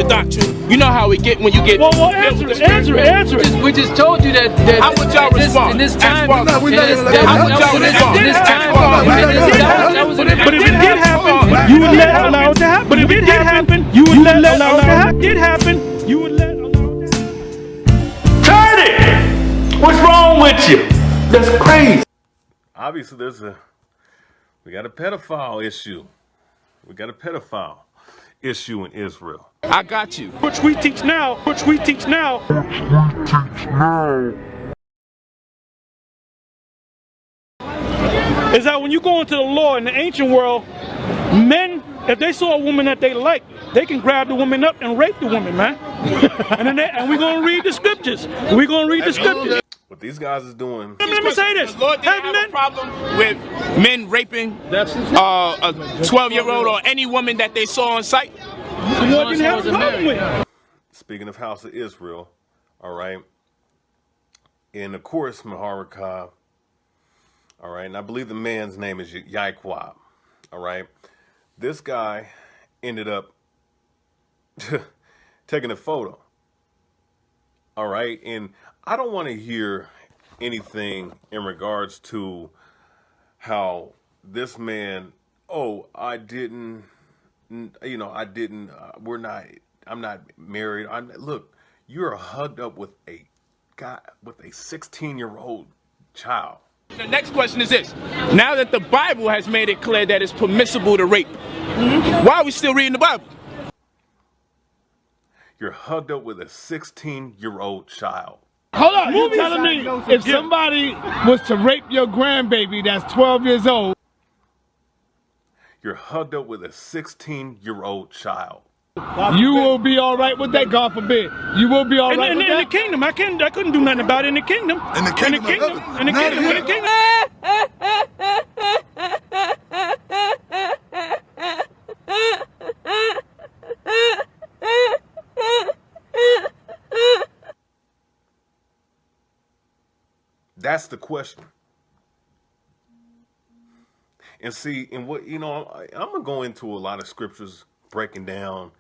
the doctrine. You know how we get when you get. Well, answer it. We just told you that. How would y'all respond? In this time, how would y'all respond? But if it did happen, you would let allow it to happen. But if it did happen, you would let allow it to happen. Did happen, you would let allow it to happen. Turn it! What's wrong with you? That's crazy. Obviously, we got a pedophile issue. We got a pedophile issue in Israel. I got you. Which we teach now. Is that when you go into the law in the ancient world, men, if they saw a woman that they like, they can grab the woman up and rape the woman, man. and we're going to read the scriptures. What these guys is doing. Let me say this. Lord didn't have a problem with men raping a 12-year-old or any woman that they saw on sight. The Lord didn't have a problem with it. Speaking of House of Israel, all right, and of course, Maharawchaa, all right, and I believe the man's name is YAHAWAH, all right. This guy ended up taking a photo, all right, and I don't want to hear anything in regards to how this man, I'm not married. Look, you're hugged up with a guy, with a 16-year-old child. The next question is this. Now that the Bible has made it clear that it's permissible to rape, why are we still reading the Bible? You're hugged up with a 16-year-old child. Hold on, you're telling me if somebody was to rape your grandbaby that's 12 years old. You're hugged up with a 16-year-old child. You will be all right with that, God forbid. You will be all right with that? In the kingdom, I couldn't do nothing about it in the kingdom. In the kingdom. That's the question. And see, and what, I'm going to go into a lot of scriptures breaking down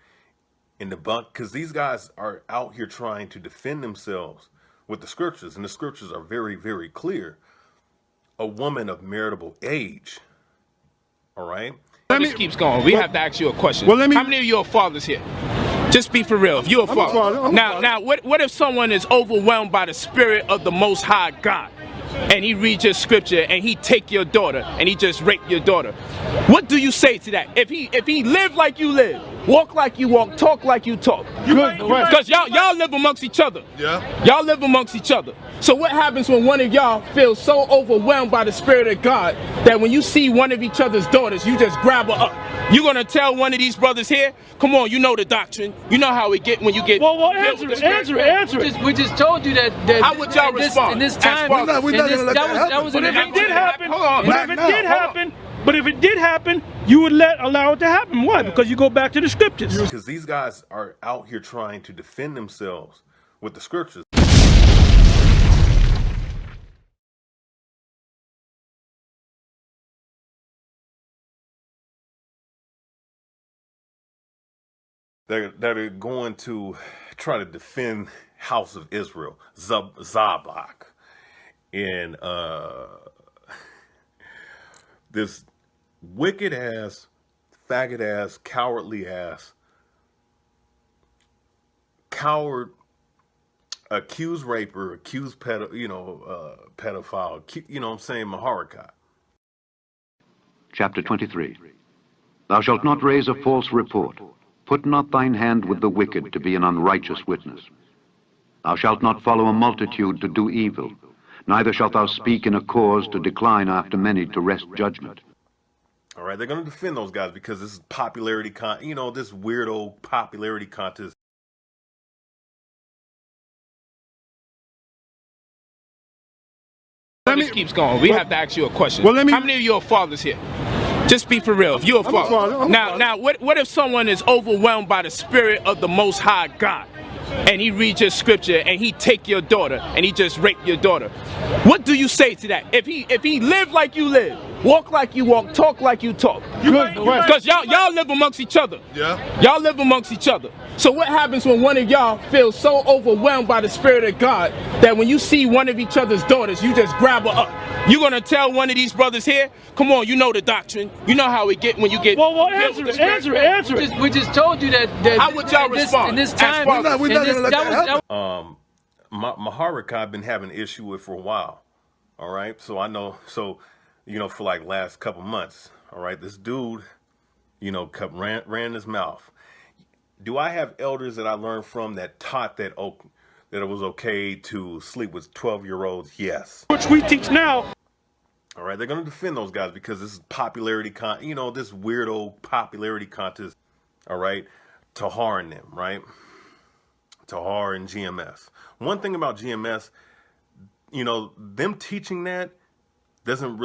and debunk, because these guys are out here trying to defend themselves with the scriptures, and the scriptures are very, very clear. A woman of maritable age, all right? This keeps going. We have to ask you a question. How many of you are fathers here? Just be for real. If you're a father. Now, what if someone is overwhelmed by the Spirit of the Most High God, and he reads your scripture and he take your daughter and he just rape your daughter? What do you say to that? If he live like you live, walk like you walk, talk like you talk. Because y'all live amongst each other. Yeah. Y'all live amongst each other. So what happens when one of y'all feels so overwhelmed by the Spirit of God that when you see one of each other's daughters, you just grab her up? You gonna tell one of these brothers here, come on, you know the doctrine. You know how we get when you get. Well, answer it. We just told you that. How would y'all respond? In this time, But if it did happen, But if it did happen, you would allow it to happen. Why? Because you go back to the scriptures. Because these guys are out here trying to defend themselves with the scriptures. That are going to try to defend House of Israel, Zabak, and this wicked ass, faggot ass, cowardly ass, coward, accused raper, accused pedophile, you know what I'm saying, Maharawchaa. Chapter 23. Thou shalt not raise a false report. Put not thine hand with the wicked to be an unrighteous witness. Thou shalt not follow a multitude to do evil, neither shalt thou speak in a cause to decline after many to wrest judgment. All right, they're going to defend those guys because this is popularity this weirdo popularity contest. This keeps going. We have to ask you a question. How many of you are fathers here? Just be for real. If you're a father. Now, what if someone is overwhelmed by the Spirit of the Most High God, and he reads your scripture and he take your daughter and he just rape your daughter? What do you say to that? If he live like you live, walk like you walk, talk like you talk. Because y'all live amongst each other. Yeah. Y'all live amongst each other. So what happens when one of y'all feels so overwhelmed by the Spirit of God that when you see one of each other's daughters, you just grab her up? You gonna tell one of these brothers here, come on, you know the doctrine. You know how we get when you get. Well, answer it. We just told you that. How would y'all respond? In this time, we're not gonna let that happen. Maharawchaa I've been having an issue with for a while. All right, so I know, for like last couple months. All right, this dude, ran his mouth. Do I have elders that I learned from that taught that it was okay to sleep with 12-year-olds? Yes. Which we teach now. All right, they're going to defend those guys because this is popularity this weirdo popularity contest. All right, Tahar and them, right? Tahar and GMS. One thing about GMS, them teaching that doesn't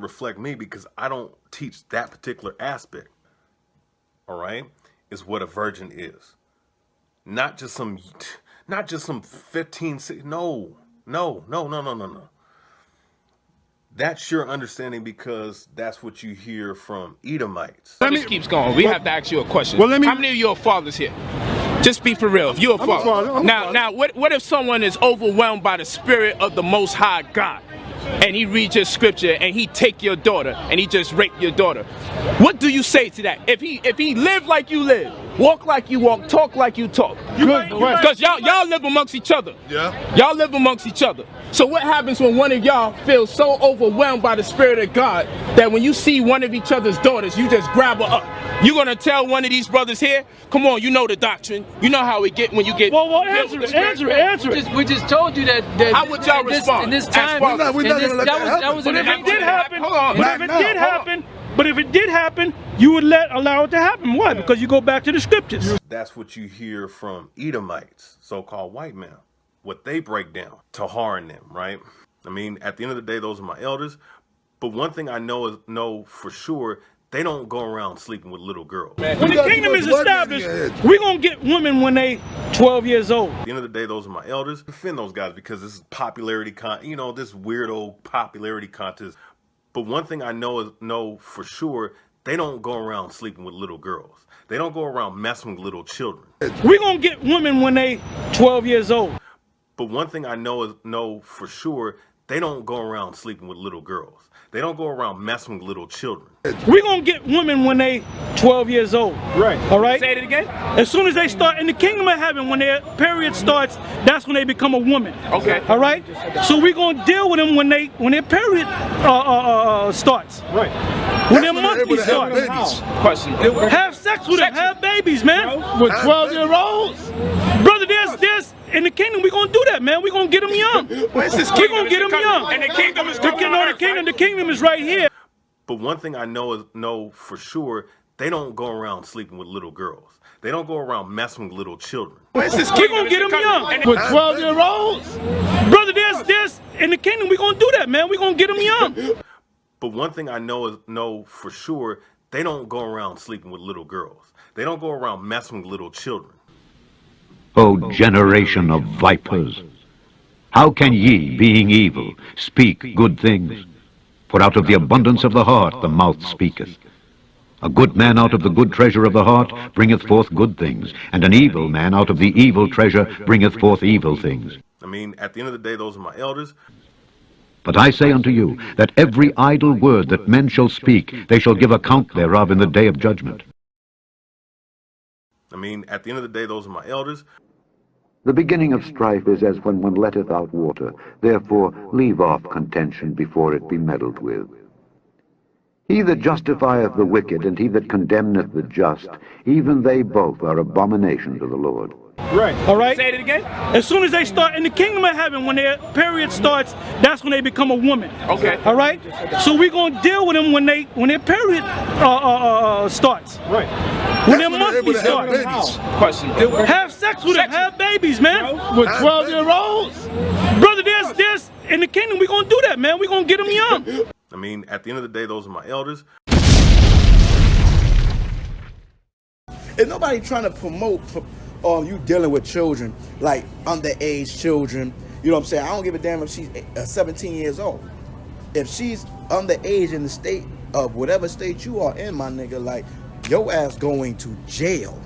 reflect me because I don't teach that particular aspect. All right, is what a virgin is. Not just some 15. No. That's your understanding because that's what you hear from Edomites. This keeps going. We have to ask you a question. How many of you are fathers here? Just be for real. If you're a father. Now, what if someone is overwhelmed by the Spirit of the Most High God, and he reads your scripture and he take your daughter and he just rape your daughter? What do you say to that? If he live like you live, walk like you walk, talk like you talk. Because y'all live amongst each other. Yeah. Y'all live amongst each other. So what happens when one of y'all feels so overwhelmed by the Spirit of God that when you see one of each other's daughters, you just grab her up? You gonna tell one of these brothers here, come on, you know the doctrine. You know how we get when you get. Well, answer it. We just told you that. How would y'all respond? In this time, we're not gonna let that happen. That was But if it did happen, hold on. But if it did happen, you would allow it to happen. Why? Because you go back to the scriptures. That's what you hear from Edomites, so-called white men. What they break down, Tahar and them, right? I mean, at the end of the day, those are my elders. But one thing I know for sure, they don't go around sleeping with little girls. When the kingdom is established, we're going to get women when they 12 years old. At the end of the day, those are my elders. Defend those guys because this is popularity this weirdo popularity contest. But one thing I know for sure, they don't go around sleeping with little girls. They don't go around messing with little children. We're going to get women when they 12 years old. But one thing I know for sure, they don't go around sleeping with little girls. They don't go around messing with little children. We're going to get women when they 12 years old. Right. All right? Say it again? As soon as they start in the kingdom of heaven, when their period starts, that's when they become a woman. Okay. All right? So we're going to deal with them when their period starts. Right. When their monthly starts. Question. Have sex with them. Have babies, man. With 12-year-olds? Brother, there's in the kingdom, we're going to do that, man. We're going to get them young. Where's this We're going to get them young. And the kingdom is the kingdom is right here. But one thing I know for sure, they don't go around sleeping with little girls. They don't go around messing with little children. Where's this We're going to get them young. With 12-year-olds? Brother, there's in the kingdom, we're going to do that, man. We're going to get them young. But one thing I know for sure, they don't go around sleeping with little girls. They don't go around messing with little children. O generation of vipers, how can ye, being evil, speak good things? For out of the abundance of the heart the mouth speaketh. A good man out of the good treasure of the heart bringeth forth good things, and an evil man out of the evil treasure bringeth forth evil things. I mean, at the end of the day, those are my elders. But I say unto you, that every idle word that men shall speak, they shall give account thereof in the day of judgment. I mean, at the end of the day, those are my elders. The beginning of strife is as when one letteth out water. Therefore leave off contention before it be meddled with. He that justifieth the wicked, and he that condemneth the just, even they both are abomination to the Lord. Right. All right? Say it again? As soon as they start in the kingdom of heaven, when their period starts, that's when they become a woman. Okay. All right? So we're going to deal with them when their period starts. Right. When their monthly starts. Question. Have sex with them. Have babies, man. With 12-year-olds? Brother, there's in the kingdom, we're going to do that, man. We're going to get them young. I mean, at the end of the day, those are my elders. If nobody trying to promote you dealing with children, like underage children, you know what I'm saying? I don't give a damn if she's 17 years old. If she's underage in the state of whatever state you are in, my nigga, like, your ass going to jail.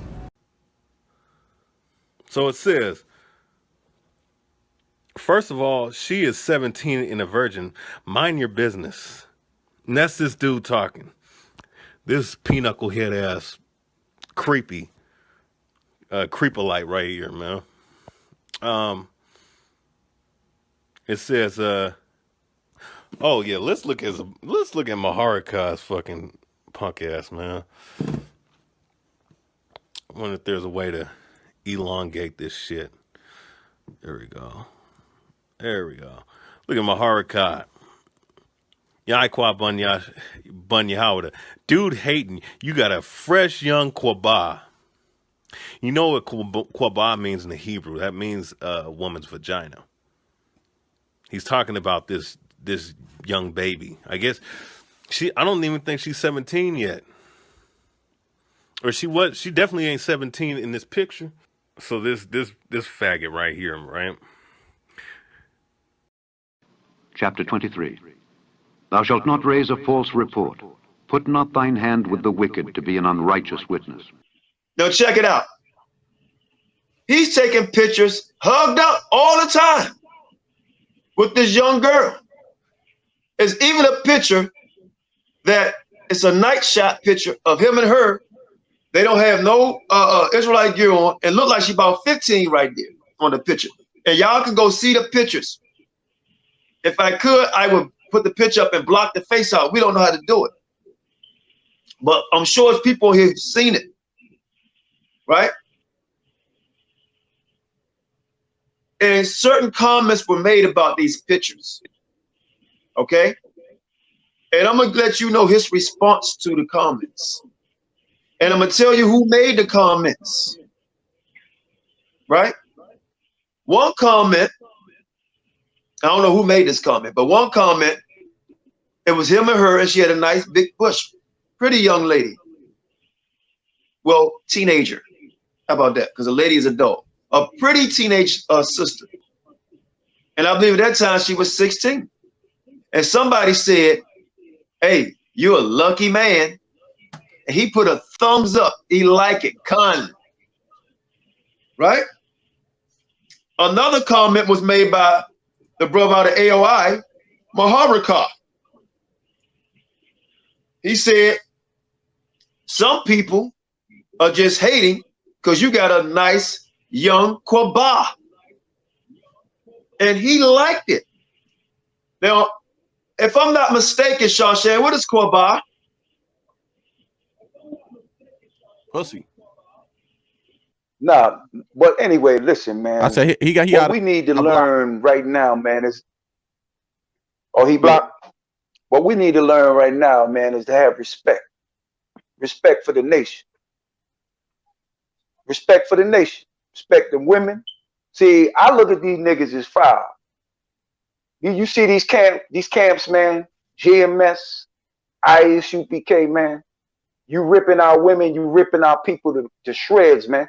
So it says, first of all, she is 17 and a virgin. Mind your business. And that's this dude talking. This pinochle head ass creepy creeper-light right here, man. It says, oh yeah, let's look at Maharawcha's fucking punk ass, man. I wonder if there's a way to elongate this shit. There we go. There we go. Look at Maharawchaa. YAHAWAH YAHAWAH. Dude hating. You got a fresh young Quabah. You know what Quabah means in the Hebrew? That means a woman's vagina. He's talking about this young baby. I guess I don't even think she's 17 yet. Or she definitely ain't 17 in this picture. So this faggot right here, right? Chapter 23. Thou shalt not raise a false report. Put not thine hand with the wicked to be an unrighteous witness. Now check it out. He's taking pictures hugged up all the time with this young girl. There's even a picture that it's a night shot picture of him and her. They don't have no Israelite gear on. It looked like she's about 15 right there on the picture. And y'all can go see the pictures. If I could, I would put the picture up and block the face out. We don't know how to do it. But I'm sure people here have seen it. Right? And certain comments were made about these pictures. Okay? And I'm going to let you know his response to the comments. And I'm going to tell you who made the comments. Right? One comment, I don't know who made this comment, but one comment, it was him and her, and she had a nice big bush. Pretty young lady. Well, teenager. How about that? Because a lady is adult. A pretty teenage sister. And I believe at that time she was 16. And somebody said, hey, you're a lucky man. And he put a thumbs up. He liked it. Kindly. Right? Another comment was made by the brother out of AOI, Maharawchaa. He said, some people are just hating because you got a nice young Quabah. And he liked it. Now, if I'm not mistaken, Shawshan, what is Quabah? Pussy. Nah, but anyway, listen, man. I say what we need to learn right now, man, is he blocked. What we need to learn right now, man, is to have respect. Respect for the nation. Respect for the nation. Respect the women. See, I look at these niggas as foul. You see these camps, man, GMS, ISUPK, man. You ripping our women, you ripping our people to shreds, man.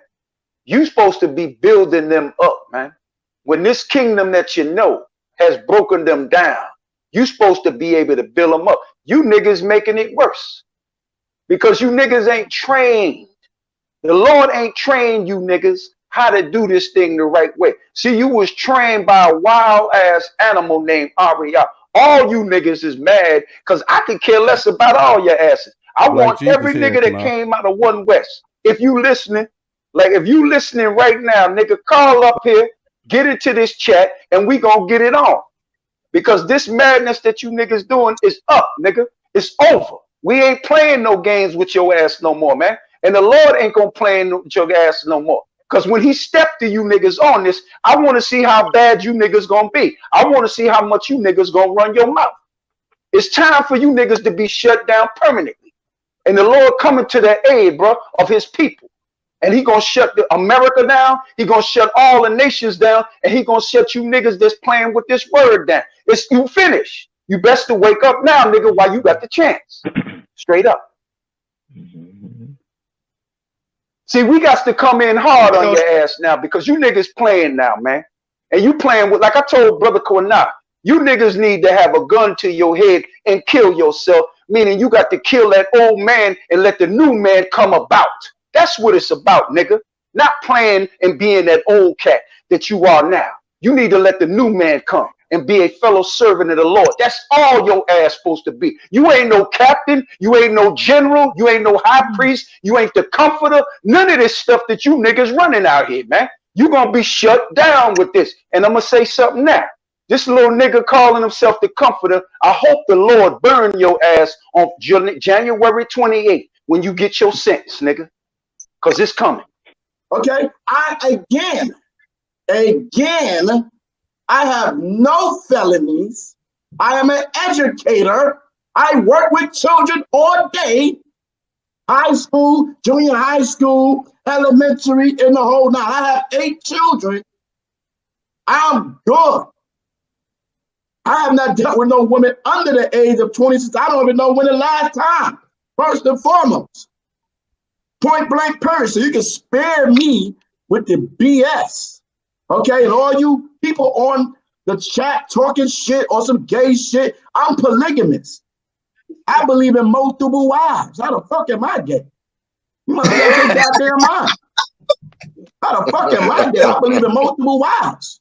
You supposed to be building them up, man. When this kingdom that you know has broken them down, you supposed to be able to build them up. You niggas making it worse because you niggas ain't trained. The Lord ain't trained you niggas how to do this thing the right way. See, you was trained by a wild ass animal named Armyofisraelfope. All you niggas is mad because I could care less about all your asses. I want every nigga that came out of One West. If you listening, like if you listening right now, nigga, call up here, get into this chat, and we gonna get it on. Because this madness that you niggas doing is up, nigga. It's over. We ain't playing no games with your ass no more, man. And the Lord ain't gonna play with your ass no more. Because when he stepped to you niggas on this, I want to see how bad you niggas gonna be. I want to see how much you niggas gonna run your mouth. It's time for you niggas to be shut down permanently. And the Lord coming to the aid, bro, of his people. And he gonna shut America down. He gonna shut all the nations down. And he gonna shut you niggas that's playing with this word down. It's you finish. You best to wake up now, nigga, while you got the chance. Straight up. See, we got to come in hard on your ass now because you niggas playing now, man. And you playing with, like I told Brother Kwana, You niggas need to have a gun to your head and kill yourself, meaning you got to kill that old man and let the new man come about. That's what it's about, nigga. Not playing and being that old cat that you are now. You need to let the new man come and be a fellow servant of the Lord. That's all your ass supposed to be. You ain't no captain. You ain't no general. You ain't no high priest. You ain't the comforter. None of this stuff that you niggas running out here, man. You gonna be shut down with this. And I'm gonna say something now. This little nigga calling himself the comforter, I hope the Lord burn your ass on January 28th when you get your sentence, nigga. Because it's coming. Okay? Again, I have no felonies. I am an educator. I work with children all day. High school, junior high school, elementary, and the whole nine. I have 8 children. I'm good. I have not dealt with no women under the age of 26. I don't even know when the last time. First and foremost. Point blank period. So you can spare me with the BS. Okay, and all you people on the chat talking shit or some gay shit, I'm polygamous. I believe in multiple wives. How the fuck am I gay? You must have your goddamn mind. How the fuck am I gay? I believe in multiple wives.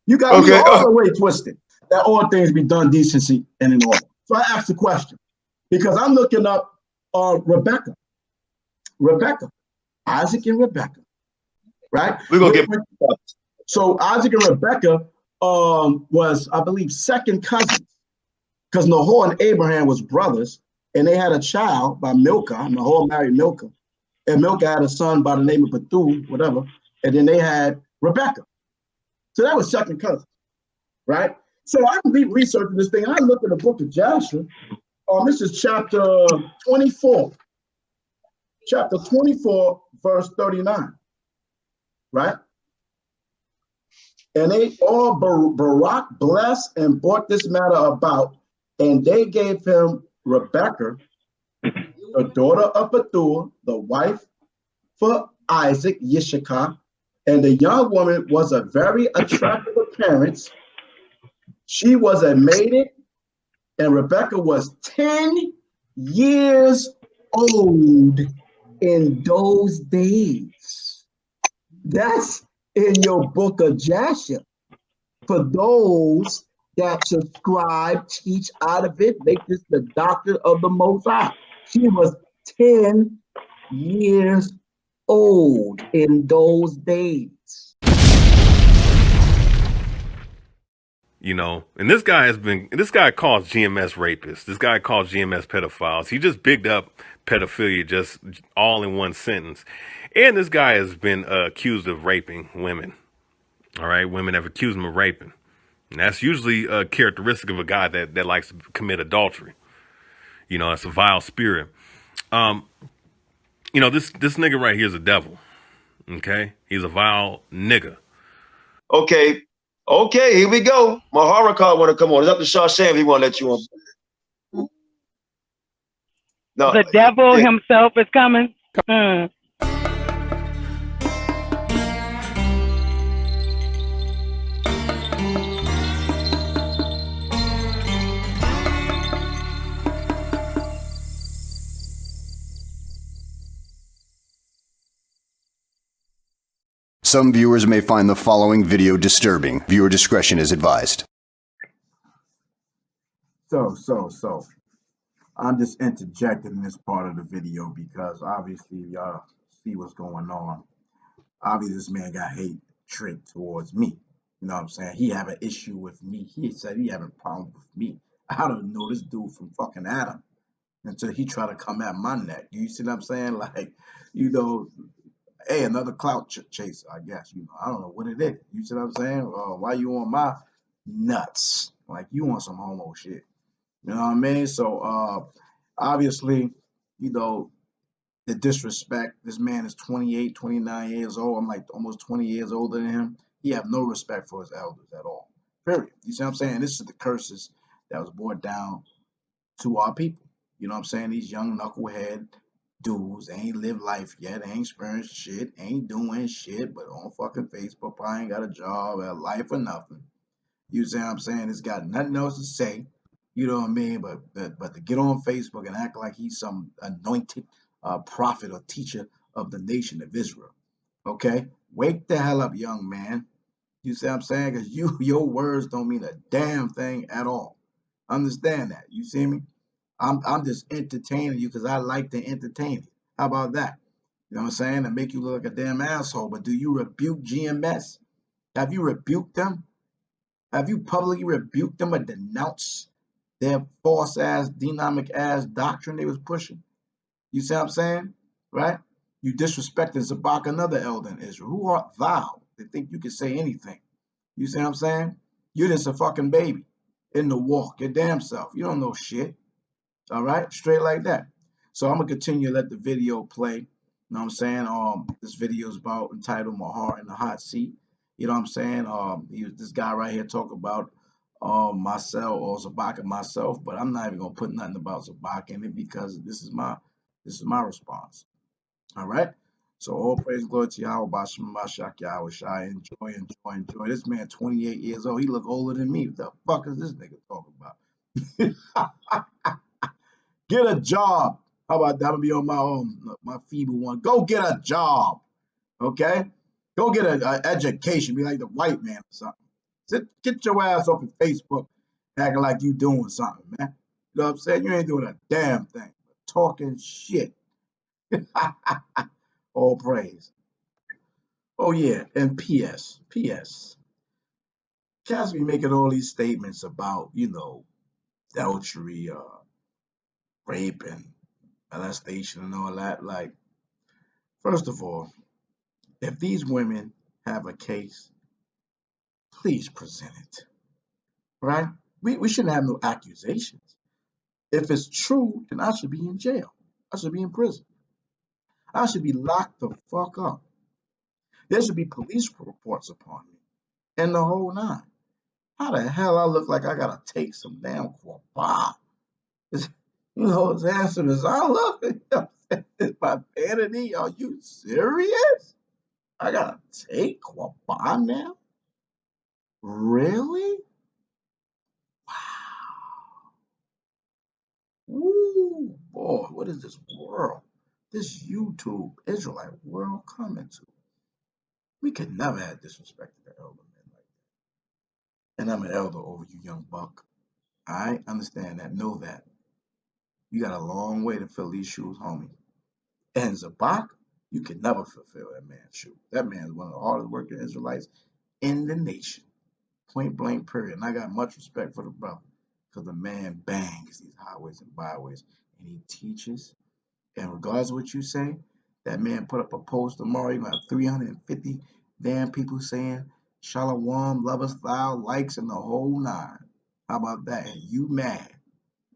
You got me all the way twisted. That all things be done decency and in order. So I asked the question because I'm looking up Rebecca, Isaac and Rebecca, right? We're gonna get. So Isaac and Rebecca was, I believe, second cousins because Nahor and Abraham was brothers, and they had a child by Milcah. Nahor married Milcah, and Milcah had a son by the name of Bethuel, whatever, and then they had Rebecca. So that was second cousin, right? So I'm researching this thing, and I look at the book of Joshua. This is chapter 24. Chapter 24, verse 39, right? And they all, Barak blessed and brought this matter about, and they gave him Rebekah, the daughter of Bethuel, the wife for Isaac, Yishakar, and the young woman was a very attractive appearance. She was a maiden, and Rebecca was 10 years old in those days. That's in your book of Joshua. For those that subscribe, teach out of it, make this the doctrine of the Most High. She was 10 years old in those days. You know, and this guy calls GMS rapists. This guy calls GMS pedophiles. He just bigged up pedophilia just all in one sentence. And this guy has been accused of raping women. All right. Women have accused him of raping. And that's usually a characteristic of a guy that likes to commit adultery. You know, it's a vile spirit. You know, this nigga right here is a devil. Okay. He's a vile nigga. Okay, here we go. Maharawchaa want to come on. It's up to SHAM if he want to let you on. No, the devil himself is coming. Some viewers may find the following video disturbing. Viewer discretion is advised. So, I'm just interjecting in this part of the video because obviously y'all see what's going on. Obviously this man got hatred towards me. You know what I'm saying? He have an issue with me. He said he having a problem with me. I don't know this dude from fucking Adam until he try to come at my neck. You see what I'm saying? Like, you know, hey, another clout chaser, I guess. You know, I don't know what it is. You see what I'm saying? Why you on my nuts? Like, you want some homo shit. You know what I mean? So, obviously, you know, the disrespect. This man is 28, 29 years old. I'm like almost 20 years older than him. He have no respect for his elders at all. Period. You see what I'm saying? This is the curses that was brought down to our people. You know what I'm saying? These young knucklehead dudes ain't live life yet, ain't experienced shit, ain't doing shit, but on fucking Facebook, I ain't got a job, a life or nothing. You see what I'm saying? It's got nothing else to say. You know what I mean? But to get on Facebook and act like he's some anointed prophet or teacher of the nation of Israel. Okay? Wake the hell up, young man. You see what I'm saying? Because your words don't mean a damn thing at all. Understand that. You see me? I'm just entertaining you because I like to entertain you. How about that? You know what I'm saying? To make you look like a damn asshole. But do you rebuke GMS? Have you rebuked them? Have you publicly rebuked them or denounced their false ass, demonic ass doctrine they was pushing? You see what I'm saying? Right? You disrespecting Zabak, another elder in Israel. Who art thou to think you can say anything? You see what I'm saying? You're just a fucking baby in the walk, your damn self. You don't know shit. All right? Straight like that. So I'm gonna continue to let the video play. You know what I'm saying? This video is about entitled My Heart in the Hot Seat. You know what I'm saying? This guy right here talk about myself or Zabak and myself, but I'm not even gonna put nothing about Zabak in it because this is my response. All right. So all praise and glory to YAHAWASHI, MASHAYACH, YAHAWASHI. Enjoy. This man 28 years old. He look older than me. What the fuck is this nigga talking about? Get a job. How about that? I'm gonna be on my feeble one. Go get a job. Okay? Go get an education. Be like the white man or something. Get your ass off of Facebook acting like you doing something, man. You know what I'm saying? You ain't doing a damn thing. Talking shit. All praise. Oh yeah, and P.S. Cats be making all these statements about, adultery, rape, and molestation and all that. Like, first of all, if these women have a case, please present it. Right? We shouldn't have no accusations. If it's true, then I should be in jail. I should be in prison. I should be locked the fuck up. There should be police reports upon me. And the whole nine. How the hell I look like I gotta take some damn quabah? As handsome as I look, it's my vanity. Are you serious? I gotta take quabah now? Really? Ooh, boy, what is this world? This YouTube Israelite world coming to? We could never have disrespected the elder men like that. And I'm an elder over you, young buck. I understand that. Know that. You got a long way to fill these shoes, homie. And Zabak, you can never fulfill that man's shoe. That man is one of the hardest working Israelites in the nation. Point blank, period. And I got much respect for the brother. Because the man bangs these highways and byways. And he teaches. And regardless of what you say, that man put up a post tomorrow. You're going to have 350 damn people saying, Shalom, love us thou, likes, and the whole nine. How about that? And you mad.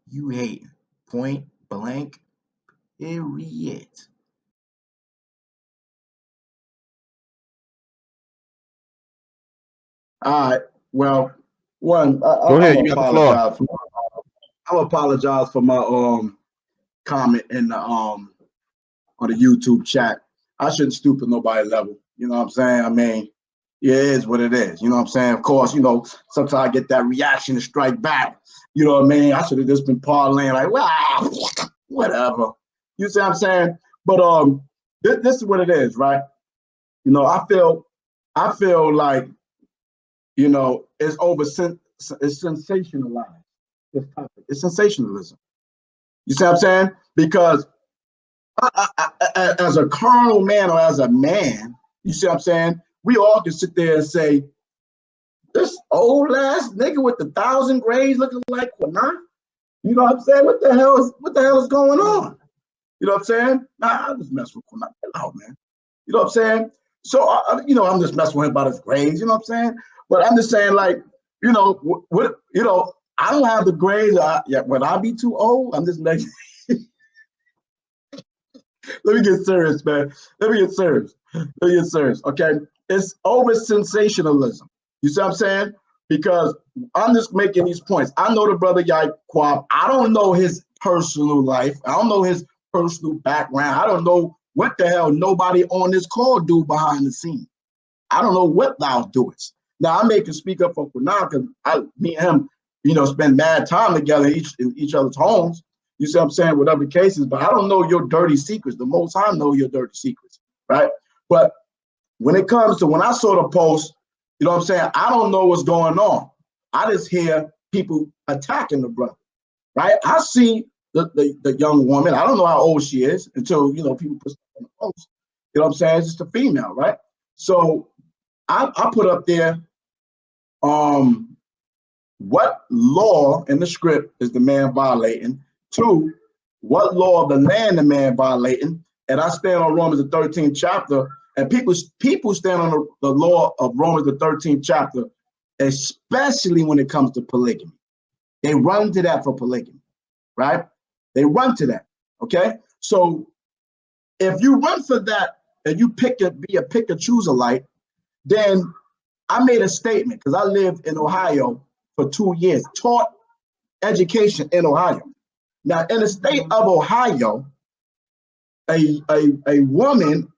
You hating. Point blank, period. All right. Well, one, Go ahead. You got the floor. I apologize for my comment in the on the YouTube chat. I shouldn't stoop to nobody's level. You know what I'm saying? I mean, it is what it is. You know what I'm saying? Of course, sometimes I get that reaction to strike back. You know what I mean? I should have just been parlaying like, wow, whatever. You see what I'm saying? But this is what it is, right? I feel like, it's it's sensationalized. This topic. It's sensationalism. You see what I'm saying? Because as a carnal man or as a man, you see what I'm saying? We all can sit there and say, this old ass nigga with 1,000 grades looking like Quanah. You know what I'm saying? What the hell is going on? You know what I'm saying? Nah, I just mess with Quanah. Get out, man. You know what I'm saying? So I'm just messing with him about his grades. You know what I'm saying? But I'm just saying, like, I don't have the grades. Would I be too old? I'm just making. Let me get serious, man. Let me get serious. Okay, it's over sensationalism. You see what I'm saying? Because I'm just making these points. I know the brother Yaquab. I don't know his personal life. I don't know his personal background. I don't know what the hell nobody on this call do behind the scenes. I don't know what thou doest. Now I may can speak up for Quran because me and him, you know, spend mad time together in each other's homes. You see what I'm saying? Whatever cases, but I don't know your dirty secrets. The Most High know your dirty secrets, right? But when it comes to when I saw the post, you know what I'm saying? I don't know what's going on. I just hear people attacking the brother, right? I see the young woman. I don't know how old she is until, you know, people put stuff on the post. You know what I'm saying? It's just a female, right? So I put up there, what law in the script is the man violating? 2, what law of the land the man violating? And I stand on Romans the 13th chapter, and people stand on the law of Romans the 13th chapter, especially when it comes to polygamy. They run to that for polygamy, right? They run to that, okay? So if you run for that and you be a pick and choose alike, then I made a statement because I lived in Ohio for 2 years, taught education in Ohio. Now, in the state of Ohio, a woman,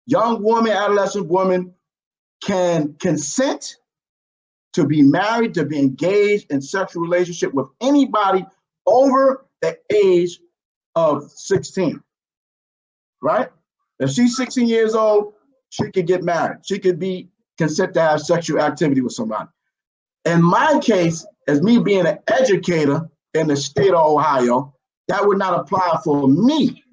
young woman, adolescent woman, can consent to be married, to be engaged in sexual relationship with anybody over the age of 16, right? If she's 16 years old, she could get married. She could consent to have sexual activity with somebody. In my case, as me being an educator in the state of Ohio, that would not apply for me.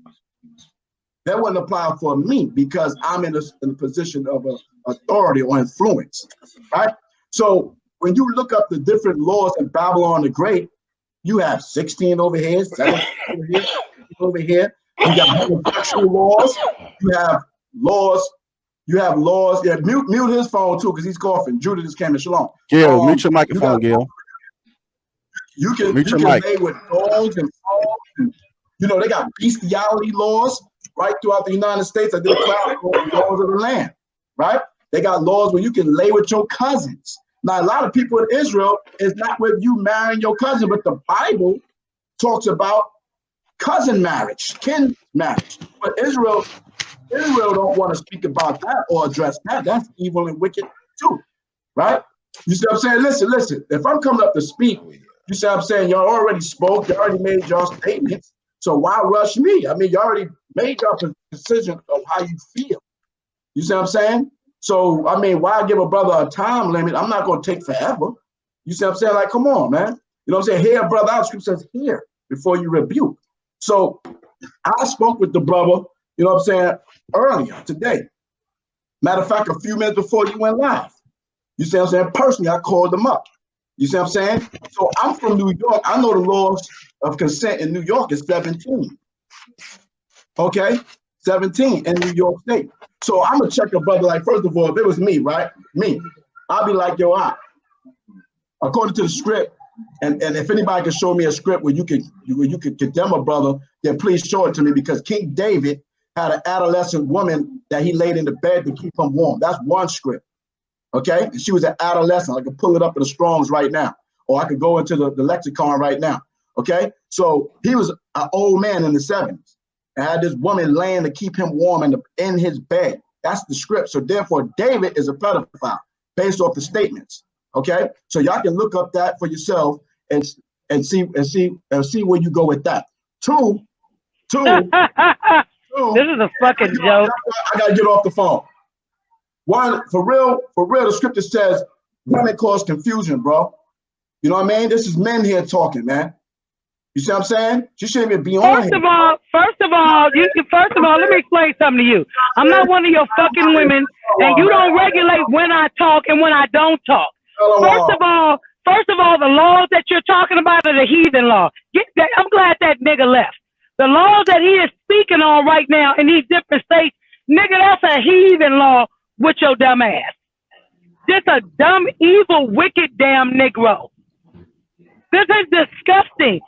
That wouldn't apply for me because I'm in a position of authority or influence, right? So when you look up the different laws in Babylon the Great, you have 16 over here, 17 over here, over here. You got homosexual laws. You have laws. Yeah, mute his phone too because he's coughing. Judah just came in. Shalom. Gil, mute your microphone, Gil. You can lay with dogs and frogs, and you know they got bestiality laws right throughout the United States. I did a class on laws of the land, right? They got laws where you can lay with your cousins. Now, a lot of people in Israel is not with you marrying your cousin, but the Bible talks about cousin marriage, kin marriage. But Israel don't want to speak about that or address that. That's evil and wicked too, right? You see what I'm saying? Listen. If I'm coming up to speak, you see what I'm saying? Y'all already spoke. You already made your statements. So why rush me? I mean, you already made your decision of how you feel. You see what I'm saying? So, I mean, why give a brother a time limit? I'm not going to take forever. You see what I'm saying? Like, come on, man. You know what I'm saying? Hear, brother, out. Scripture says hear before you rebuke. So I spoke with the brother, you know what I'm saying, earlier today. Matter of fact, a few minutes before you went live. You see what I'm saying? Personally, I called them up. You see what I'm saying? So I'm from New York. I know the laws of consent in New York is 17. Okay? 17 in New York State. So I'm going to check a brother like, first of all, if it was me, right? Me. I'll be like, yo, according to the script, and if anybody can show me a script where you could condemn a brother, then please show it to me because King David had an adolescent woman that he laid in the bed to keep him warm. That's one script. Okay? And she was an adolescent. I could pull it up in the Strongs right now, or I could go into the lexicon right now. Okay? So he was an old man in the 70s and had this woman laying to keep him warm in his bed. That's the script. So therefore, David is a pedophile based off the statements. Okay? So y'all can look up that for yourself and see where you go with that. Two. This is a fucking joke. I gotta get off the phone. One, for real, the scripture says women cause confusion, bro. You know what I mean? This is men here talking, man. You see what I'm saying? She shouldn't even be on here. First of all, let me explain something to you. I'm not one of your fucking women, and you don't regulate when I talk and when I don't talk. First of all, the laws that you're talking about are the heathen law. I'm glad that nigga left. The laws that he is speaking on right now in these different states, nigga, that's a heathen law with your dumb ass. Just a dumb, evil, wicked damn Negro. This is disgusting.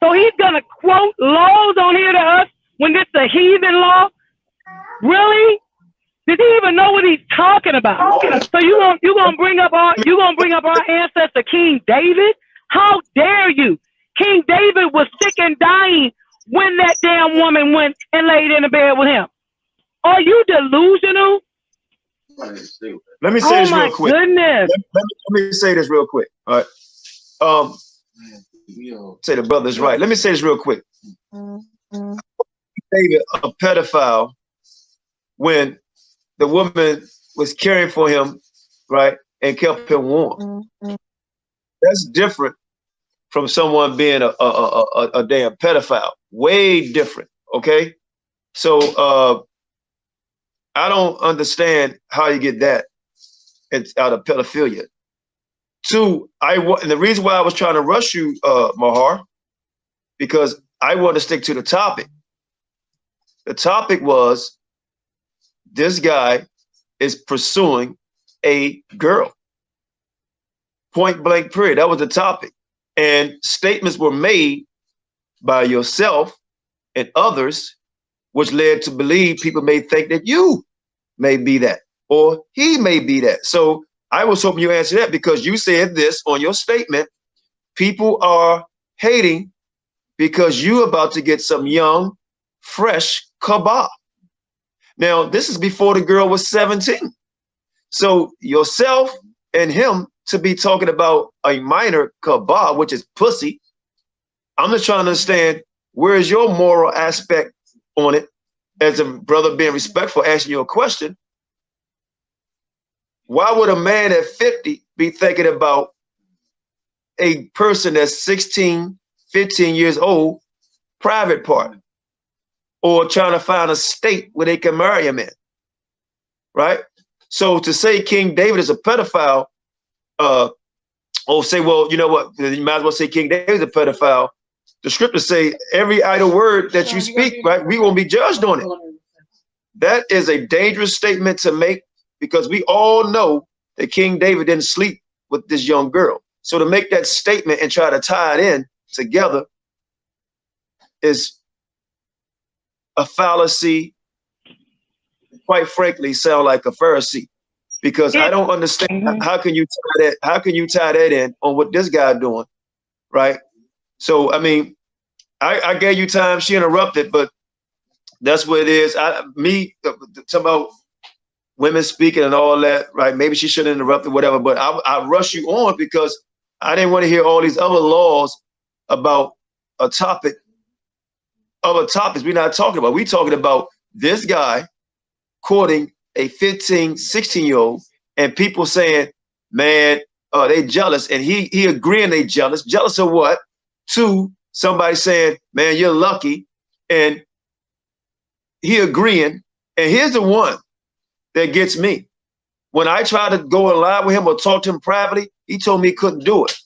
So he's going to quote laws on here to us when this is a heathen law? Really? Does he even know what he's talking about? So you gonna bring up our ancestor King David? How dare you? King David was sick and dying when that damn woman went and laid in the bed with him. Are you delusional? Let me say this real quick. Goodness. Let me say this real quick. All right. Say the brother's right. Let me say this real quick. David a pedophile when the woman was caring for him, right, and kept him warm. That's different from someone being a damn pedophile. Way different. Okay. So I don't understand how you get that out of pedophilia. Two, and the reason why I was trying to rush you, Mahar, because I want to stick to the topic. The topic was this guy is pursuing a girl. Point blank period. That was the topic. And statements were made by yourself and others, which led to believe people may think that you may be that, or he may be that. So I was hoping you answer that, because you said this on your statement. People are hating because you about to get some young, fresh kabah. Now, this is before the girl was 17. So yourself and him to be talking about a minor kabah, which is pussy. I'm just trying to understand, where is your moral aspect on it as a brother being respectful, asking you a question? Why would a man at 50 be thinking about a person that's 16, 15 years old, private part, or trying to find a state where they can marry him in, right? So to say King David is a pedophile, or say, well, you know what, you might as well say King David is a pedophile. The scriptures say every idle word that you speak, right, we won't be judged on it. That is a dangerous statement to make, because we all know that King David didn't sleep with this young girl. So to make that statement and try to tie it in together is a fallacy. Quite frankly, sound like a Pharisee, because I don't understand how can you tie that? How can you tie that in on what this guy doing, right? So I mean, I gave you time. She interrupted, but that's what it is. Talking about women speaking and all that, right? Maybe she shouldn't interrupt or whatever, but I rush you on because I didn't want to hear all these other laws about a topic, other topics we're not talking about. We're talking about this guy courting a 15, 16-year-old, and people saying, man, they jealous, and he agreeing they jealous. Jealous of what? Two, somebody saying, man, you're lucky, and he agreeing. And here's the one that gets me. When I try to go in line with him or talk to him privately, he told me he couldn't do it.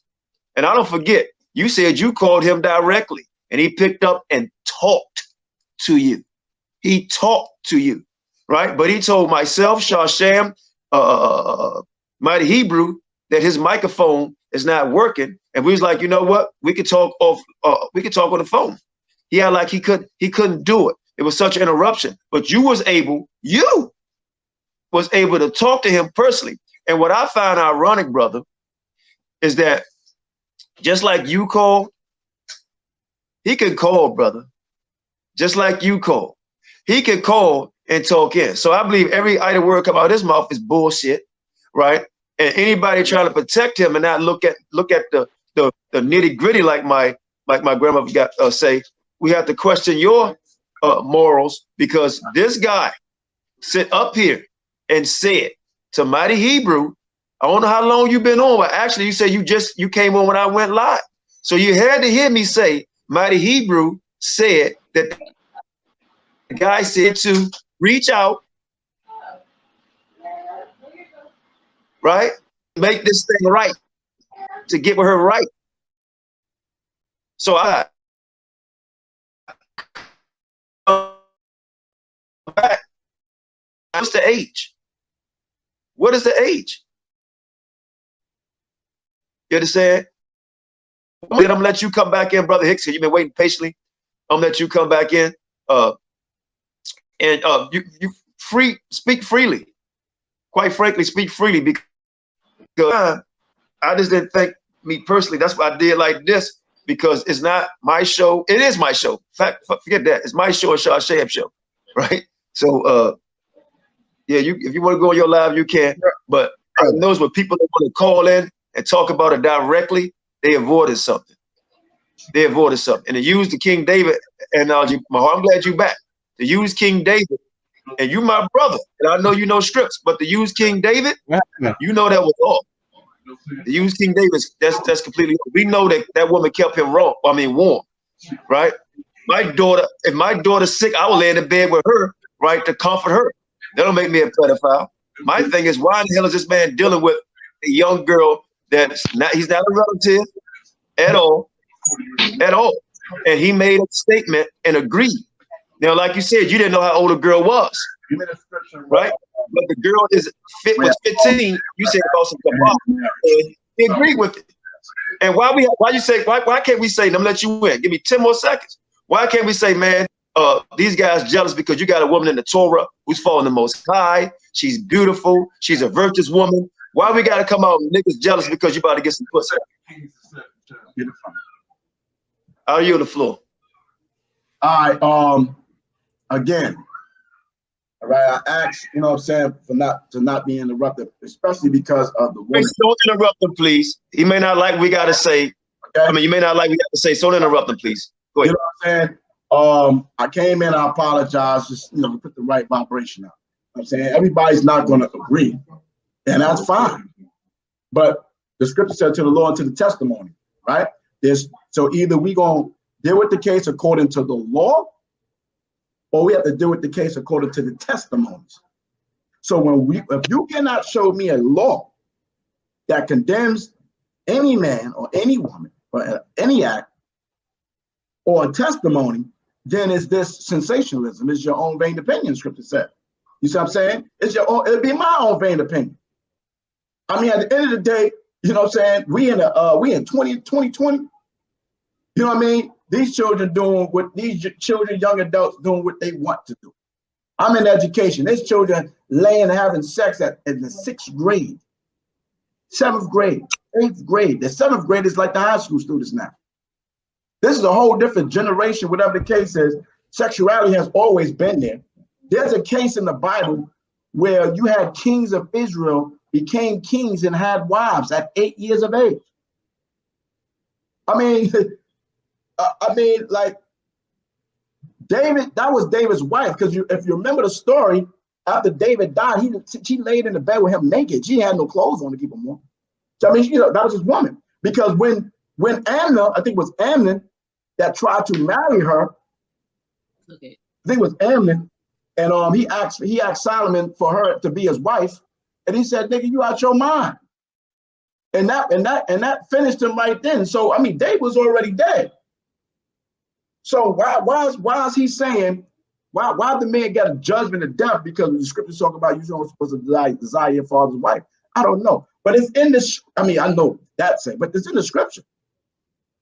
And I don't forget, you said you called him directly, and he picked up and talked to you. He talked to you, right? But he told myself, SHAM, Mighty Hebrew, that his microphone is not working. And we was like, you know what? We could talk off. We could talk on the phone. He had like he couldn't do it. It was such an interruption. But you was able to talk to him personally. And what I found ironic, brother, is that just like you called, he can call, brother. Just like you call, he can call and talk in. So I believe every idle word come out of his mouth is bullshit, right? And anybody trying to protect him and not look at the nitty gritty, like my grandmother got say, we have to question your morals, because this guy sit up here and said to Mighty Hebrew, I don't know how long you've been on, but actually you said you came on when I went live. So you had to hear me say Mighty Hebrew said that the guy said to reach out, right? Make this thing right, to get with her right. So what's the age? What is the age? You understand? Then I'm gonna let you come back in, Brother Hicks. You've been waiting patiently. I'm gonna let you come back in. You speak freely. Quite frankly, speak freely, because I just didn't think, me personally, that's why I did like this, because it's not my show. It is my show. In fact, forget that. It's my show and SHAM show, right? So Yeah, if you want to go on your live, you can. But I knows when people that want to call in and talk about it directly, they avoided something. They avoided something. And to use the King David analogy, I'm glad you back. To use King David, and you my brother, and I know you know scripts, but to use King David, you know that was off. To use King David, that's completely off. We know that woman kept him warm, right? My daughter, if my daughter's sick, I will lay in the bed with her, right, to comfort her. That don't make me a pedophile. My thing is, why in the hell is this man dealing with a young girl he's not a relative at all, and he made a statement and agreed. Now, like you said, you didn't know how old a girl was, right? But the girl was 15. You said about some kabbalah, and he agreed with it. And why can't we say? I'm gonna let you in. Give me 10 more seconds. Why can't we say, man, these guys jealous because you got a woman in the Torah who's following the Most High. She's beautiful. She's a virtuous woman. Why we got to come out and niggas jealous because you about to get some pussy? Out of you on the floor. All right. Again. All right. I asked, you know what I'm saying, to not be interrupted, especially because of the woman. Don't interrupt him, please. He may not like what we got to say. Okay. I mean, you may not like what we got to say, so don't interrupt him, please. Go ahead. You know what I'm saying? I came in, I apologize, just, you know, put the right vibration out. You know what I'm saying? Everybody's not going to agree, and that's fine. But the scripture said to the law and to the testimony, right? So either we going to deal with the case according to the law, or we have to deal with the case according to the testimonies. So if you cannot show me a law that condemns any man or any woman for any act or a testimony, then is this sensationalism? It's your own vain opinion, scripture said. You see what I'm saying? It's your own, it'll be my own vain opinion. I mean, at the end of the day, you know what I'm saying? We in 2020. You know what I mean? These children young adults doing what they want to do. I'm in education. There's children laying having sex in the 6th grade, 7th grade, 8th grade. The 7th grade is like the high school students now. This is a whole different generation, whatever the case is. Sexuality has always been there. There's a case in the Bible where you had kings of Israel became kings and had wives at 8 years of age. I mean, like David, that was David's wife, because if you remember the story, after David died, she laid in the bed with him naked. She had no clothes on to keep him warm. So I mean, you know, that was his woman. Because when Amnon, I think it was Amnon that tried to marry her, okay. I think it was Amnon, and he asked Solomon for her to be his wife, and he said, "Nigga, you out your mind." And that finished him right then. So I mean, David was already dead. So why is he saying, why the man got a judgment of death because the scriptures talk about you don't supposed to desire your father's wife? I don't know, but it's in this. I mean, I know that saying, but it's in the scripture.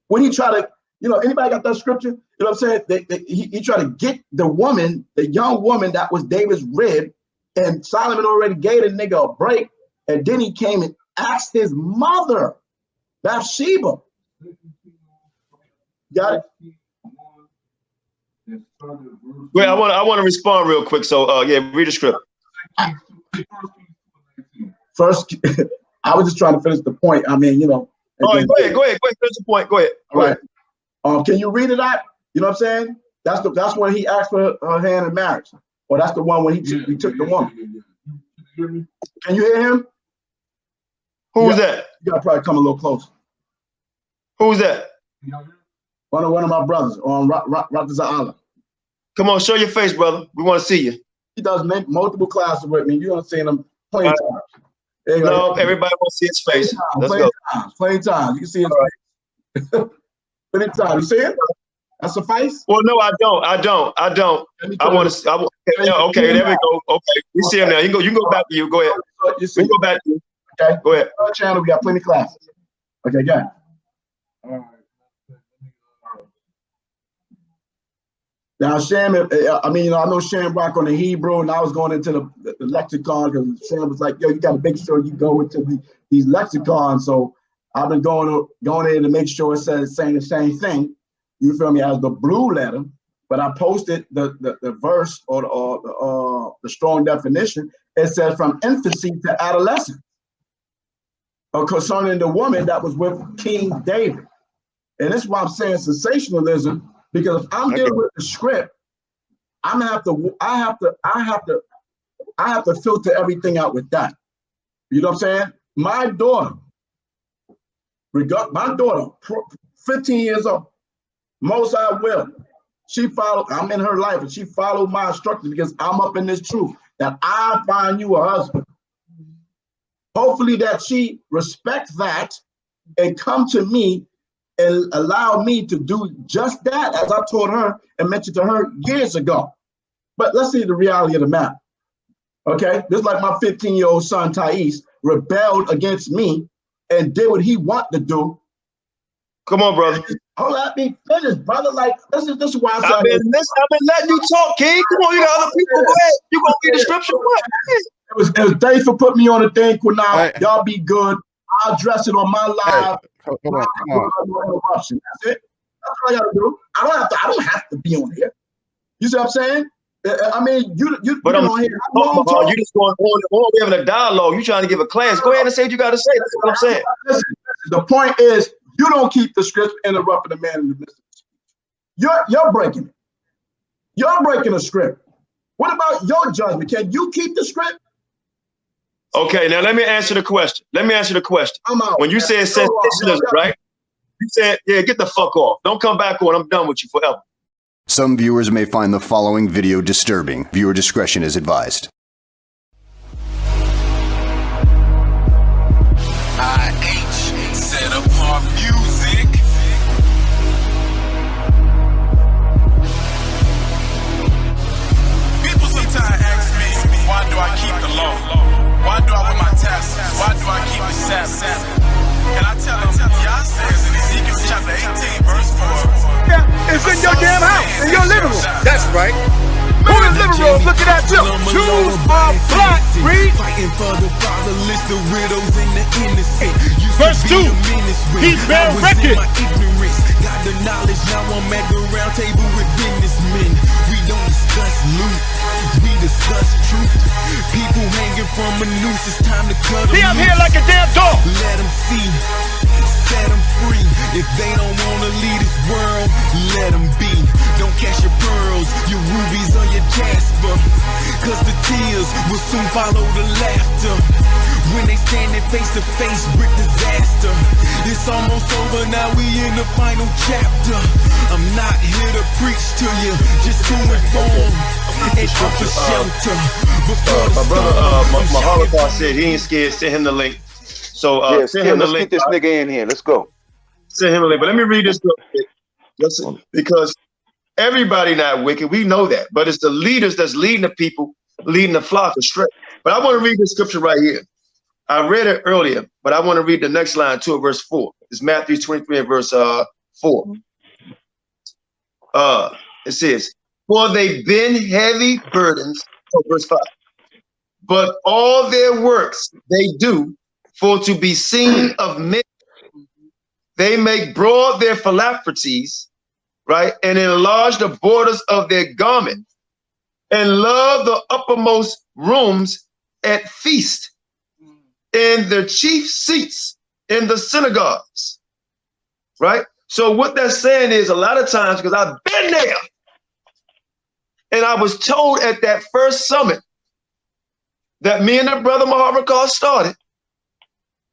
When he try to, you know, anybody got that scripture? You know what I'm saying? He tried to get the woman, the young woman that was David's rib, and Solomon already gave the nigga a break, and then he came and asked his mother, Bathsheba. Got it? Wait, I want to respond real quick. So yeah, read the script. First, I was just trying to finish the point. I mean, you know. All right, go ahead, finish the point. Go ahead. All right. Can you read it out? You know what I'm saying? That's when he asked for her hand in marriage. Or that's the one when he took the woman. Can you hear him? Who's that? You gotta probably come a little closer. Who's that? One of my brothers on Rataza'ala. Come on, show your face, brother. We want to see you. He does multiple classes with me. You don't see him plenty times. No, everybody wants to see his face. Let's go. Plenty times. You can see his face. Plenty times. You see it? That suffice? Well, no, I don't. I want to. Okay, there we go. Okay, we see him now. You can go back to you. Go ahead. We can go back to you. Okay. Go ahead. On our channel, we got plenty of classes. Okay, got it. All right. Now, SHAM, I mean, you know, I know SHAM rock on the Hebrew, and I was going into the lexicon because SHAM was like, yo, you got to make sure you go into these lexicons. So I've been going in to make sure it says saying the same thing. You feel me? As the blue letter, but I posted the verse or the strong definition. It says from infancy to adolescence, concerning the woman that was with King David. And that's why I'm saying sensationalism, because if I'm dealing with the script, I'm gonna have to, I have to filter everything out with that. You know what I'm saying? My daughter, 15 years old, most I will. She followed, I'm in her life, and she followed my instructions because I'm up in this truth that I find you a husband. Hopefully that she respects that and come to me and allow me to do just that, as I told her and mentioned to her years ago. But let's see the reality of the matter. Okay, this is like my 15-year-old son, Thais, rebelled against me and did what he wanted to do. Come on, brother. Hold on, let me finish, brother. Like, this is why I've been letting you talk, King. Come on, you got other people. Go ahead. You gonna read the scripture? What? It was thanks for putting me on the thing, Quinal. Y'all be good. I'll address it on my live. Hold on. No interruption. That's it. That's all I gotta do. I don't have to be on here. You see what I'm saying? I mean, you on here. You just going on. We having a dialogue. You trying to give a class? Go ahead and say what you got to say. That's what I'm saying. Listen, the point is, you don't keep the script interrupting the man in the midst of the speech. You're breaking it. You're breaking the script. What about your judgment? Can you keep the script? Okay, now let me answer the question. I'm out. When you said sensationalism, right? You said, yeah, get the fuck off. Don't come back on. I'm done with you forever. Some viewers may find the following video disturbing. Viewer discretion is advised. Set apart music. People sometimes ask me, why do I keep the law? Why do I wear my tassels? Why do I keep the Sabbath? And I tell them, Yah says in Ezekiel chapter 18, verse 4. Yeah, it's in your damn house, in your living room. That's right. Who in the living room? Look at that too. Choose a black. Read. Fighting for the fatherless, the widows, and the innocent. Verse 2. He bear record. Got the knowledge, now I'm at the round table with businessmen. We don't discuss loot, we discuss truth. People hanging from a noose, it's time to cut them. See, I'm here like a damn dog. Let them see, set them free. If they don't wanna leave this world, let them be. Don't cash your pearls, your rubies or your jasper, cause the tears will soon follow the laughter. When they standing face to face with disaster, it's almost over, now we in the final chapter. I'm not here to preach to you, just to inform and offer shelter. My brother Maharawchaa said he ain't scared. Send him the link. So send him the link. Let's get this nigga in here. Let's go. Send him the link. But let me read this real quick. Listen, because everybody not wicked, we know that. But it's the leaders that's leading the people, leading the flock astray. But I want to read this scripture right here. I read it earlier, but I want to read the next line too, verse 4. It's Matthew 23 and verse 4. It says, for they bend heavy burdens, verse 5. But all their works they do for to be seen of men. They make broad their phylacteries, right, and enlarge the borders of their garment, and love the uppermost rooms at feast, and the chief seats in the synagogues, right? So what that's saying is, a lot of times, because I've been there, and I was told at that first summit that me and the brother Maharawchaa started,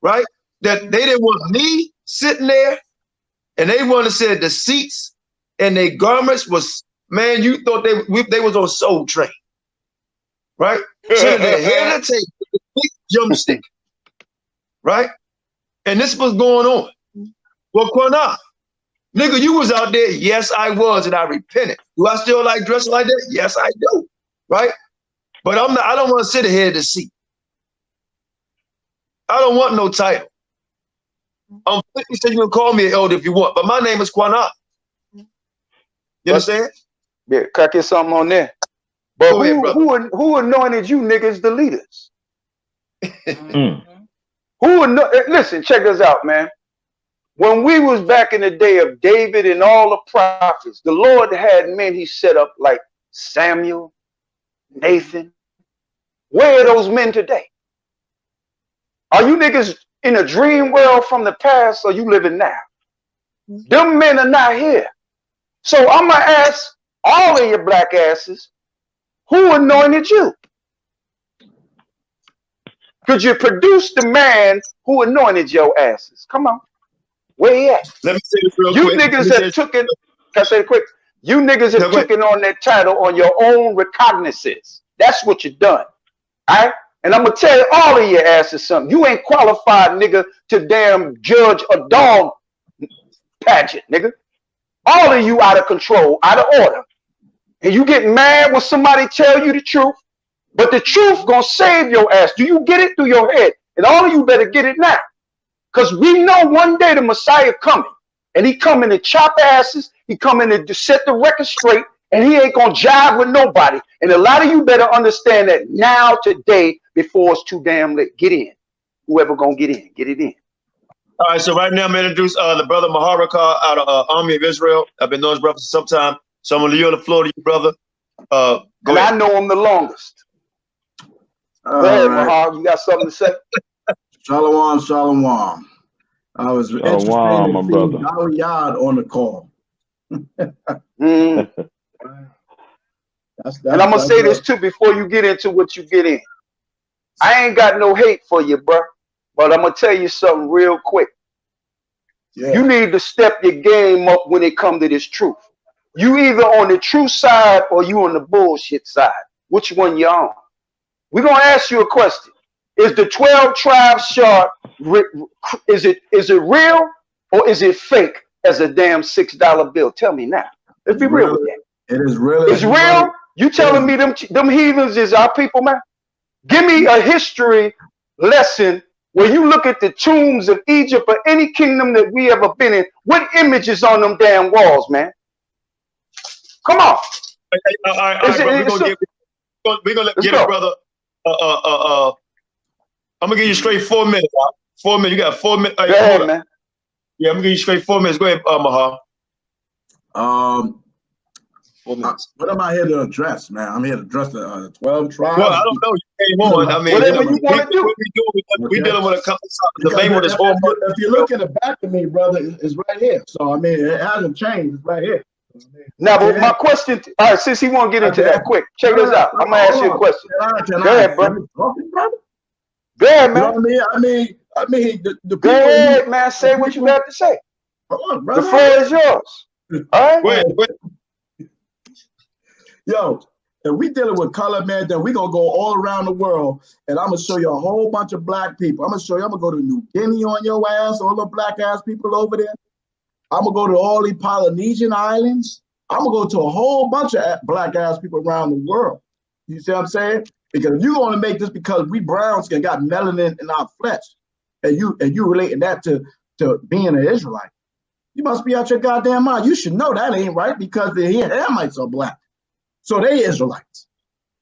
right, that they didn't want me sitting there, and they wanted to say the seats and their garments was, man, you thought they was on Soul Train, right? Sitting at the head of the table with a big drumstick, right? And this was going on. Well, Quinal, nigga, you was out there. Yes, I was, and I repented. Do I still like dressing like that? Yes, I do, right? But I don't want to sit ahead of the seat. I don't want no title. I'm 50, so you can call me an elder if you want, but my name is Quinal. You understand? Yeah, crack you something on there. But who anointed you niggas the leaders? Listen, check us out, man. When we was back in the day of David and all the prophets, the Lord had men he set up like Samuel, Nathan, Where are those men today? Are you niggas in a dream world from the past, or you living now? Them men are not here. So I'm gonna ask all of your black asses, who anointed you? Could you produce the man who anointed your asses? Come on. Where he at? Let me say this real you quick. Niggas that took it, can I say it quick? You niggas that took it on that title on your own recognizance. That's what you done. All right? And I'm gonna tell all of your asses something. You ain't qualified, nigga, to damn judge a dog pageant, nigga. All of you out of control, out of order. And you get mad when somebody tell you the truth, but the truth gonna save your ass. Do you get it through your head? And all of you better get it now. Because we know one day the Messiah coming. And he coming to chop asses. He coming to set the record straight. And he ain't gonna jive with nobody. And a lot of you better understand that now, today, before it's too damn late. Get in. Whoever gonna get in, get it in. All right, so right now I'm going to introduce the brother Maharawchaa out of Army of Israel. I've been knowing his brother for some time. So I'm going to yield the floor to you, brother. Go and ahead. I know him the longest. Go ahead, Mahar. You got something to say? Shalom, shalom. I was interested my in brother. seeing Dawayah on the call. And I'm going to say this too before you get into what you get in. I ain't got no hate for you, bro. But I'm going to tell you something real quick. Yeah. You need to step your game up when it comes to this truth. You either on the true side or you on the bullshit side. Which one you on? We're going to ask you a question. Is the 12 tribes chart, is it real or is it fake as a damn $6 bill? Tell me now. Let's be real with that. It is real. It's real? You telling me them heathens is our people, man? Give me a history lesson where you look at the tombs of Egypt or any kingdom that we ever been in. What images on them damn walls, man? Come on. We're gonna get it, brother. I'm gonna give you straight 4 minutes. 4 minutes. You got 4 minutes. Go ahead, man. Yeah, I'm gonna give you straight 4 minutes. Go ahead, Mahar. 4 minutes. What am I here to address, man? I'm here to address the 12 tribes. Well, I don't know. You came on. I mean, whatever you want to do. We dealing with a couple of the main one is hormone. If you look at the back of me, brother, it's right here. So I mean, it hasn't changed. It's right here. Now, but my question, all right, since he won't get into that quick, check this out. I'm gonna ask you a question. Go ahead, brother. Go ahead, man. You know I mean, the go ahead, man. Say what you have to say. On, brother. The floor is yours. All right. Go ahead. Yo, if we dealing with color, man, then we gonna go all around the world, and I'm gonna show you a whole bunch of black people. I'm gonna go to New Guinea on your ass, all the black ass people over there. I'm gonna go to all the Polynesian islands. I'm gonna go to a whole bunch of black ass people around the world. You see what I'm saying? Because if you're gonna make this because we brown skin got melanin in our flesh, and you relating that to being an Israelite, you must be out your goddamn mind. You should know that ain't right because the Hamites are black. So they Israelites.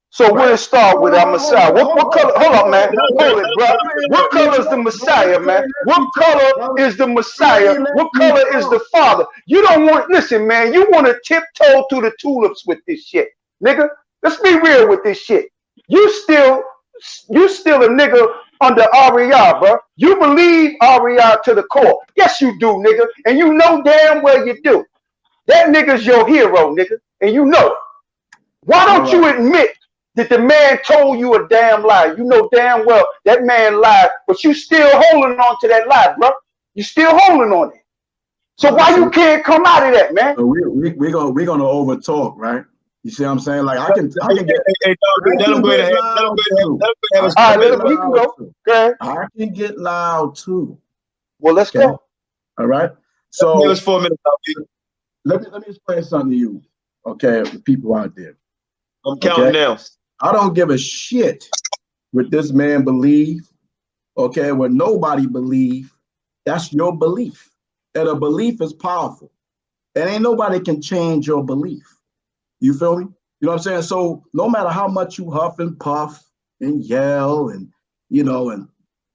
So we'll start with our Messiah. What color? Hold up, man. Hold it, bro. What color is the Messiah, man? What color is the Messiah? What color is the Father? You don't want, listen, man, you want to tiptoe through the tulips with this shit. Nigga, let's be real with this shit. You still a nigga under YAHAWAH, bro. You believe YAHAWAH to the core. Yes, you do, nigga. And you know damn well you do. That nigga's your hero, nigga. And you know it. Why don't you admit that the man told you a damn lie? You know damn well that man lied, but you still holding on to that lie, bro. You still holding on it. So why you can't come out of that, man? So we're gonna over talk, right? You see what I'm saying? Like I can get. All right, let him. He can go. Okay. I can get loud too. Well, let's go. All right. So give us 4 minutes. Let me explain something to you, okay? The people out there. I'm counting now. I don't give a shit what this man believe, okay? What nobody believe, that's your belief. And a belief is powerful. And ain't nobody can change your belief. You feel me? You know what I'm saying? So no matter how much you huff and puff and yell and, you know, and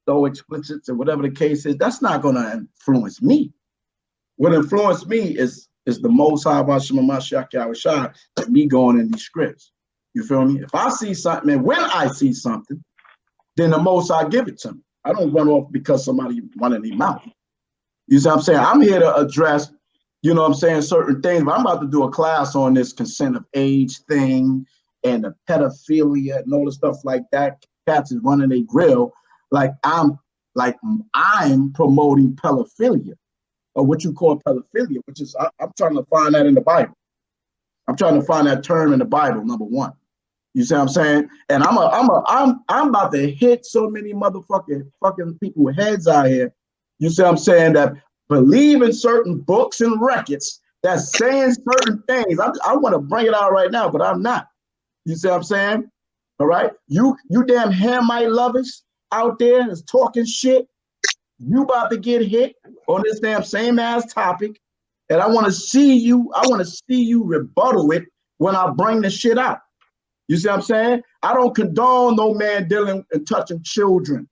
throw explicits or whatever the case is, that's not gonna influence me. What influenced me is the Most High, MASHAYACH, and me going in these scripts. You feel me? If I see something, and when I see something, then the most I give it to me. I don't run off because somebody running their mouth. You see what I'm saying? I'm here to address, you know what I'm saying, certain things, but I'm about to do a class on this consent of age thing and the pedophilia and all the stuff like that. Cats is running a grill like I'm promoting pedophilia, or what you call pedophilia, which is I'm trying to find that in the Bible. I'm trying to find that term in the Bible, number one. You see what I'm saying? And I'm about to hit so many fucking people with heads out here. You see what I'm saying? That believe in certain books and records that's saying certain things. I want to bring it out right now, but I'm not. You see what I'm saying? All right. You damn Hamite lovers out there that's talking shit. You about to get hit on this damn same ass topic. And I want to see you rebuttal it when I bring the shit out. You see what I'm saying? I don't condone no man dealing and touching children,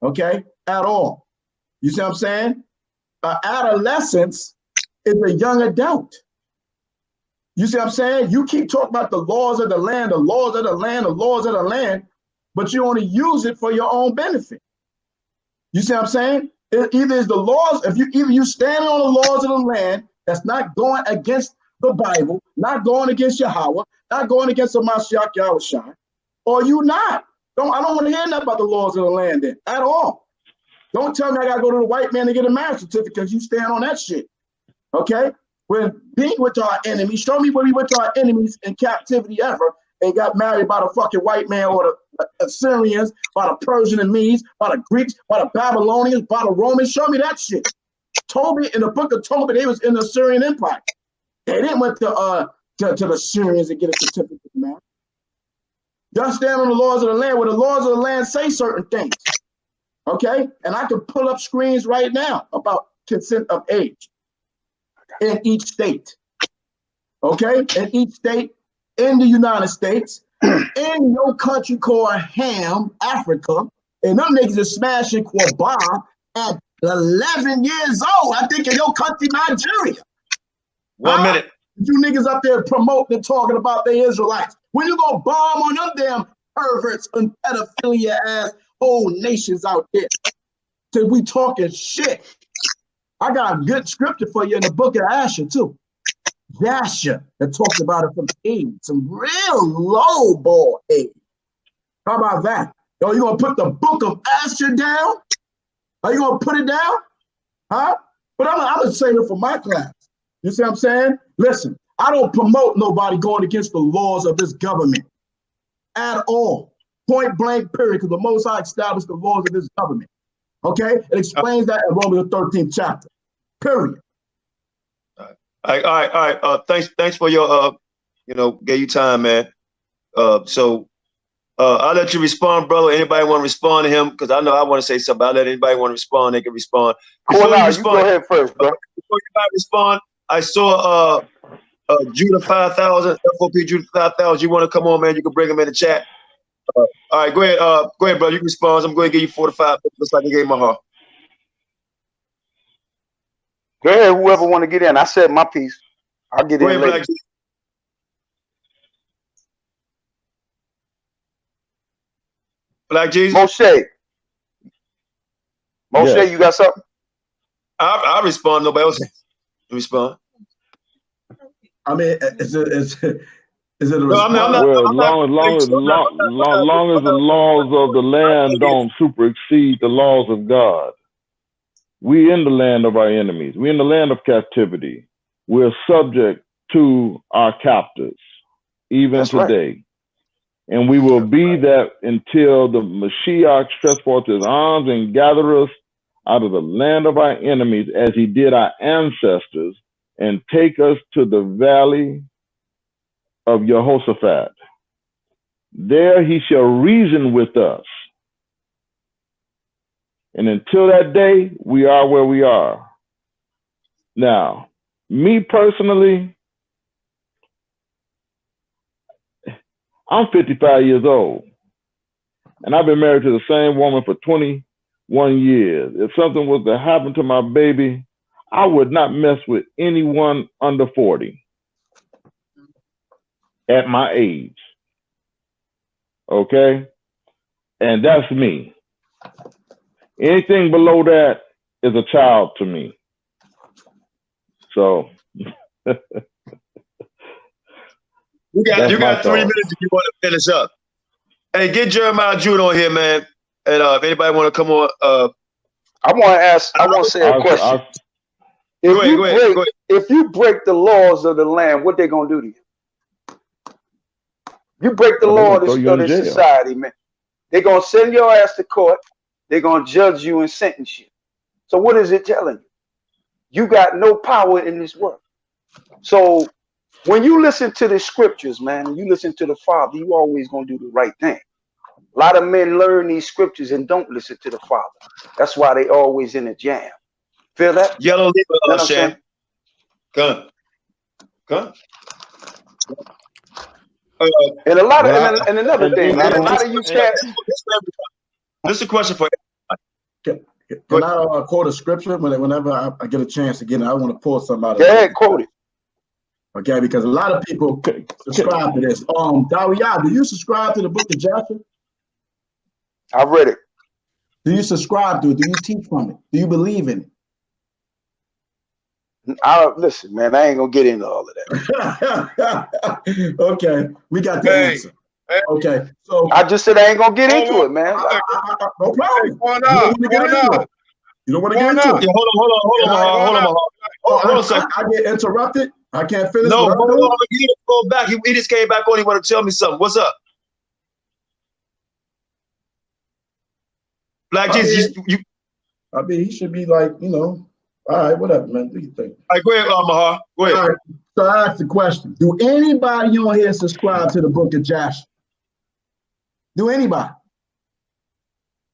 okay, at all. You see what I'm saying? Adolescence is a young adult. You see what I'm saying? You keep talking about the laws of the land, the laws of the land, the laws of the land, but you only use it for your own benefit. You see what I'm saying? Either is the laws, either you stand on the laws of the land that's not going against the Bible, not going against YAHAWAH, not going against the MASHAYACH YAHAWASHI, or you not. I don't want to hear nothing about the laws of the land then, at all. Don't tell me I gotta go to the white man to get a marriage certificate because you stand on that shit. Okay? When being with our enemies, show me where we went to our enemies in captivity ever and got married by the fucking white man or the Assyrians, by the Persian and Medes, by the Greeks, by the Babylonians, by the Romans. Show me that shit. Tobit, in the book of Tobit, they was in the Assyrian Empire. They didn't went to the Syrians and get a certificate, man. Y'all stand on the laws of the land where the laws of the land say certain things. Okay? And I can pull up screens right now about consent of age in each state. Okay? In each state in the United States, in your country called Ham, Africa, and them niggas is smashing Quabar at 11 years old. I think in your country, Nigeria. 1 minute. You niggas up there promoting and talking about the Israelites. When you gonna bomb on them damn perverts and pedophilia ass whole nations out there? Till we talking shit. I got a good scripture for you in the book of Asher too. Asher that talks about it from age, some real low ball age. How about that? Yo, you gonna put the book of Asher down? Are you gonna put it down? Huh? But I'm gonna say it for my class. You see what I'm saying? Listen, I don't promote nobody going against the laws of this government at all. Point blank, period, because the Most High established the laws of this government. Okay? It explains that in Romans 13th chapter. Period. All right. Thanks for your gave you time, man. So I'll let you respond, brother. Anybody want to respond to him? Because I know I want to say something. I'll let anybody want to respond, they can respond. Cool, now you go ahead first, bro. Before you respond, I saw Judah 5000, FOP Judah 5000. You want to come on, man? You can bring him in the chat. All right, go ahead, brother. You can respond. I'm going to give you 4 to 5 minutes, just like I gave my heart. Go ahead, whoever want to get in. I said my piece. I'll get in later. Black Jesus. Moshe, yeah. You got something? I respond. Nobody else respond. I mean, is it a response? As long as the laws of the land don't supersede the laws of God. We in the land of our enemies. We in the land of captivity. We're subject to our captors, even today. Right. And we will be that until the Mashiach stretch forth his arms and gather us out of the land of our enemies, as he did our ancestors, and take us to the valley of Jehoshaphat. There he shall reason with us. And until that day, we are where we are. Now, me personally, I'm 55 years old, and I've been married to the same woman for 21 years. If something was to happen to my baby, I would not mess with anyone under 40 at my age. Okay? And that's me. Anything below that is a child to me. So you got 3 minutes if you want to finish up. Hey, get Jeremiah June on here, man. And if anybody want to come on, I want to say a question. If you break the laws of the land, what they gonna do to you? You break the law of this society, man. They're gonna send your ass to court. They're gonna judge you and sentence you. So what is it telling you? You got no power in this world. So when you listen to the scriptures, man, and you listen to the Father, you always gonna do the right thing. A lot of men learn these scriptures and don't listen to the Father. That's why they always in a jam. Feel that? Yellow leader, Sham. Come. And a lot of and another thing, man, a lot of you can't. This is a question for everybody. Can I quote a scripture whenever I get a chance again? I want to pull somebody. Go ahead, quote it. Okay, because a lot of people subscribe to this. Dawayah, do you subscribe to the book of Joshua? I read it. Do you subscribe to it? Do you teach from it? Do you believe in it? Listen, man, I ain't gonna get into all of that. Okay, we got the answer. Okay, so I just said I ain't gonna get into it, man. No problem. You don't want to get into it. Yeah, hold on. Hold on a second. I get interrupted. I can't finish. No, hold on. Go back. He just came back on. He want to tell me something. What's up? Black Jesus, I mean, he should be like, all right, whatever, man. What do you think? All right, go ahead, Mahar. Go ahead. All right, so I asked the question. Do anybody on here subscribe to the book of Joshua? Do anybody?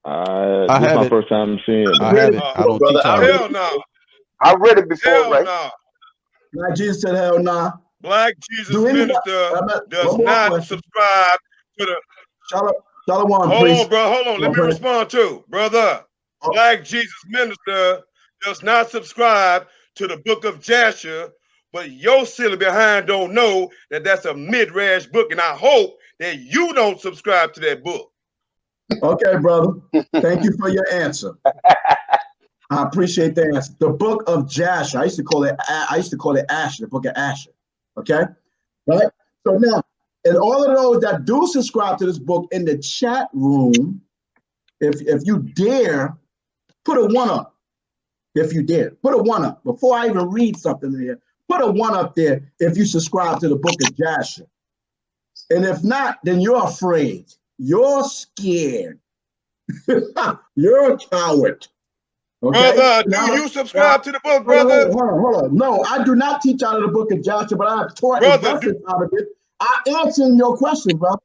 This is my first time seeing it. I have it. I don't teach on it. Hell no. I read it before, Hell right? No. Black Jesus said, hell nah. Black Jesus minister does not subscribe to the... Hold on, bro. Hold on. Let me respond too, brother. Black Jesus minister does not subscribe to the book of Joshua, but your silly behind don't know that that's a mid-range book, and I hope that you don't subscribe to that book. Okay, brother. Thank you for your answer. I appreciate the answer. The book of Joshua. I used to call it Asher, the book of Asher. Okay, right. So now, and all of those that do subscribe to this book in the chat room, if you dare, put a 1 up. If you dare, put a 1 up before I even read something in here. Put a 1 up there if you subscribe to the book of Joshua. And if not, then you're afraid. You're scared. You're a coward. Okay? Brother, do you subscribe to the book, brother? Hold on. No, I do not teach out of the book of Joshua, but I have taught a reference out of it. I'm answering your question, brother.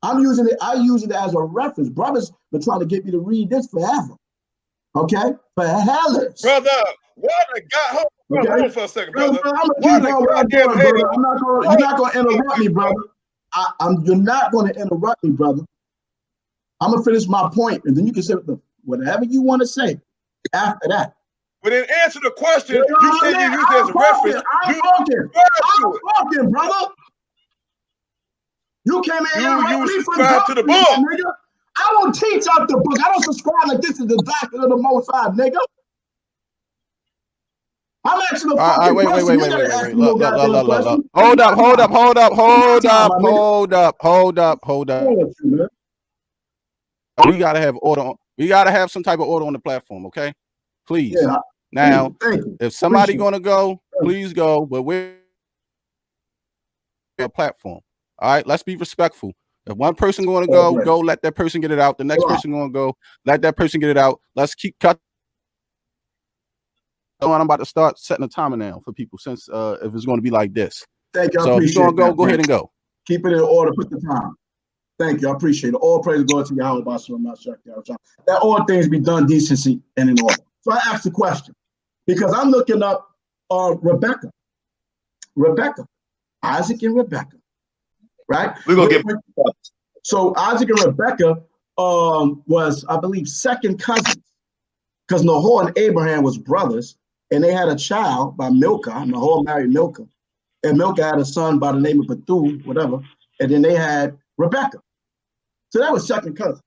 I use it as a reference. Brothers been trying to get me to read this forever. Okay? For hellers. Brother, what a God. Hold on for a second, brother. You're not going to interrupt me, brother. You're not going to interrupt me, brother. I'm going to finish my point, and then you can say whatever you want to say after that. But in answer to the question, you said you used it as a reference. I'm talking, brother. You came in here and me subscribe to the book. Nigga. I don't teach out the book. I don't subscribe like this is the doctrine of the Most High, nigga. I'm asking a fucking question. Wait. Hold up. We gotta have order. We gotta have some type of order on the platform, okay? Please. Yeah, now, if somebody gonna go, please go. But we're a platform. All right, let's be respectful. If one person going to go, let that person get it out. The next person going to go, let that person get it out. Let's keep cut. I'm about to start setting a timer now for people since if it's going to be like this. Thank you. So if you're going to go ahead and go. Keep it in order. Put the time. Thank you. I appreciate it. All praise goes to YAHAWASHI. That all things be done decency and in order. So I asked the question because I'm looking up Rebecca, Isaac and Rebecca. Right? We're gonna get so Isaac and Rebecca was, I believe, second cousins because Nahor and Abraham was brothers, and they had a child by Milcah. Nahor married Milcah, and Milcah had a son by the name of Bethuel, whatever. And then they had Rebecca. So that was second cousin,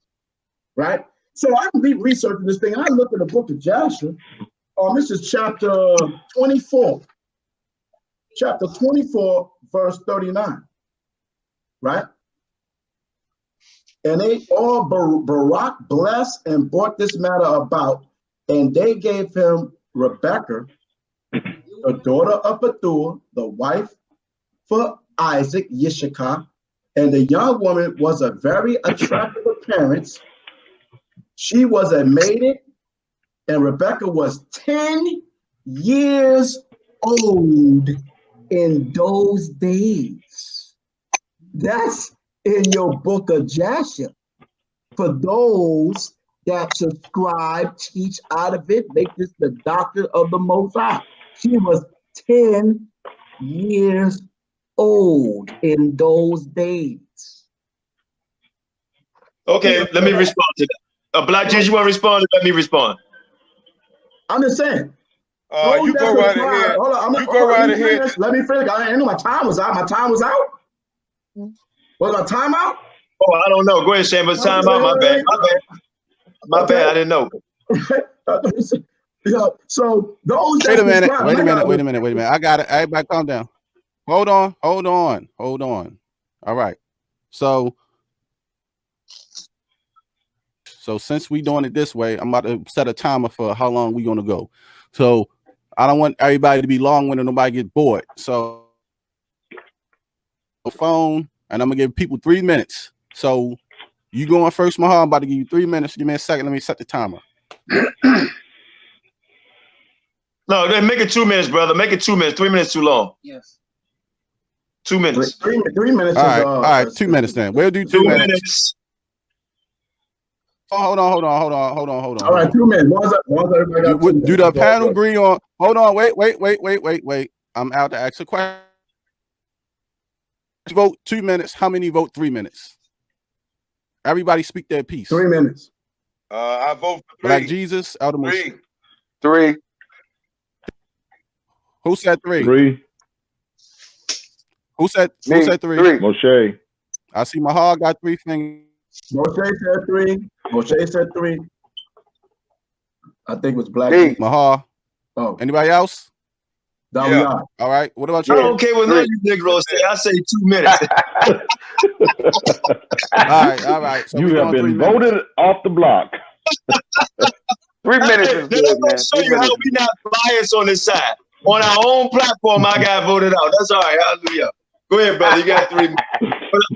right? So I be researching this thing. And I look at the book of Joshua. This is chapter 24. Chapter 24, verse 39, right? And they all, Barak blessed and brought this matter about, and they gave him Rebekah, the daughter of Bethuel, the wife for Isaac, Yishakar, and the young woman was a very attractive appearance. She was a maiden, and Rebekah was 10 years old in those days. That's in your book of Joshua. For those that subscribe, teach out of it, make this the doctrine of the Most High. She was 10 years old in those days. Okay, let me respond to that. Black Jesus, you want to respond? Let me respond. I'm just saying. You go right ahead. Hold on, You go right ahead. Let me finish. I knew my time was out. My time was out? Was my time out? Oh, I don't know. Go ahead, Shane. But time out. My bad. My bad. I didn't know. Yeah, so those Wait a minute. I got it. Everybody calm down. Hold on. All right. So since we doing it this way, I'm about to set a timer for how long we gonna go. So I don't want everybody to be long-winded, nobody get bored. So phone, and I'm gonna give people 3 minutes. So you going first, Mahal. I'm about to give you 3 minutes. Give me a second. Let me set the timer. No, then make it 2 minutes, brother. Make it 2 minutes. 3 minutes too long. Yes. 2 minutes. 3 minutes. All right, 2 minutes then. We'll do 2 minutes. Hold on. All right, 2 minutes. Do the panel agree on? Hold on. Wait. I'm out to ask a question. Vote 2 minutes. How many vote 3 minutes? Everybody speak their piece. 3 minutes. I vote for 3. Black Jesus, Elder 3. Who said 3? 3. Who said 3? Moshe. I see Mahal got 3 fingers. Moshe said 3. I think it was Black. Mahal. Oh. Anybody else? Dawayah. Yeah. All right. What about you? I don't care what none of you Negroes say. I say 2 minutes. All right. So you have been voted off the block. 3 minutes is good, man. Show you how we not biased on this side. On our own platform, I got voted out. That's all right. Hallelujah. Go ahead, brother. You got 3 minutes.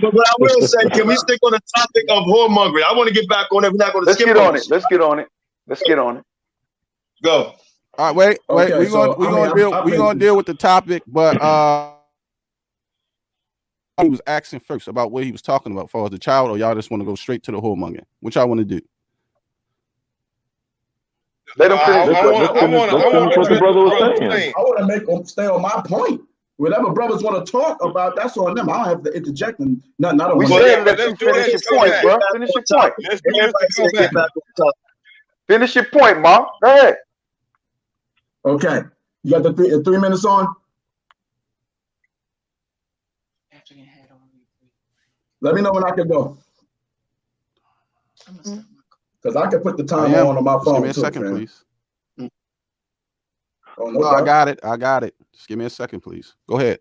But I will say, can we stick on the topic of whoremongering? I want to get back on it. We're not going to skip on it. Let's get on it. Go. All right, wait. Okay, We're gonna deal with the topic, but he was asking first about what he was talking about, as far as the child, or y'all just want to go straight to the whoremongering? Which I want to do. Let him finish. I want to make them stay on my point. Whatever brothers want to talk about, that's on them. I don't have to interject and nothing. I don't want to. Let you finish your point, bro. Finish your point. Finish your point, Mom. Go ahead. Okay. You got the 3 minutes on? Let me know when I can go. Because I can put the timer on my phone. Give me a second, please. Oh, no, I got it. Just give me a second, please. Go ahead.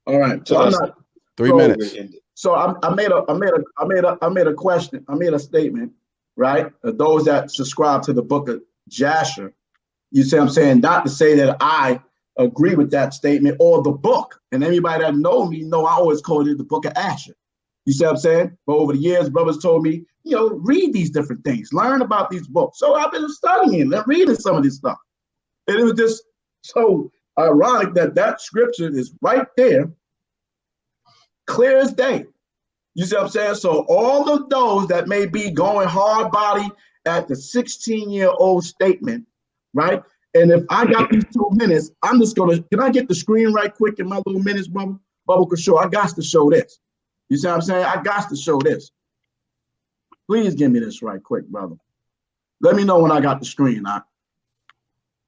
All right. So I'm not 3 minutes. So I made a question. I made a statement, right? Those that subscribe to the book of Joshua, you see what I'm saying? Not to say that I agree with that statement or the book. And anybody that know me know I always call it the book of Asher. You see what I'm saying? But over the years, brothers told me, read these different things, learn about these books. So I've been studying and reading some of this stuff. And it was just so ironic that scripture is right there, clear as day. You see what I'm saying? So all of those that may be going hard body at the 16-year-old statement, right? And if I got these 2 minutes, I'm just can I get the screen right quick in my little minutes, Bubba? Bubba could show, I got to show this. You see what I'm saying? I got to show this. Please give me this right quick, brother. Let me know when I got the screen.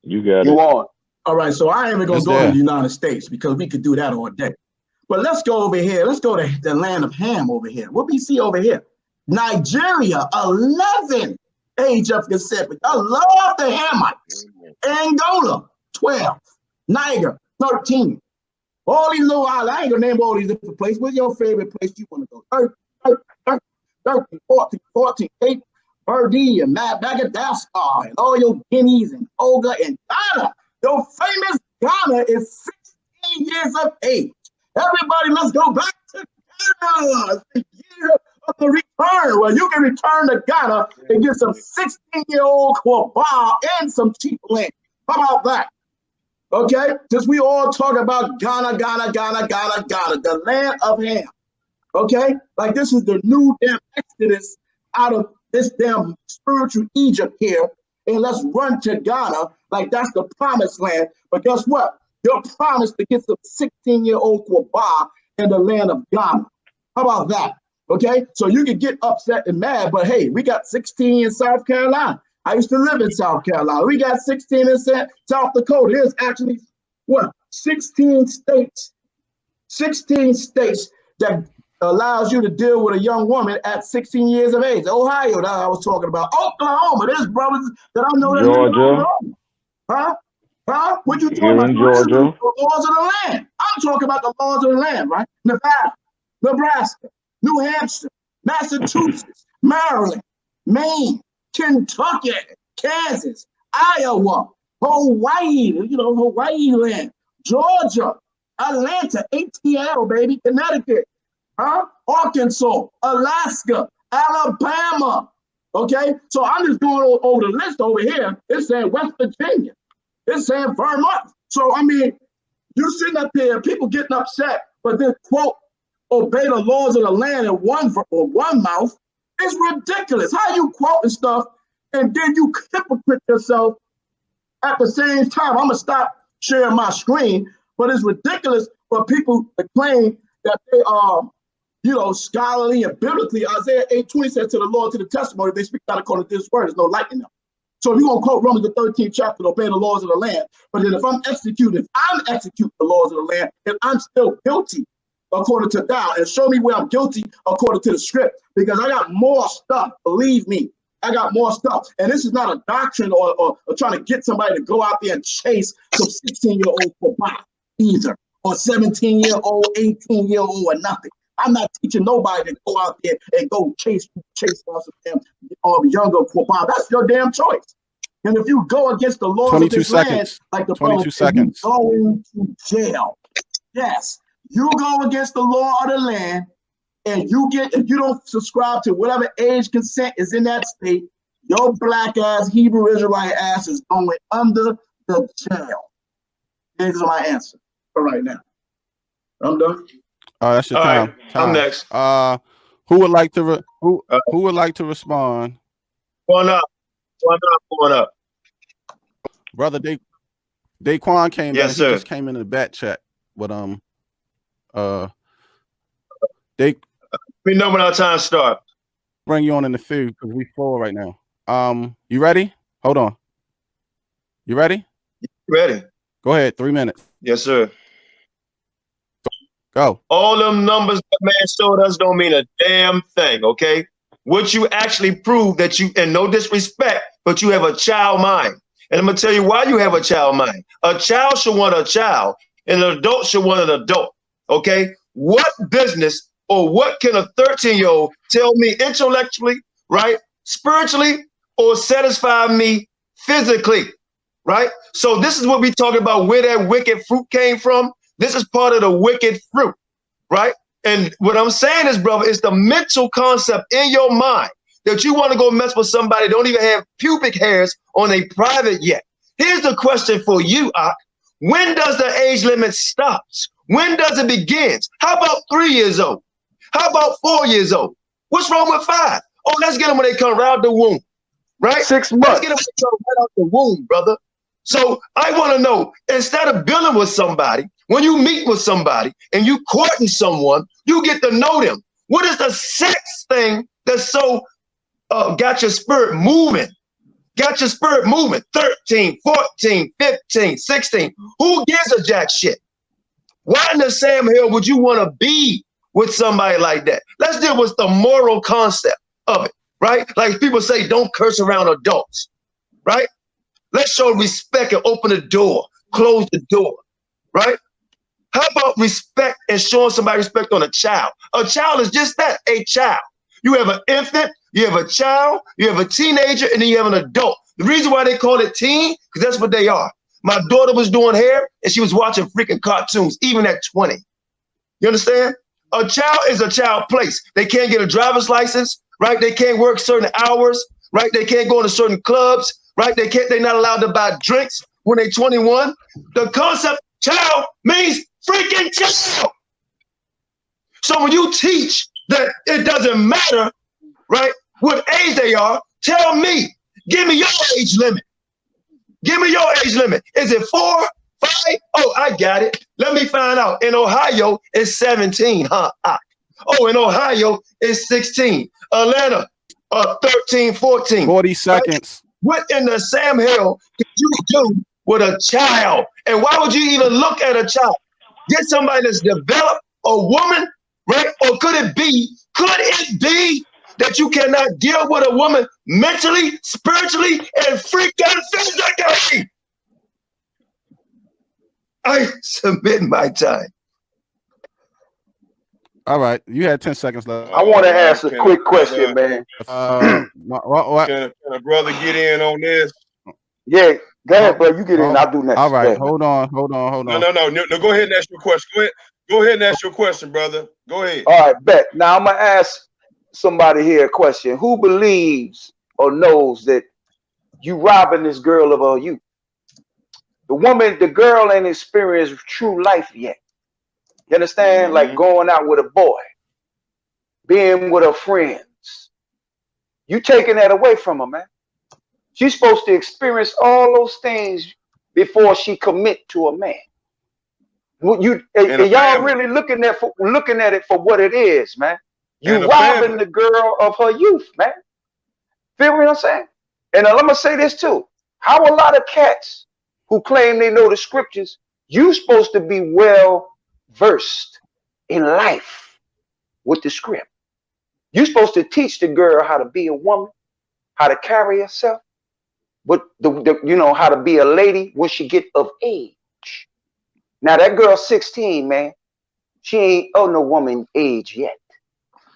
You got it. You on. All right, so I ain't even going to go to the United States because we could do that all day. But let's go over here. Let's go to the land of Ham over here. What we see over here? Nigeria, 11 age of consent. I love the Hamites. Angola, 12. Niger, 13. All these little islands, I ain't gonna name all these different places. What's your favorite place you want to go? 13, 14, 8, Birdie and Madagascar, and all your Guineas and Togo and Ghana. Your famous Ghana is 16 years of age. Everybody, let's go back to Ghana. It's the year of the return. Well, you can return to Ghana and get some 16-year-old Kwaba and some cheap land. How about that? Okay, since we all talk about Ghana, the land of Ham. Okay, like this is the new damn Exodus out of this damn spiritual Egypt here, and let's run to Ghana like that's the promised land. But guess what? You're promised to get some 16-year-old Kwaba in the land of Ghana. How about that? Okay, so you can get upset and mad, but hey, we got 16 in South Carolina. I used to live in South Carolina. We got 16 in South Dakota. There's actually, what, 16 states that allows you to deal with a young woman at 16 years of age. Ohio, that I was talking about. Oklahoma, there's brothers that I know that live in Oklahoma. Huh? What you talking about? Georgia. The laws of the land. I'm talking about the laws of the land, right? Nevada, Nebraska, New Hampshire, Massachusetts, Maryland, Maine, Kentucky, Kansas, Iowa, Hawaii, Hawaii land, Georgia, Atlanta, ATL, baby, Connecticut, Arkansas, Alaska, Alabama. Okay, so I'm just going over the list over here. It's saying West Virginia. It's saying Vermont. So, I mean, you sitting up there, people getting upset, but then, quote, obey the laws of the land in one mouth. It's ridiculous. How you quoting stuff and then you hypocrite yourself at the same time? I'm going to stop sharing my screen, but it's ridiculous for people to claim that they are, scholarly and biblically. Isaiah 8:20 says to the Lord, to the testimony, they speak not according to this word. There's no light in them. So if you're going to quote Romans the 13th chapter to obey the laws of the land, but then if I'm executing the laws of the land, and I'm still guilty according to thou, and show me where I'm guilty according to the script, because I got more stuff, believe me, I got more stuff. And this is not a doctrine or trying to get somebody to go out there and chase some 16-year-old either, or 17-year-old, 18-year-old, or nothing. I'm not teaching nobody to go out there and go chase on some damn younger Kwaba. That's your damn choice. And if you go against the laws of this land, like the 22 seconds, you're going to jail. Yes, you go against the law of the land, and if you don't subscribe to whatever age consent is in that state, your black ass Hebrew Israelite ass is going under the jail. Here's my answer for right now. I'm done. That's your time. Right, I'm next. Who would like to who would like to respond? Going up. Brother Daquan came yes, in. Sir. He just came in the back chat. But let me know when our time start. Bring you on in the food because we full right now. You ready? Hold on. You ready? Ready. Go ahead. 3 minutes. Yes, sir. Go. All them numbers that man showed us don't mean a damn thing, okay? What you actually prove that you, and no disrespect, but you have a child mind. And I'm gonna tell you why you have a child mind. A child should want a child, and an adult should want an adult, okay? What business or what can a 13-year-old tell me intellectually, right, spiritually, or satisfy me physically, right? So this is what we talking about, where that wicked fruit came from. This is part of the wicked fruit, right? And what I'm saying is, brother, it's the mental concept in your mind that you want to go mess with somebody that don't even have pubic hairs on a private yet. Here's the question for you, Ak. When does the age limit stop? When does it begin? How about 3 years old? How about 4 years old? What's wrong with 5? Oh, let's get them when they come right out the womb, right? 6 months. Let's get them when they come right out the womb, brother. So I want to know, instead of building with somebody, when you meet with somebody and you courting someone, you get to know them. What is the sex thing that's so got your spirit moving? Got your spirit moving. 13, 14, 15, 16. Who gives a jack shit? Why in the Sam Hill would you want to be with somebody like that? Let's deal with the moral concept of it, right? Like people say, don't curse around adults, right? Let's show respect and open the door, close the door, right? How about respect and showing somebody respect on a child? A child is just that, a child. You have an infant, you have a child, you have a teenager, and then you have an adult. The reason why they call it teen, because that's what they are. My daughter was doing hair, and she was watching freaking cartoons, even at 20. You understand? A child is a child place. They can't get a driver's license, right? They can't work certain hours, right? They can't go into certain clubs, right? They're not allowed to buy drinks when they're 21. The concept child means freaking child. So when you teach that it doesn't matter, right, what age they are, tell me, give me your age limit. Give me your age limit. Is it 4, 5? Oh, I got it. Let me find out. In Ohio, it's 17, huh? Oh, in Ohio, it's 16. Atlanta, 13, 14. 40 seconds. What in the Sam Hill could you do with a child? And why would you even look at a child? Get somebody that's developed, a woman, right? Or could it be that you cannot deal with a woman mentally, spiritually, and freaking physically? I submit my time. All right, you had 10 seconds left. I want to ask a quick question, man. Can a brother get in on this? Yeah, go ahead, bro. You get in. I'll do next. All right, hold on. No, go ahead and ask your question. Go ahead and ask your question, brother. Go ahead. All right, bet. Now I'm gonna ask somebody here a question. Who believes or knows that you robbing this girl of her youth? The girl ain't experienced true life yet. You understand? Like going out with a boy, being with her friends. You taking that away from her, man. She's supposed to experience all those things before she commit to a man. Y'all really looking at it for what it is, man. You robbing the girl of her youth, man. Feel what I'm saying? And let me say this too. How a lot of cats who claim they know the scriptures, you supposed to be well versed in life with the script. You're supposed to teach the girl how to be a woman, how to carry herself, but how to be a lady when she get of age. Now that girl's 16, man. She ain't no woman age yet.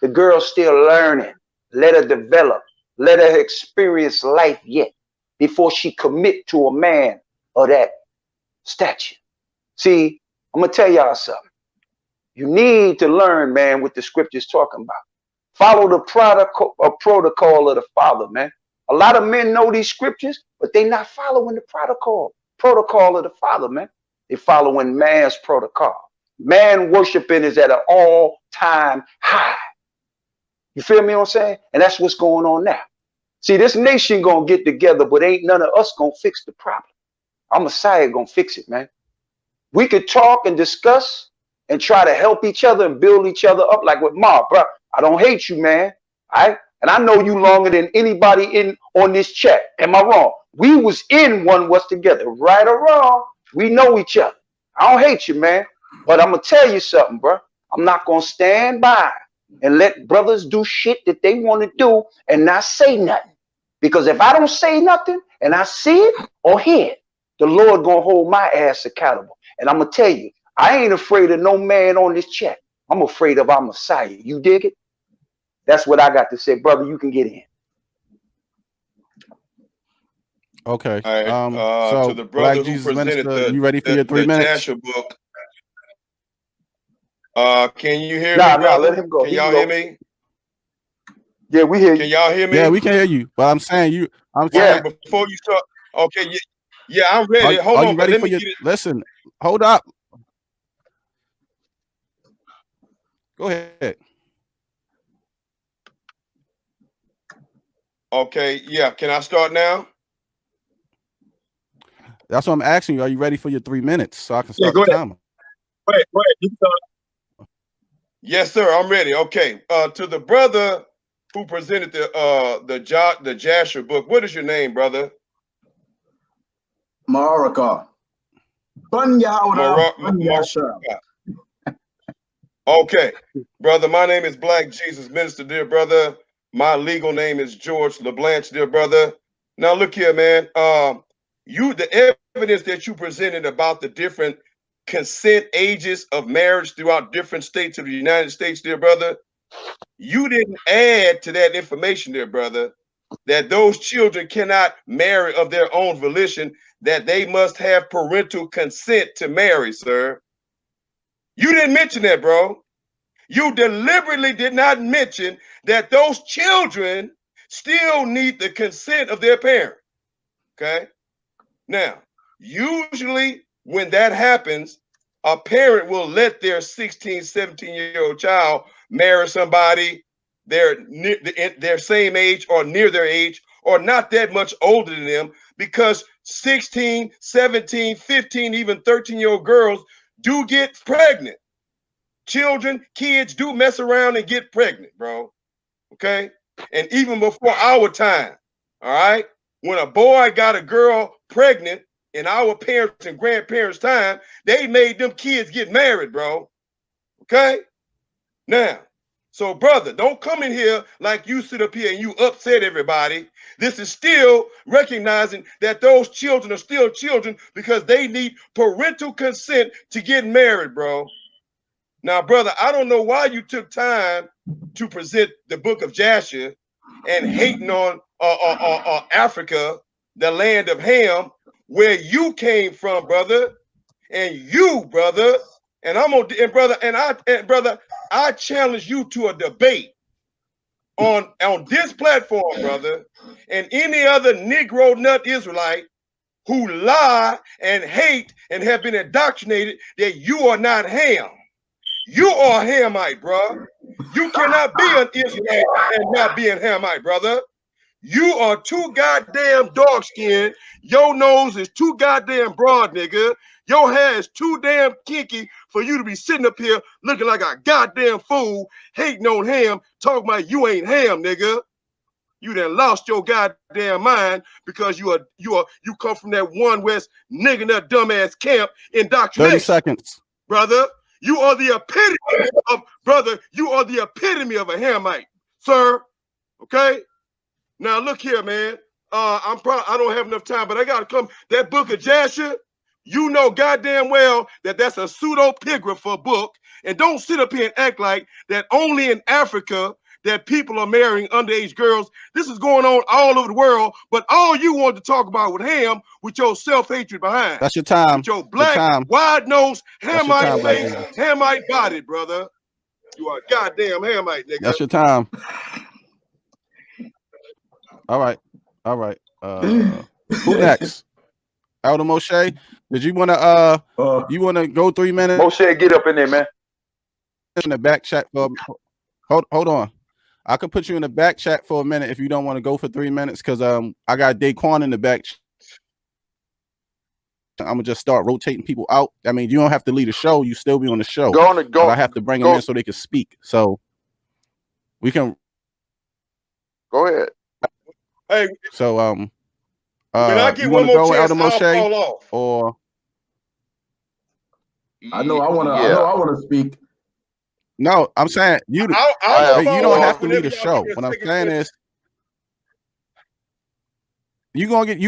The girl's still learning. Let her develop. Let her experience life yet before she commit to a man of that stature. See, I'm gonna tell y'all something. You need to learn, man, what the scripture's talking about. Follow the protocol of the Father, man. A lot of men know these scriptures, but they not following the protocol of the Father, man. They following man's protocol. Man worshiping is at an all-time high. You feel me what I'm saying? And that's what's going on now. See, this nation gonna get together, but ain't none of us gonna fix the problem. Our Messiah gonna fix it, man. We could talk and discuss and try to help each other and build each other up, like with Ma, bro. I don't hate you, man. All right? And I know you longer than anybody on this chat. Am I wrong? We was in One West together, right or wrong. We know each other. I don't hate you, man. But I'm gonna tell you something, bro. I'm not gonna stand by and let brothers do shit that they want to do and not say nothing. Because if I don't say nothing and I see it or hear it, the Lord gonna hold my ass accountable. And I'm gonna tell you, I ain't afraid of no man on this chat. I'm afraid of our Messiah. You dig it? That's what I got to say, brother. You can get in. Okay. All right. So to the brother Black who Jesus presented Minister, you ready for your 3 minutes? Jasher book. Can you hear me, Nah, brother? let him go. Can y'all hear me? Yeah, we hear you. Can y'all hear me? Yeah, we can hear you. But I'm saying Before you start, okay, yeah, I'm ready. Hold on, but let me get it. Listen, hold up. Go ahead. Okay, yeah. Can I start now? That's what I'm asking you. Are you ready for your 3 minutes so I can start the timer? Go ahead. You can start. Yes, sir. I'm ready. Okay. To the brother who presented the Jasher book, what is your name, brother? Maharawchaa. Bun YAHAWAH. Okay, brother, my name is Black Jesus Minister, dear brother. My legal name is George LeBlanche, dear brother. Now look here, man. The evidence that you presented about the different consent ages of marriage throughout different states of the United States, dear brother, you didn't add to that information, dear brother, that those children cannot marry of their own volition, that they must have parental consent to marry, sir. You didn't mention that, bro. You deliberately did not mention that those children still need the consent of their parent. Okay. Now, usually when that happens, a parent will let their 16, 17-year-old child marry somebody their same age or near their age or not that much older than them, because 16, 17, 15, even 13-year-old girls do get pregnant. Children, kids do mess around and get pregnant, bro. Okay? And even before our time, all right? When a boy got a girl pregnant in our parents' and grandparents' time, they made them kids get married, bro. Okay? Now, so brother, don't come in here like you sit up here and you upset everybody. This is still recognizing that those children are still children because they need parental consent to get married, bro. Now, brother, I don't know why you took time to present the book of Jasher and hating on Africa, the land of Ham, where you came from, brother. And you, brother, I challenge you to a debate on this platform, brother, and any other Negro nut Israelite who lie and hate and have been indoctrinated that you are not Ham. You are a Hamite, bro. You cannot be an Israelite and not be a Hamite, brother. You are too goddamn dark skinned. Your nose is too goddamn broad, nigga. Your hair is too damn kinky for you to be sitting up here looking like a goddamn fool, hating on Ham, talking about you ain't Ham, nigga. You done lost your goddamn mind because you come from that one West nigga nut dumbass camp indoctrination. 30 seconds. Brother. You are the epitome of, brother, you are the epitome of a Hamite, sir. Okay? Now look here, man. I don't have enough time, but I gotta come. That book of Jasher, you know goddamn well that that's a pseudepigrapha book. And don't sit up here and act like that only in Africa that people are marrying underage girls. This is going on all over the world, but all you want to talk about with Ham, with your self-hatred behind. That's your time. With your black, wide-nosed, Hamite face, Hamite body, brother. You are a goddamn Hamite, nigga. That's your time. All right. All right. Who next? Elder Moshe, did you want to go 3 minutes? Moshe, get up in there, man. In the back chat for hold on. I could put you in the back chat for a minute if you don't want to go for 3 minutes, because I got Daquan in the back. I'm gonna just start rotating people out. I mean, you don't have to lead a show; you still be on the show. But I have to bring them in so they can speak. So we can go ahead. Hey, so when I get you one want to more go, chance, Elder I'll Moshe, fall off. or I know I want to speak. No, I'm saying you. You don't have to lead a show. What I'm saying is, you gonna get.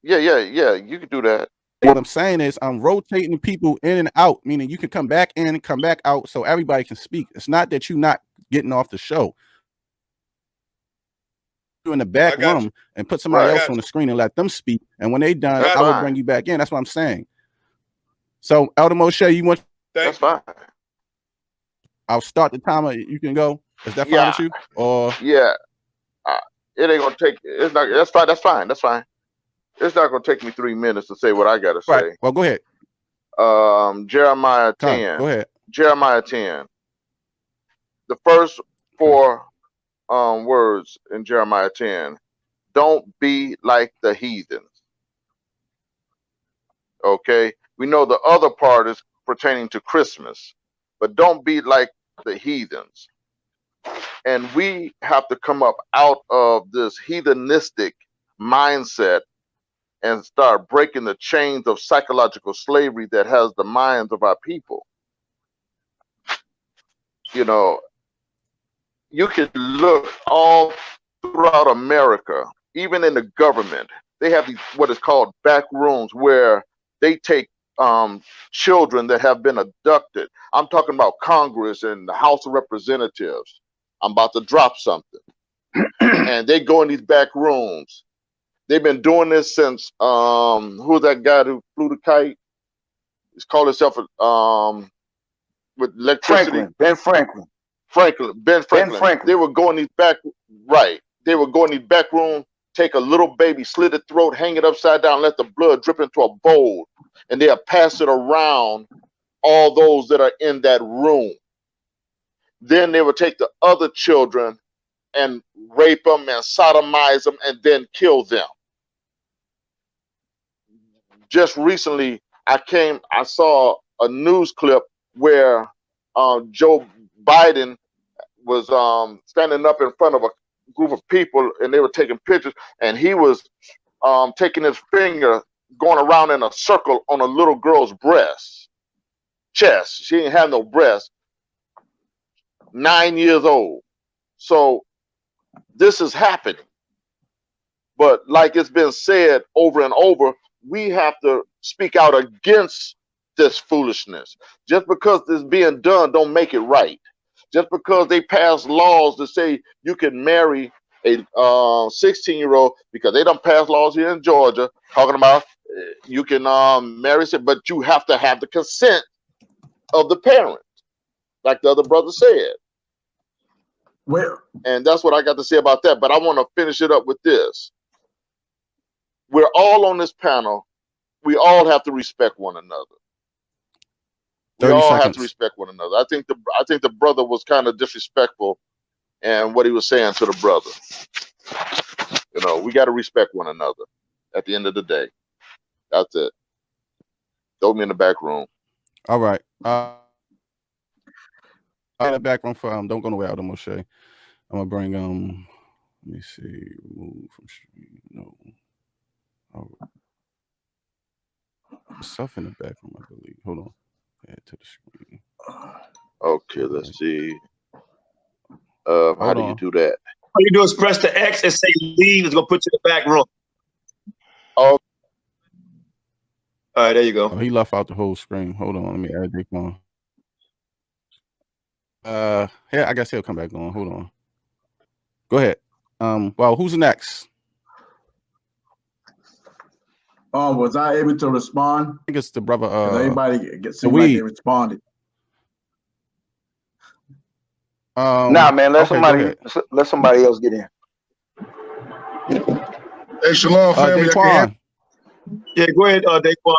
Yeah. You can do that. What I'm saying is, I'm rotating people in and out, meaning you can come back in and come back out, so everybody can speak. It's not that you're not getting off the show. You in the back room and put somebody else on the screen and let them speak. And when they done, I will bring you back in. That's what I'm saying. So, Elder Moshe, you want? That's fine. I'll start the timer. You can go. Is that fine with you? Or it ain't gonna take. It's not. That's fine. That's fine. That's fine. It's not gonna take me 3 minutes to say what I gotta say. Right. Well, go ahead. Jeremiah 10. Go ahead. Jeremiah 10. The first 4 words in Jeremiah 10. Don't be like the heathens. Okay. We know the other part is pertaining to Christmas, but don't be like the heathens. And we have to come up out of this heathenistic mindset and start breaking the chains of psychological slavery that has the minds of our people. you know, you can look all throughout America, even in the government. They have these what is called back rooms where they take children that have been abducted. I'm talking about Congress and the House of Representatives. I'm about to drop something. And they go in these back rooms. They've been doing this since who's that guy who flew the kite? He's called himself with electricity. Ben Franklin. Ben Franklin. They would go in these back They would go in these back rooms, take a little baby, slit the throat, hang it upside down, let the blood drip into a bowl, and they'll pass it around all those that are in that room. Then they would take the other children and rape them and sodomize them and then kill them. Just recently, I saw a news clip where Joe Biden was standing up in front of a group of people and they were taking pictures, and he was taking his finger, going around in a circle on a little girl's chest. She didn't have no breast. 9 years old. So this is happening. But like it's been said over and over, we have to speak out against this foolishness. Just because this being done don't make it right. Just because they pass laws to say you can marry a 16-year-old, because they don't pass laws here in Georgia talking about you can marry, but you have to have the consent of the parent, like the other brother said. And that's what I got to say about that. But I want to finish it up with this. We're all on this panel. We all have to respect one another. We all have to respect one another. I think the brother was kind of disrespectful in what he was saying to the brother. You know, we got to respect one another at the end of the day. That's it. Throw me in the back room. All right. In the back room for don't go nowhere, Elder Moshe. I'm gonna bring let me see, remove from stream. No. Oh. Stuff in the back room, I believe. Hold on. Add to the screen. Okay, let's see. How do you do that? All you do is press the X and say leave. It's gonna put you in the back room. Oh. All right, there you go. Oh, he left out the whole screen. Hold on, let me add Dick on. Yeah, I guess he'll come back on. Hold on. Go ahead. Well, who's next? Was I able to respond? I think it's the brother. Everybody seemed like they responded. Nah, man, let somebody else get in. Hey, shalom, family. Daquan. Yeah, go ahead, Daquan.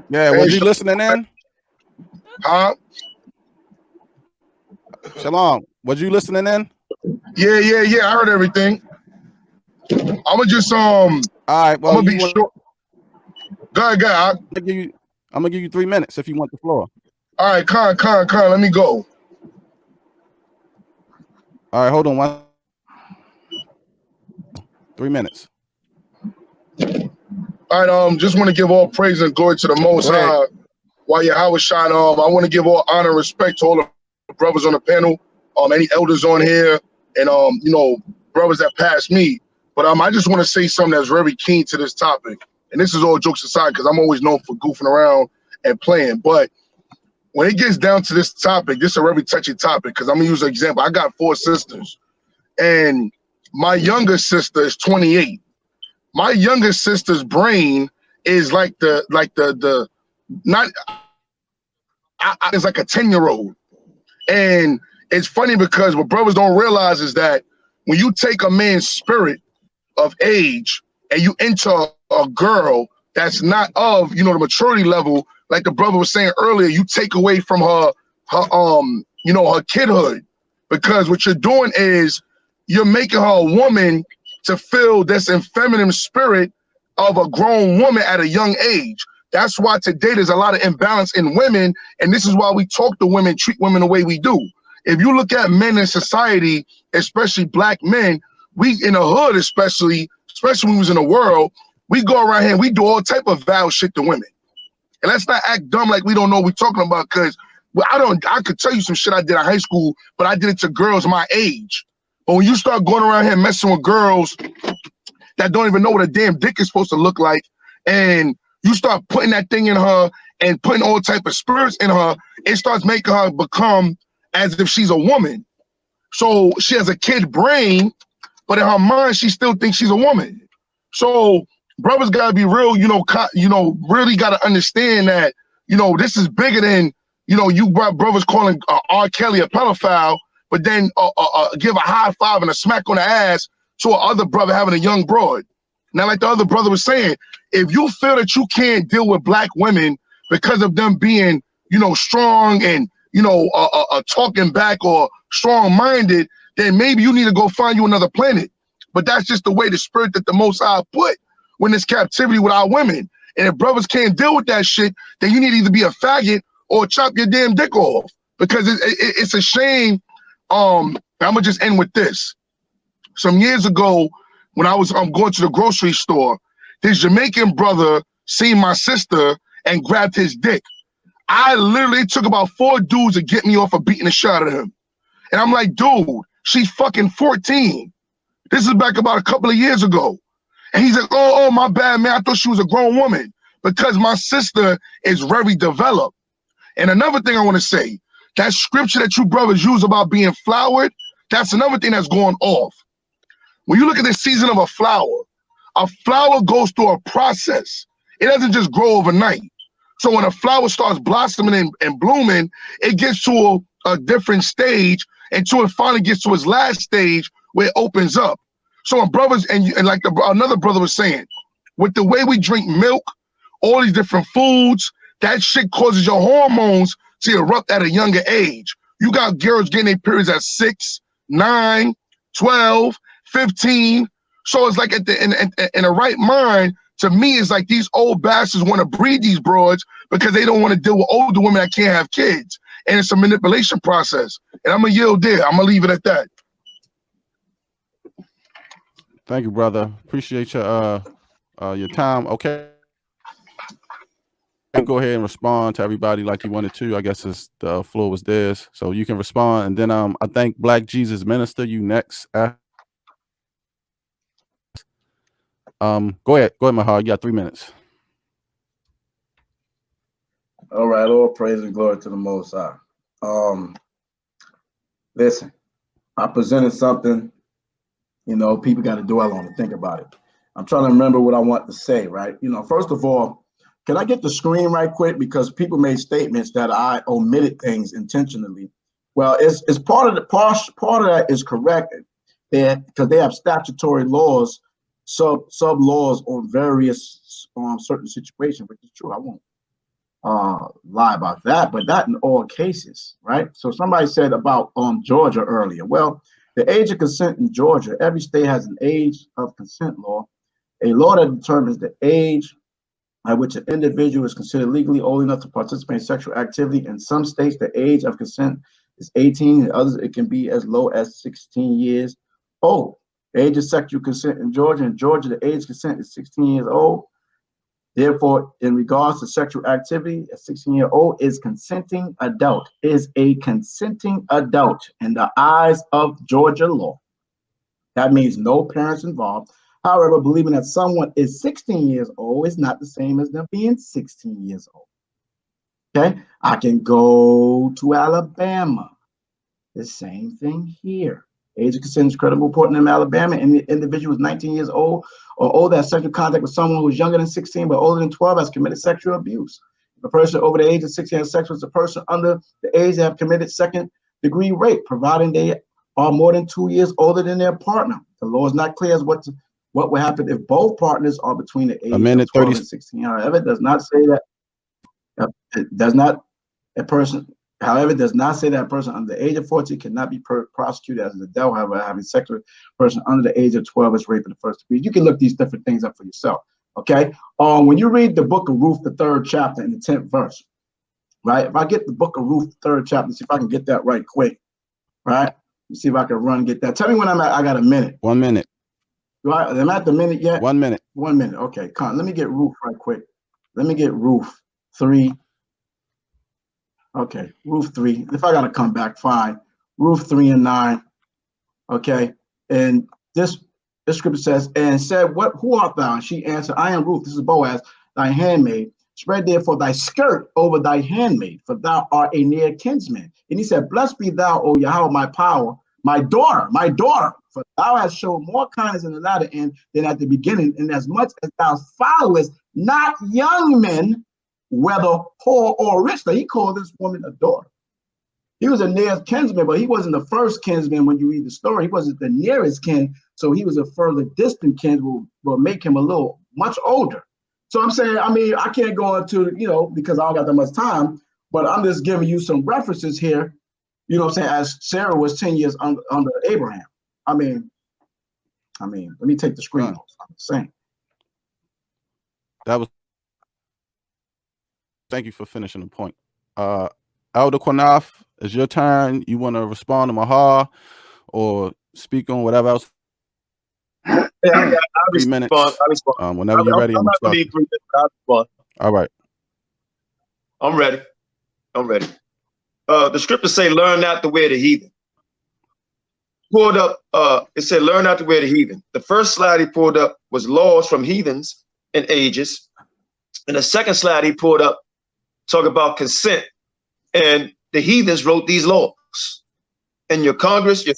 Yeah, was you listening in? Huh? Shalom. Was you listening in? Yeah. I heard everything. I'ma just all right. Well, I'm gonna be short. Go ahead. I'm gonna give you 3 minutes if you want the floor. All right, Con, let me go. All right, hold on 3 minutes. All right, just want to give all praise and glory to the Most High. YAHAWASHI. I want to give all honor and respect to all the brothers on the panel, any elders on here, and you know, brothers that passed me. But I just want to say something that's very keen to this topic. And this is all jokes aside, because I'm always known for goofing around and playing. But when it gets down to this topic, this is a very touchy topic, because I'm gonna use an example. I got 4 sisters, and my younger sister is 28. My younger sister's brain is like it's like a 10-year-old. And it's funny because what brothers don't realize is that when you take a man's spirit of age and you enter a girl that's not of, you know, the maturity level, like the brother was saying earlier, you take away from her you know, her kidhood, because what you're doing is you're making her a woman to feel this effeminate spirit of a grown woman at a young age. That's why today there's a lot of imbalance in women, and this is why we talk to women, treat women the way we do. If you look at men in society, especially black men, we in the hood, especially when we was in the world, we go around here and we do all type of foul shit to women. And let's not act dumb like we don't know what we're talking about, because well, I could tell you some shit I did in high school, but I did it to girls my age. But when you start going around here messing with girls that don't even know what a damn dick is supposed to look like, and you start putting that thing in her and putting all type of spirits in her, it starts making her become as if she's a woman. So she has a kid brain, but in her mind, she still thinks she's a woman. So brothers gotta be real, really gotta understand that, this is bigger than, you brothers calling R. Kelly a pedophile, but then give a high five and a smack on the ass to a other brother having a young broad. Now, like the other brother was saying, if you feel that you can't deal with black women because of them being, strong and, talking back or strong-minded, then maybe you need to go find you another planet. But that's just the way the spirit that the Most High put when there's captivity with our women. And if brothers can't deal with that shit, then you need to either be a faggot or chop your damn dick off. Because it's a shame. I'm gonna just end with this. Some years ago, when I was going to the grocery store, this Jamaican brother seen my sister and grabbed his dick. I literally took about 4 dudes to get me off of beating the shit out of him. And I'm like, dude, she's fucking 14. This is back about a couple of years ago. And he's like, oh, my bad, man. I thought she was a grown woman, because my sister is very developed. And another thing I want to say, that scripture that you brothers use about being flowered, that's another thing that's going off. When you look at the season of a flower goes through a process. It doesn't just grow overnight. So when a flower starts blossoming and blooming, it gets to a different stage until it finally gets to its last stage where it opens up. So when brothers, and like another brother was saying, with the way we drink milk, all these different foods, that shit causes your hormones to erupt at a younger age. You got girls getting their periods at 6, 9, 12, 15. So it's like in the right mind, to me, it's like these old bastards want to breed these broads because they don't want to deal with older women that can't have kids. And it's a manipulation process. And I'm going to yield there. I'm going to leave it at that. Thank you, brother. Appreciate your time. Okay. Go ahead and respond to everybody like you wanted to. I guess the floor was theirs, so you can respond. And then I think Black Jesus Minister, you next. Go ahead, Maharawchaa. You got 3 minutes. All right, all praise and glory to the Most High. Listen, I presented something, people got to dwell on and think about it. I'm trying to remember what I want to say, right? First of all, can I get the screen right quick? Because people made statements that I omitted things intentionally. Well, it's part of that is correct, because they have statutory laws, sub laws on various certain situations, which is true. I won't lie about that, but not in all cases, right? So somebody said about Georgia earlier. Well, the age of consent in Georgia, every state has an age of consent law, a law that determines the age at which an individual is considered legally old enough to participate in sexual activity. In some states, the age of consent is 18. In others, it can be as low as 16 years old. The age of sexual consent in Georgia, the age of consent is 16 years old. Therefore, in regards to sexual activity, a 16-year-old is consenting adult, is a consenting adult in the eyes of Georgia law. That means no parents involved. However, believing that someone is 16 years old is not the same as them being 16 years old. Okay, I can go to Alabama. The same thing here. Age of consent is credible important in Alabama, and the individual is 19 years old or older has sexual contact with someone who is younger than 16 but older than 12 has committed sexual abuse. If a person over the age of 16 has sex with a person under the age that have committed second-degree rape, providing they are more than 2 years older than their partner. The law is not clear as what will happen if both partners are between the age of 12 and 16. However, it does not say that a person under the age of 14 cannot be prosecuted as an adult. However, having sex with a person under the age of 12 is rape in the first degree. You can look these different things up for yourself. Okay. When you read the book of Ruth, the 3rd chapter and the 10th verse, right? If I get the book of Ruth, 3rd chapter, see if I can get that right quick, right? Let's see if I can run and get that. Tell me when I'm at. I got a minute. 1 minute. Am I at the minute yet? 1 minute. 1 minute. Okay. Let me get Ruth right quick. Let me get Ruth 3. Okay, Ruth 3. If I gotta come back, fine. Ruth 3 and 9. Okay, and this scripture says, and said, "What? Who art thou?" And she answered, "I am Ruth." This is Boaz, thy handmaid. Spread therefore thy skirt over thy handmaid, for thou art a near kinsman. And he said, "Blessed be thou, O Yahweh, my power, my daughter, for thou hast shown more kindness in the latter end than at the beginning, and as much as thou followest not young men, whether poor or rich." Now, he called this woman a daughter. He was a near kinsman, but he wasn't the first kinsman when you read the story. He wasn't the nearest kin, so he was a further distant kin, will make him much older. So I'm saying, I mean, I can't go into, because I don't got that much time, but I'm just giving you some references here, you know what I'm saying, as Sarah was 10 years under Abraham. I mean, let me take the screen off. I'm saying. Thank you for finishing the point. Elder Quanaf, it's your turn. You want to respond to Mahar or speak on whatever else? Yeah, I 3 minutes. I respond. Whenever you're ready, I'm not going to need 3 minutes. I respond. All right. I'm ready. The scriptures say, "Learn not the way of the heathen." Pulled up, it said, "Learn not the way of the heathen." The first slide he pulled up was laws from heathens and ages. And the second slide he pulled up talk about consent. And the heathens wrote these laws. And your Congress, your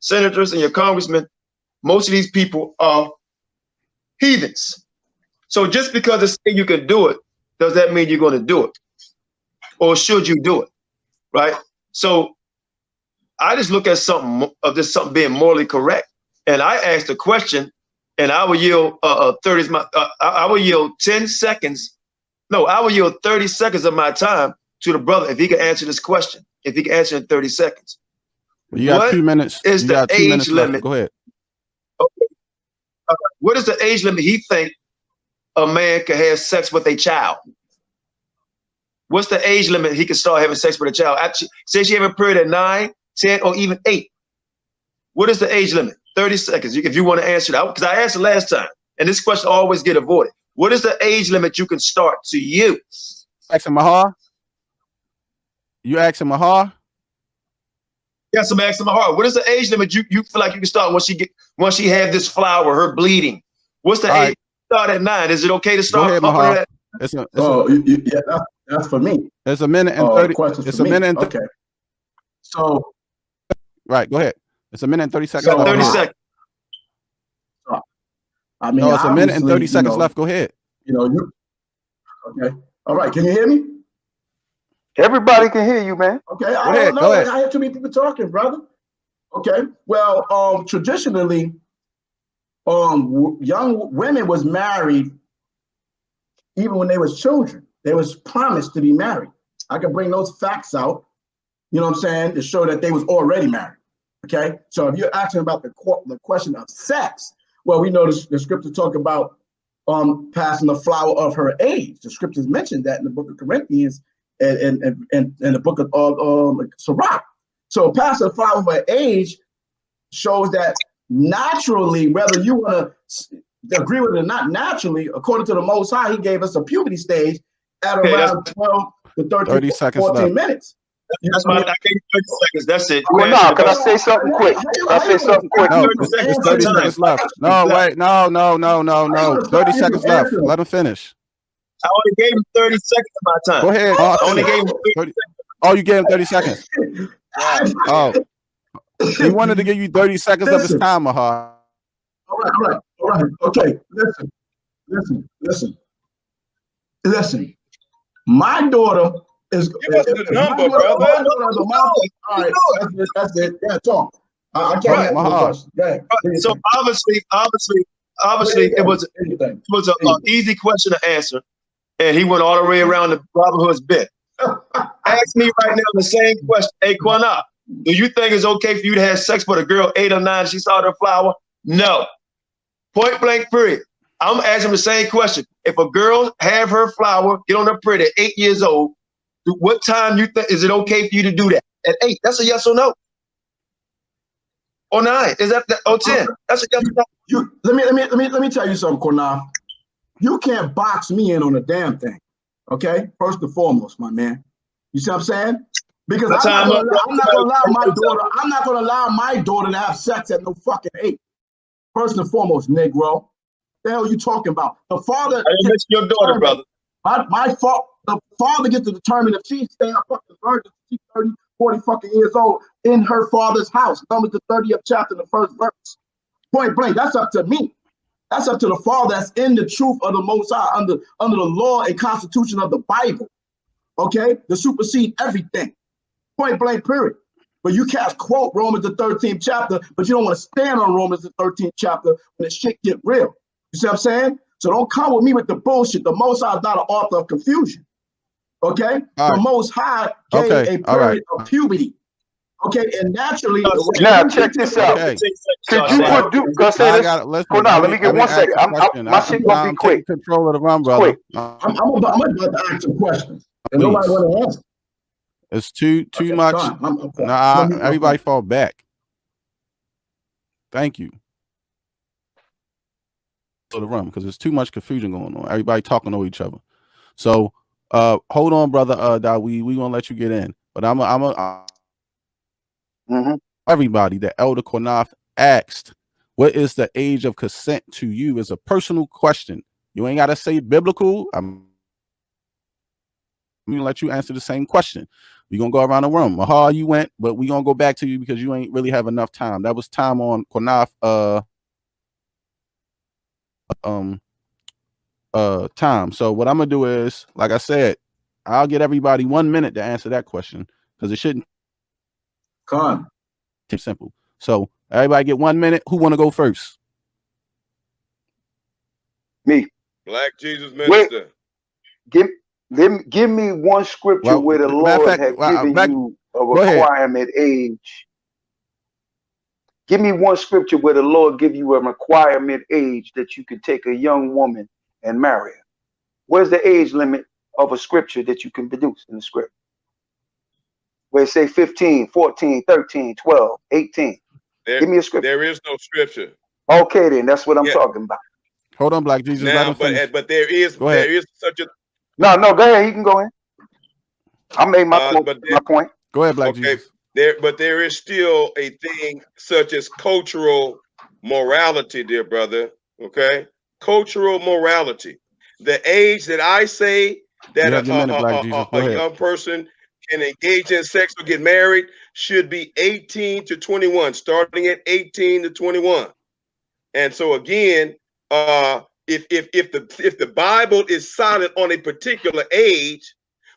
senators, and your congressmen, most of these people are heathens. So just because they say you can do it, does that mean you're going to do it? Or should you do it? Right? So I just look at something being morally correct. And I asked a question, and I will yield 10 seconds. No, I will yield 30 seconds of my time to the brother if he can answer this question. If he can answer in 30 seconds. You got 2 minutes. Is you the got 2 age minutes limit? left. Go ahead. Okay. What is the age limit he think a man can have sex with a child? What's the age limit he can start having sex with a child? Say she have a period at 9, 10, or even 8. What is the age limit? 30 seconds. If you want to answer that, because I asked it last time, and this question always get avoided. What is the age limit you can start to use? Asking Mahar? You asking Mahar? Yes, I'm asking Mahar. What is the age limit you feel like you can start once she have this flower, her bleeding? What's the age? Start at 9. Is it okay to start? Go ahead, Mahar. Yeah, that's for me. It's a minute and 30. It's a minute and okay. So, right, go ahead. It's a minute and 30 seconds. So 30 seconds. I mean, no, it's a minute and 30 seconds left. Go ahead. Okay. All right. Can you hear me? Everybody can hear you, man. Okay. I don't know. I have too many people talking, brother. Okay. Well, traditionally, young women was married even when they was children. They was promised to be married. I can bring those facts out, you know what I'm saying, to show that they was already married. Okay. So if you're asking about the question of sex, well, we know the scriptures talk about passing the flower of her age. The scriptures mentioned that in the book of Corinthians and the book of Sirach. So passing the flower of her age shows that naturally, whether you want to agree with it or not, naturally, according to the Most High, he gave us a puberty stage at around 12 to 13, 14 minutes. That's why I gave you 30 seconds. That's it. Well, no, can I say something quick? Can I say something quick? No, it's 30 seconds left. No, wait, no. 30 seconds left. Let him finish. I only gave him 30 seconds of my time. Go ahead. I only gave him 30 seconds. Oh, you gave him 30 seconds. Oh, he wanted to give you 30 seconds of his time, Mahar. All right. Okay, listen. My daughter is. Give us the number, brother. All right, that's it. Yeah, talk. I can't. Right. So obviously, it was an easy question to answer, and he went all the way around the Robin Hood's bit. Ask me right now the same question. Hey, Quana, do you think it's okay for you to have sex with a girl 8 or 9? She saw her flower? No. Point blank, period. I'm asking the same question. If a girl have her flower, get on her period at 8 years old, what time you think is it okay for you to do that? At 8? That's a yes or no. Or 9? Is that or 10? That's a yes or no. Let me tell you something, Cornell. You can't box me in on a damn thing. Okay? First and foremost, my man. You see what I'm saying? Because I'm not gonna allow my daughter to have sex at no fucking age. First and foremost, Negro. The hell are you talking about? The father. It's your daughter, brother. The father gets to determine if she's staying a fucking virgin. She's 30, 40 fucking years old in her father's house. Numbers the 30th chapter, the first verse. Point blank. That's up to me. That's up to the father that's in the truth of the Most High under the law and constitution of the Bible. Okay? To supersede everything. Point blank, period. But you can't quote Romans the 13th chapter, but you don't want to stand on Romans the 13th chapter when the shit get real. You see what I'm saying? So don't come with me with the bullshit. The Most High is not an author of confusion. Okay? The Most High gave a period of puberty. Okay, and naturally. Now check this out. Could you produce? Let me get 1 second. My shit gonna be quick. Control of the run, brother. I'm about to ask some questions. And nobody want to answer. It's too much. Nah, everybody fall back. Thank you. To the room because there's too much confusion going on. Everybody talking to each other. So hold on, brother. We gonna let you get in, but everybody. The Elder Quanaf asked, "What is the age of consent to you?" Is a personal question. You ain't gotta say biblical. I'm gonna let you answer the same question. We're gonna go around the room. Maha, you went, but we're gonna go back to you because you ain't really have enough time. That was time on Quanaf time. So what I'm gonna do is, like I said, I'll get everybody 1 minute to answer that question because it shouldn't too simple. So everybody get 1 minute. Who want to go first? Me. Black Jesus Minister. Wait, give me one scripture where the Lord has given you a requirement age. Give me one scripture where the Lord give you a requirement age that you could take a young woman and marry her. Where's the age limit of a scripture that you can produce in the script? Where it say 15, 14, 13, 12, 18. Give me a scripture. There is no scripture. Okay, then that's what I'm talking about. Hold on, Black Jesus. Now, but there is such a No, go ahead. You can go in. I made my point. Go ahead, Black Jesus. But there is still a thing such as cultural morality, dear brother. Okay, cultural morality. The age that I say that a young person can engage in sex or get married should be 18 to 21, starting at 18 to 21. And so again, if the Bible is silent on a particular age,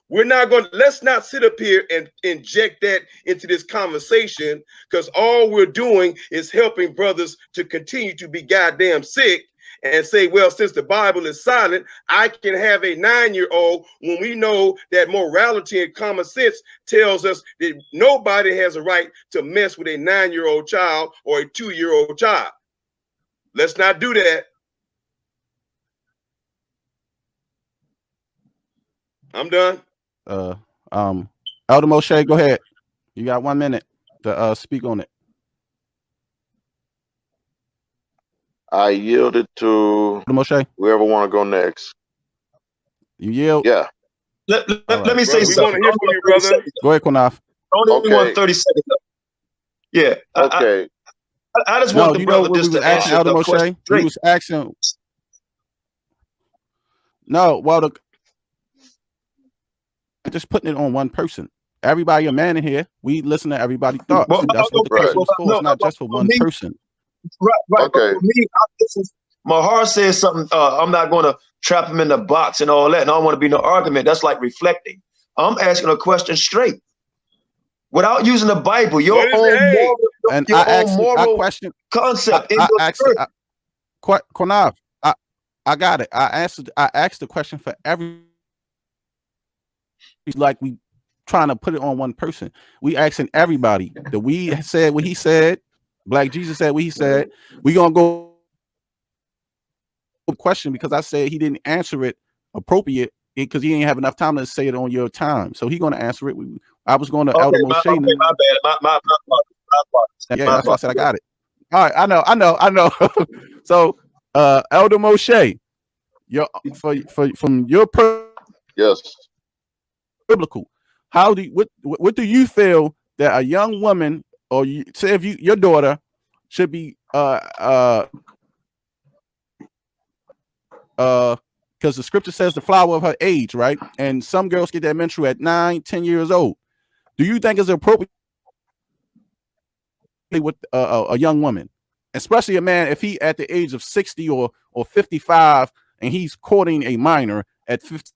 let's not sit up here and inject that into this conversation, because all we're doing is helping brothers to continue to be goddamn sick and say, well, since the Bible is silent, I can have a 9-year-old, when we know that morality and common sense tells us that nobody has a right to mess with a 9-year-old child or a 2-year-old child. Let's not do that. I'm done. Elder Moshe, go ahead. You got 1 minute to speak on it. I yielded to Moshe. Whoever want to go next. You yield? Yeah. Let me say something. Go ahead, Quanaf. Only 30 seconds. Yeah. Okay. I just want the brother just to answer Elder the Moshe. question. We was asking. No, well, just putting it on one person. Everybody a man in here. We listen to everybody's thoughts. That's what the question is for. It's not just for one person. Right. Okay. For me, my heart says something. I'm not going to trap him in the box and all that. And I don't want to be no argument. That's like reflecting. I'm asking a question straight, without using the Bible. Your own moral question concept. Quanaf, I got it. I asked the question for every. Like we trying to put it on one person. We asking everybody. That we said what he said. Black Jesus said what he said. We gonna go question because I said he didn't answer it appropriate because he didn't have enough time to say it on your time. So he gonna answer it. I was going to Elder Moshe. My bad. Yeah, that's why I said I got it. All right, I know. So Elder Moshe, from your yes. Biblical. How do you, what do you feel that a young woman, or you say if your daughter should be because the scripture says the flower of her age, right? And some girls get their menstrual at 9, 10 years old. Do you think it's appropriate with a young woman, especially a man, if he at the age of 60 or 55 and he's courting a minor at 50?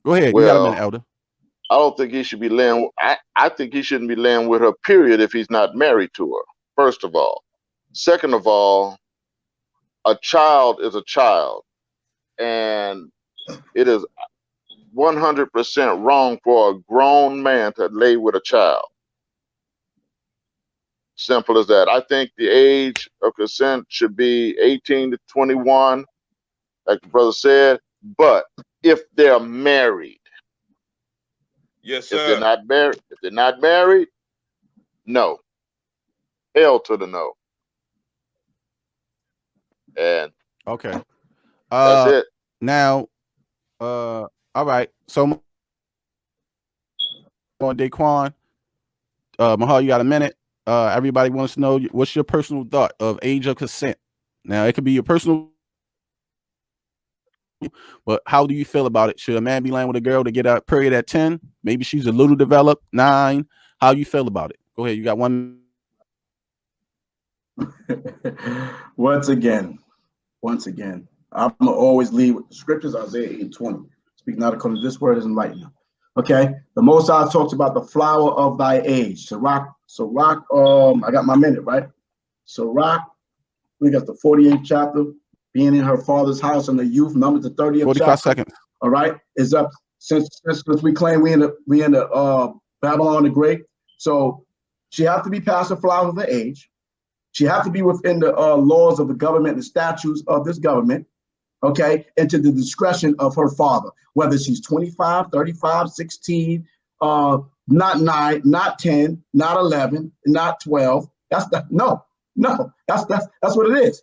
Go ahead. Well, you got a minute, Elder. I don't think he should be laying. I think he shouldn't be laying with her, period, if he's not married to her, first of all. Second of all, a child is a child, and it is 100% wrong for a grown man to lay with a child. Simple as that. I think the age of consent should be 18 to 21, like the brother said, but if they're married. Yes, sir. If they're not married, no. Hell to the no. And okay. That's it. Now, all right. So on Daquan, Mahal, you got a minute. Everybody wants to know what's your personal thought of age of consent. Now, it could be your personal, but how do you feel about it? Should a man be laying with a girl to get a period at 10? Maybe she's a little developed, 9. How you feel about it? Go ahead. You got one. Once again, I'm gonna always lead with the scriptures. Isaiah 8:20. Speak not according to this word is enlightening. Okay. The Most High talks about the flower of thy age. Sirach, I got my minute, right? Sirach, we got the 48th chapter, being in her father's house in the youth, Numbers the 30th 45 chapter. seconds. All right. Is up since we claim we in the Babylon the Great. So she have to be past the flower of the age. She have to be within the laws of the government and statutes of this government, okay, and to the discretion of her father, whether she's 25, 35, 16, not 9, not 10, not 11, not 12. That's what it is.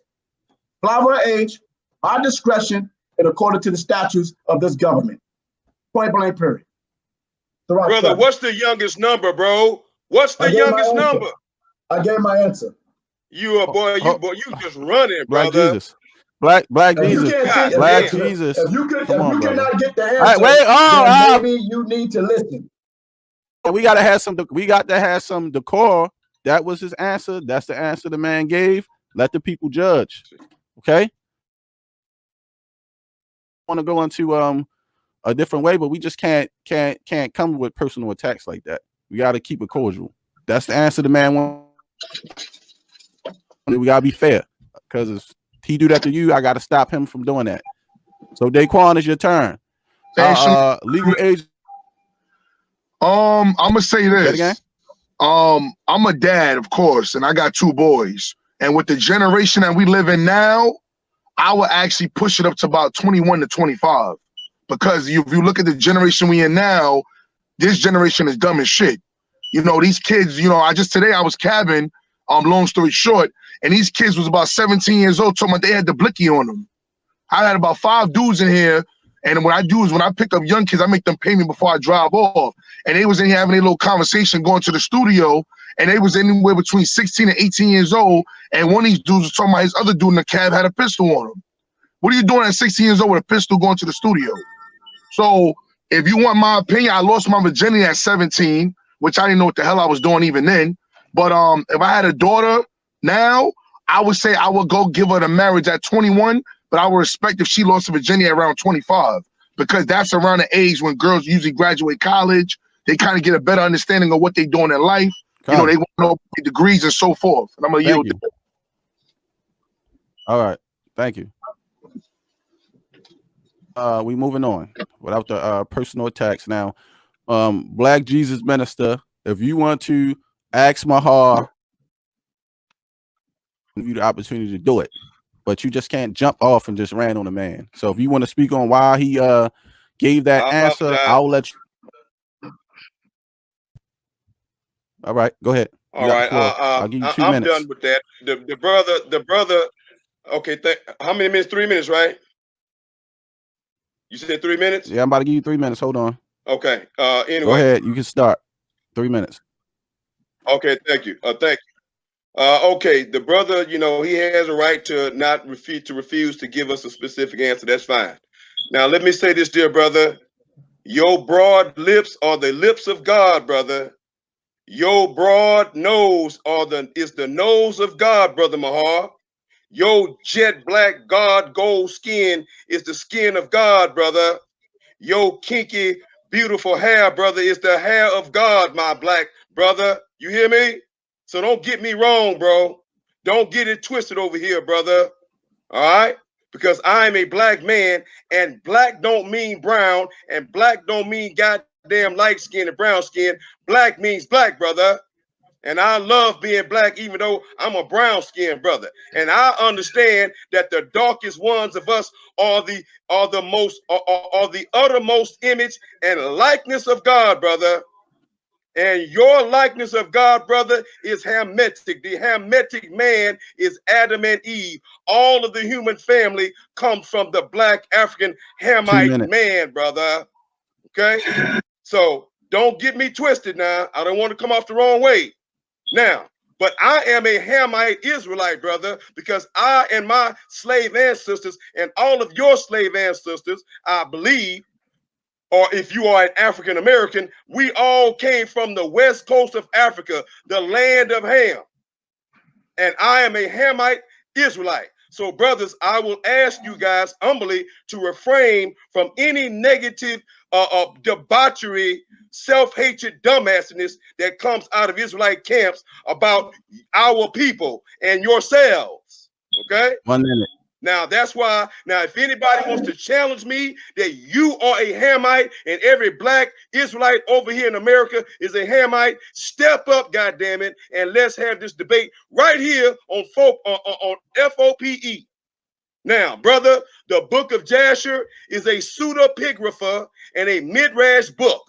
Flower of age, our discretion, and according to the statutes of this government. Point blank, period. Brother, what's the youngest number, bro? What's the youngest number? I gave my answer. You just running, Black brother. Jesus. Black Jesus. Black Jesus. If you cannot get the answer, right, wait, then maybe you need to listen. We got to have some decor. That was his answer. That's the answer the man gave. Let the people judge. Okay. I want to go into a different way, but we just can't come with personal attacks like that. We got to keep it cordial. That's the answer the man wants. We gotta be fair, because if he do that to you, I gotta stop him from doing that. So Daquan, it's your turn. Legal age. I'm gonna say this. I'm a dad, of course, and I got 2 boys. And with the generation that we live in now, I would actually push it up to about 21 to 25. Because if you look at the generation we in now, this generation is dumb as shit. You know, these kids, today I was cabbing, long story short, and these kids was about 17 years old, talking about they had the blicky on them. I had about 5 dudes in here, and what I do is when I pick up young kids, I make them pay me before I drive off. And they was in here having a little conversation going to the studio, and they was anywhere between 16 and 18 years old, and one of these dudes was talking about his other dude in the cab had a pistol on him. What are you doing at 16 years old with a pistol going to the studio? So if you want my opinion, I lost my virginity at 17, which I didn't know what the hell I was doing even then. But if I had a daughter now, I would say I would go give her the marriage at 21, but I would respect if she lost her virginity around 25, because that's around the age when girls usually graduate college. They kind of get a better understanding of what they're doing in life. They want to know degrees and so forth. And I'm going to yield to that. All right. Thank you. We moving on without the personal attacks now. Black Jesus Minister, if you want to ask Mahar, give you the opportunity to do it, but you just can't jump off and just ran on a man. So if you want to speak on why he gave that answer, I'll let you. All right, go ahead. All right, I'll give you 2 minutes. I'm done with that. The brother. Okay, how many minutes? 3 minutes, right? You said 3 minutes? Yeah, I'm about to give you 3 minutes. Hold on. Okay. Anyway. Go ahead. You can start. 3 minutes. Okay, thank you. Thank you. Okay, the brother, you know, he has a right to not refuse to give us a specific answer. That's fine. Now, let me say this, dear brother. Your broad lips are the lips of God, brother. Your broad nose is the nose of God, brother Mahar. Your jet black God gold skin is the skin of God, brother. Your kinky, beautiful hair, brother, is the hair of God, my black brother. You hear me? So don't get me wrong, bro. Don't get it twisted over here, brother. All right? Because I'm a black man, and black don't mean brown, and black don't mean goddamn light skin and brown skin. Black means black, brother. And I love being black, even though I'm a brown skinned brother. And I understand that the darkest ones of us are the uttermost image and likeness of God, brother. And your likeness of God, brother, is Hamitic. The Hamitic man is Adam and Eve. All of the human family comes from the black African Hamite man, brother. Okay? So don't get me twisted now. I don't want to come off the wrong way. Now, but I am a Hamite Israelite, brother, because I and my slave ancestors and all of your slave ancestors, I believe, or if you are an African American, we all came from the west coast of Africa, the land of Ham. And I am a Hamite Israelite. So, brothers, I will ask you guys humbly to refrain from any negative debauchery, self-hatred, dumbassiness that comes out of Israelite camps about our people and yourselves. Okay? 1 minute. Now, that's why, now, if anybody wants to challenge me that you are a Hamite and every black Israelite over here in America is a Hamite, step up, goddammit, and let's have this debate right here on FOPE. Now, brother, the book of Jasher is a pseudepigrapha and a midrash book.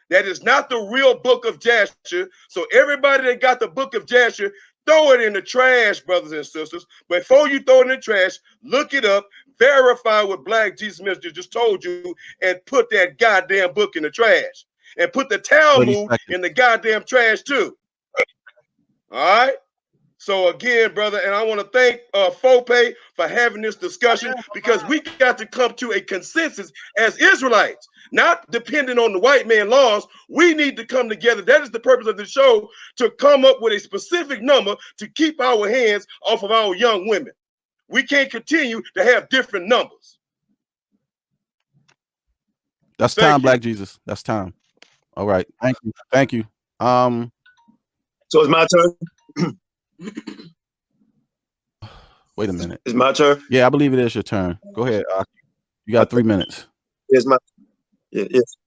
That is not the real book of Jasher. So everybody that got the book of Jasher, throw it in the trash, brothers and sisters. Before you throw it in the trash, look it up, verify what Black Jesus Minister just told you, and put that goddamn book in the trash. And put the Talmud in the goddamn trash too. All right? So again, brother, and I want to thank Fope for having this discussion, because we got to come to a consensus as Israelites, not depending on the white man laws. We need to come together. That is the purpose of the show, to come up with a specific number to keep our hands off of our young women. We can't continue to have different numbers. That's time, Black Jesus. That's time. All right. Thank you. Thank you. So it's my turn. Wait a minute. It's my turn. Yeah, I believe it is your turn. Go ahead. You got 3 minutes. It's my. Yes.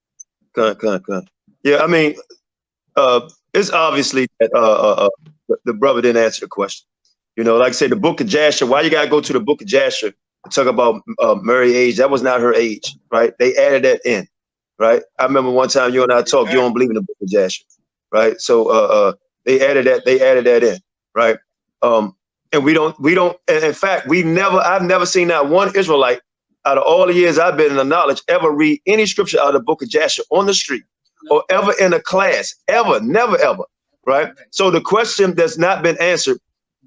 Come on. Yeah, I mean, it's obviously that the brother didn't answer the question. You know, like I said, the book of Jasher. Why you gotta go to the book of Jasher and talk about Mary's age? That was not her age, right? They added that in, right? I remember one time you and I talked. You don't believe in the book of Jasher, right? So they added that. They added that in, right? And we don't. And in fact, I've never seen that one Israelite out of all the years I've been in the knowledge ever read any scripture out of the book of Jasher on the street or ever in a class, ever, never, ever, right? So the question that's not been answered,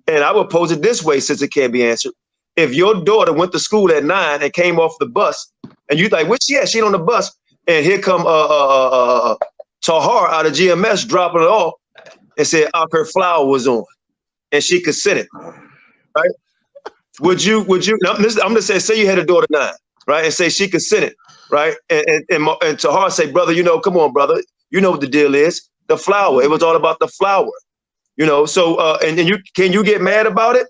and I would pose it this way since it can't be answered. If your daughter went to school at 9 and came off the bus, and you like, where's she at? She on the bus, and here come Tahar out of GMS dropping it off and said her flower was on, and she consented, right? Would you? No, I'm gonna say you had a daughter 9, right, and say she consented, right? And Tahar say, brother, you know, come on, brother, you know what the deal is. The flower. It was all about the flower, you know. So and can you get mad about it?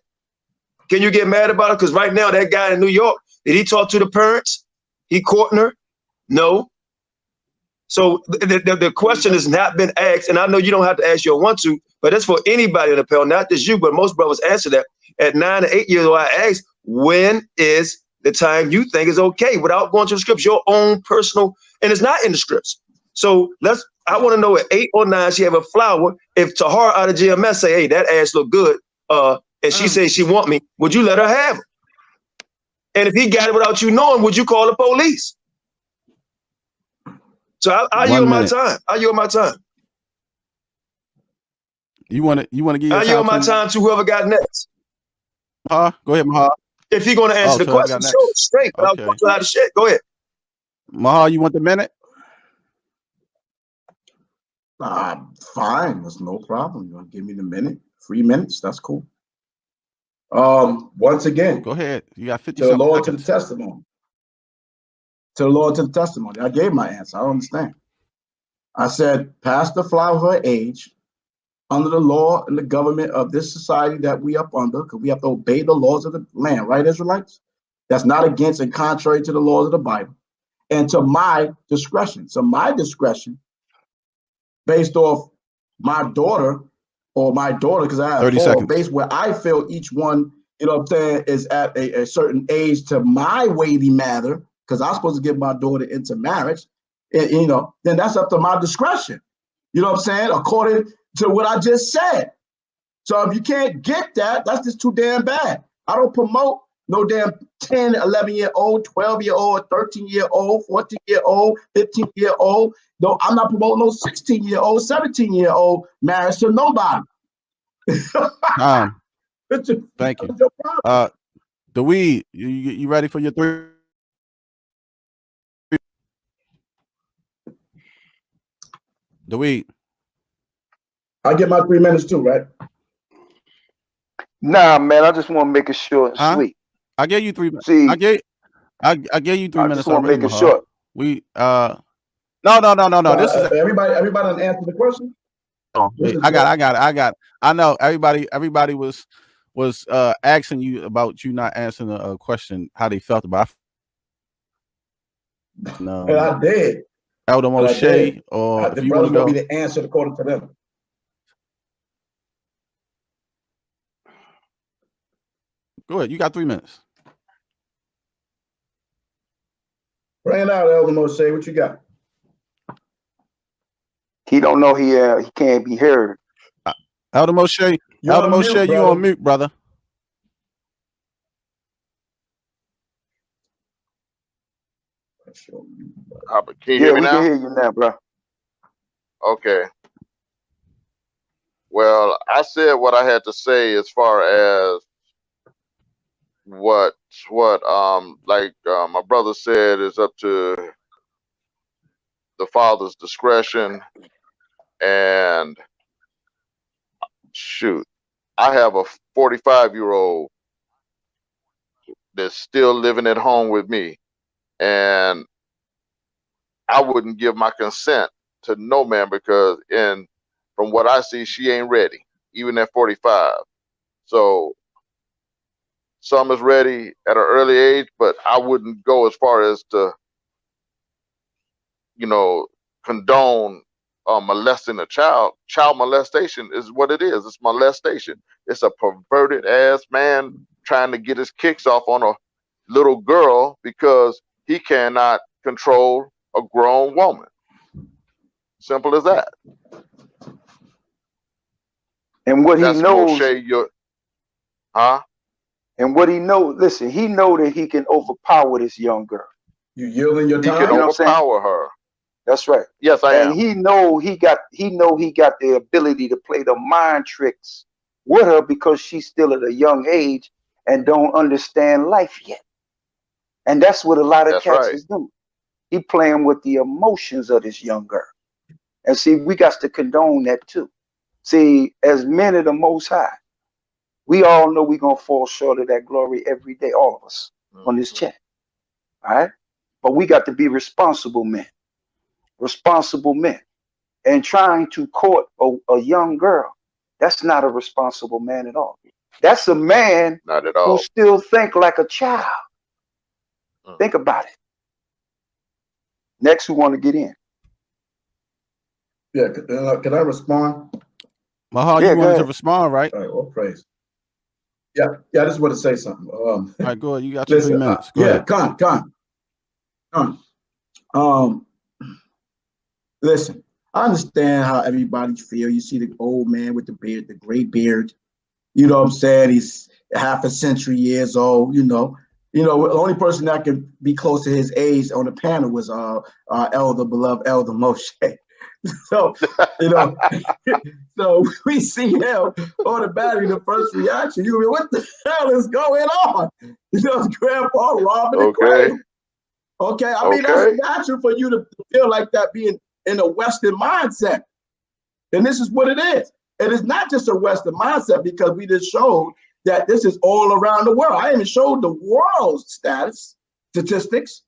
Can you get mad about it? Because right now that guy in New York, did he talk to the parents? He courting her? No. So the question has not been asked, and I know you don't have to ask your want to, but it's for anybody in the panel, not just you, but most brothers answer that. At 9 or 8 years old, I asked, when is the time you think is okay without going to the scripts, your own personal, and it's not in the scripts. So I want to know at 8 or 9, she have a flower. If Tahar out of GMS say, hey, that ass look good, and she says she want me, would you let her have it? And if he got it without you knowing, would you call the police? So I yield my time. I yield my time. You want to give your I yield my time to whoever got next. Go ahead, Maha. If you're going to answer the question, sure, straight. But I'll put you out of shit. Go ahead. Maha, you want the minute? Fine. That's no problem. You want to give me the minute? 3 minutes? That's cool. Once again. Go ahead. You got 50 to the Lord, seconds. to the testimony. To the Lord, to the testimony. I gave my answer. I don't understand. I said, past the flower of her age, under the law and the government of this society that we up under, because we have to obey the laws of the land, right, Israelites? That's not against and contrary to the laws of the Bible. And to my discretion. So my discretion, based off my daughter, because I have 30 four, seconds. based where I feel each one, you know what I'm saying, is at a certain age to my weighty matter, because I'm supposed to get my daughter into marriage, and, you know, then that's up to my discretion. You know what I'm saying? According to what I just said. So if you can't get that, that's just too damn bad. I don't promote no damn 10, 11-year-old, 12-year-old, 13-year-old, 14-year-old, 15-year-old. No, I'm not promoting no 16-year-old, 17-year-old marriage to nobody. Thank you. Dawayah, you ready for your 3? Dawayah. I get my 3 minutes too, right? Nah, man, I just want to make it short and sweet. I gave you 3 minutes. See, I gave you 3 minutes. I just want to make it short. We no. This is everybody answer the question. Oh, I got. I know everybody was asking you about you not answering a question, how they felt about it. No, I did. Elder Moshe, or the if you brothers want want to me to answer according to them. go ahead. You got 3 minutes. Bring it out, Elder Moshe. What you got? He don't know he can't be heard. Elder Moshe, you on mute, brother. Can you hear me now? We can hear you now, bro. Okay. Well, I said what I had to say as far as what my brother said is up to the father's discretion. And shoot, I have a 45-year-old that's still living at home with me, and I wouldn't give my consent to no man, because from what I see, she ain't ready, even at 45. So some is ready at an early age, but I wouldn't go as far as to, condone molesting a child. Child molestation is what it is. It's molestation. It's a perverted ass man trying to get his kicks off on a little girl because he cannot control a grown woman. Simple as that. And what That's he knows, and what he knows, listen, he know that he can overpower this young girl. You yielding your time? He can overpower her. That's right. Yes, I am. And he know he got the ability to play the mind tricks with her because she's still at a young age and don't understand life yet. And that's what a lot of cats is doing. He playing with the emotions of this young girl. And see, we got to condone that too. See, as men of the Most High, we all know we're going to fall short of that glory every day, all of us on this chat. All right? But we got to be responsible men. Responsible men. And trying to court a young girl, that's not a responsible man at all. That's a man not at all who still think like a child. Think about it. Next, who want to get in? Yeah, can I respond? Maha, you wanted to respond, right? All right, well, praise. Yeah, I just want to say something. All right, go ahead. You got your 3 minutes. Go ahead. Listen, I understand how everybody feel. You see the old man with the beard, the gray beard. You know what I'm saying? He's half a century years old, You know, the only person that could be close to his age on the panel was our beloved elder Moshe. So, you know, so we see him automatically, the first reaction, you mean, what the hell is going on? You know, Grandpa robbing the grave. Okay, I mean, that's natural for you to feel like that, being in a Western mindset. And this is what it is. And it's not just a Western mindset, because we just showed that this is all around the world. I even showed the world's statistics.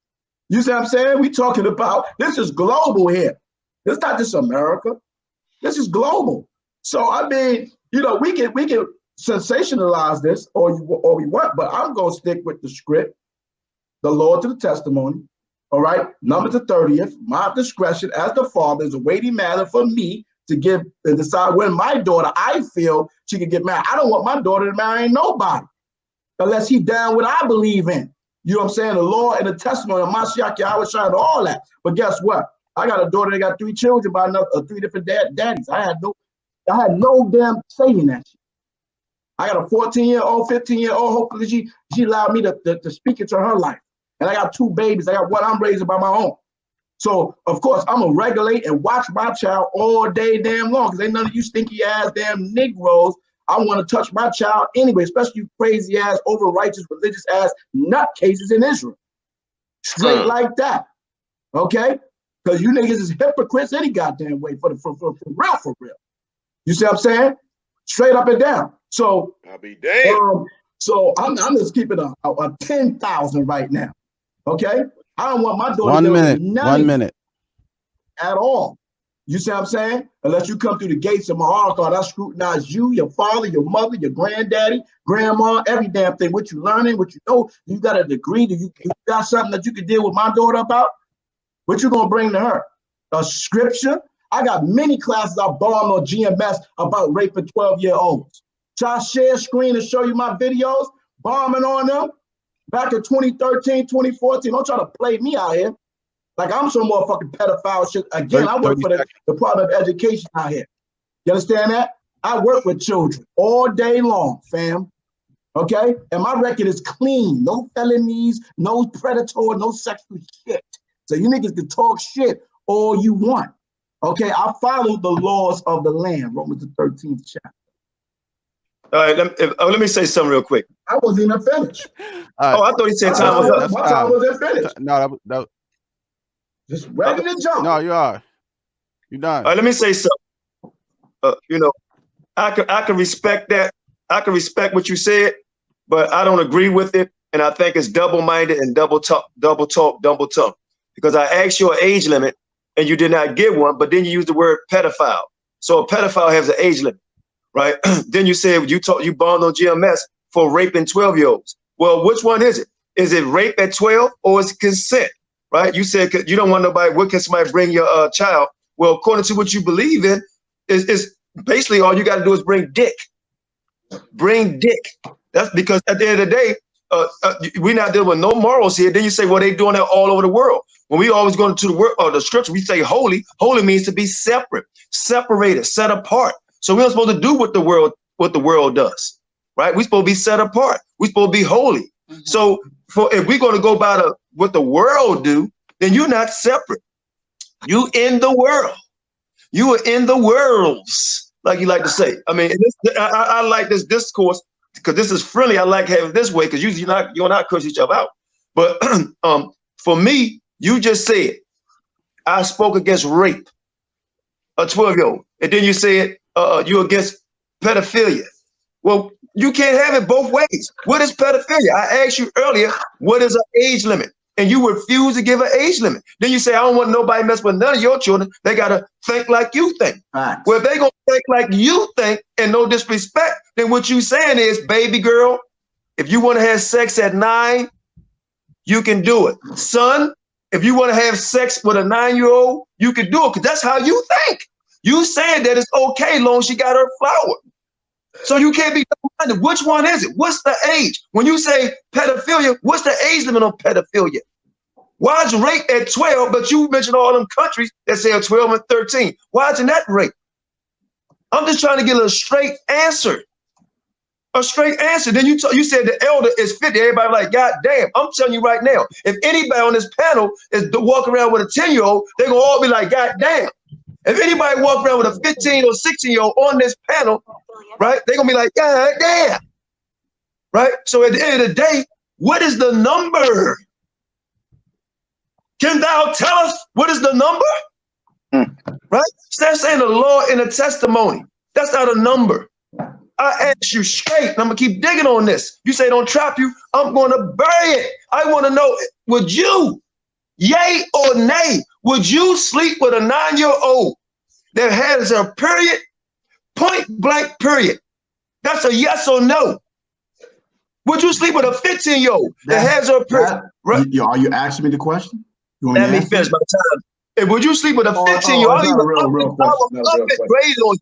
You see what I'm saying? We talking about, this is global here. It's not just America. This is global. So, I mean, you know, we can sensationalize this or we want, but I'm going to stick with the script, the law to the testimony. All right. Numbers the 30th, my discretion as the father is a weighty matter for me to give and decide when my daughter, I feel she can get married. I don't want my daughter to marry nobody unless he down what I believe in. You know what I'm saying? The law and the testimony of MASHAYACH, YAHAWASHI, and all that. But guess what? I got a daughter that got 3 children by 3 different daddies. I had no damn say in that shit. I got a 14-year-old, 15-year-old. Hopefully she allowed me to speak into her life. And I got 2 babies. I got one I'm raising by my own. So, of course, I'm going to regulate and watch my child all day damn long, because ain't none of you stinky ass damn Negroes. I want to touch my child anyway, especially you crazy ass, over righteous, religious ass nutcases in Israel. Straight like that. Okay? Because you niggas is hypocrites any goddamn way, for real. You see what I'm saying? Straight up and down. So I'll be damned. So I'm just keeping a 10,000 right now. Okay? I don't want my daughter 1 minute. 1 minute. At all. You see what I'm saying? Unless you come through the gates of Maharawchaa, I scrutinize you, your father, your mother, your granddaddy, grandma, every damn thing. What you learning, what you know. You got a degree? Do you got something that you can deal with my daughter about? What you gonna bring to her? A scripture? I got many classes I bombed on GMS about raping 12-year-olds. Should I share screen and show you my videos? Bombing on them back in 2013, 2014. Don't try to play me out here. Like I'm some motherfucking pedophile shit. Again, I work for the Department of Education out here. You understand that? I work with children all day long, fam. Okay? And my record is clean. No felonies, no predatory, no sexual shit. So you niggas can talk shit all you want. Okay? I follow the laws of the land, Romans the 13th chapter. All right, let me say something real quick. I wasn't even finished. I thought he said time was up. My time wasn't finished. No, that just ready to jump. No, you are. You're done. All right, let me say something. You know, I can respect that. I can respect what you said, but I don't agree with it, and I think it's double-minded and double talk, double tongue. Because I asked you an age limit, and you did not give one, but then you used the word pedophile. So a pedophile has an age limit, right? Then you said you bombed on GMS for raping 12-year-olds. Well, which one is it? Is it rape at 12 or is it consent? Right? You said you don't want nobody. What can somebody bring your child? Well, according to what you believe in, is basically all you got to do is bring dick. Bring dick. That's because at the end of the day, we're not dealing with no morals here. Then you say, well, they doing that all over the world. When we always go to the word or the scripture, we say holy. Holy means to be separate, separated, set apart. So we're not supposed to do what the world does, right? We're supposed to be set apart. We're supposed to be holy. So if we're going to go by what the world do, then you're not separate. You in the world. You are in the worlds, like you like to say. I mean, I like this discourse because this is friendly. I like having it this way because usually you're not curse each other out. But for me, you just said I spoke against rape, a 12-year-old, and then you said you're against pedophilia. Well, you can't have it both ways. What is pedophilia? I asked you earlier, what is an age limit? And you refuse to give an age limit. Then you say, I don't want nobody mess with none of your children. They got to think like you think. Right. Well, if they going to think like you think, and no disrespect, then what you saying is, baby girl, if you want to have sex at 9, you can do it. Son, if you want to have sex with a 9-year-old, you can do it because that's how you think. You saying that it's okay long as she got her flower. So you can't be double-minded. Which one is it? What's the age? When you say pedophilia, what's the age limit on pedophilia? Why is rape at 12, but you mentioned all them countries that say 12 and 13? Why isn't that rape? I'm just trying to get a straight answer. A straight answer. Then you said the elder is 50. Everybody like, God damn. I'm telling you right now, if anybody on this panel is to walk around with a 10-year-old, they're going to all be like, God damn. If anybody walk around with a 15 or 16-year-old on this panel, right, they're going to be like, God damn. Right? So at the end of the day, what is the number? Can thou tell us what is the number? Right? So that's saying the law in a testimony. That's not a number. I ask you straight, and I'm gonna keep digging on this. You say don't trap you, I'm gonna bury it. I want to know, would you, yay or nay, would you sleep with a 9-year-old that has a period, point blank period? That's a yes or no. Would you sleep with a 15-year-old that has a period? Right? Are you asking me the question? Let me finish my time. And would you sleep with a 15-year-old?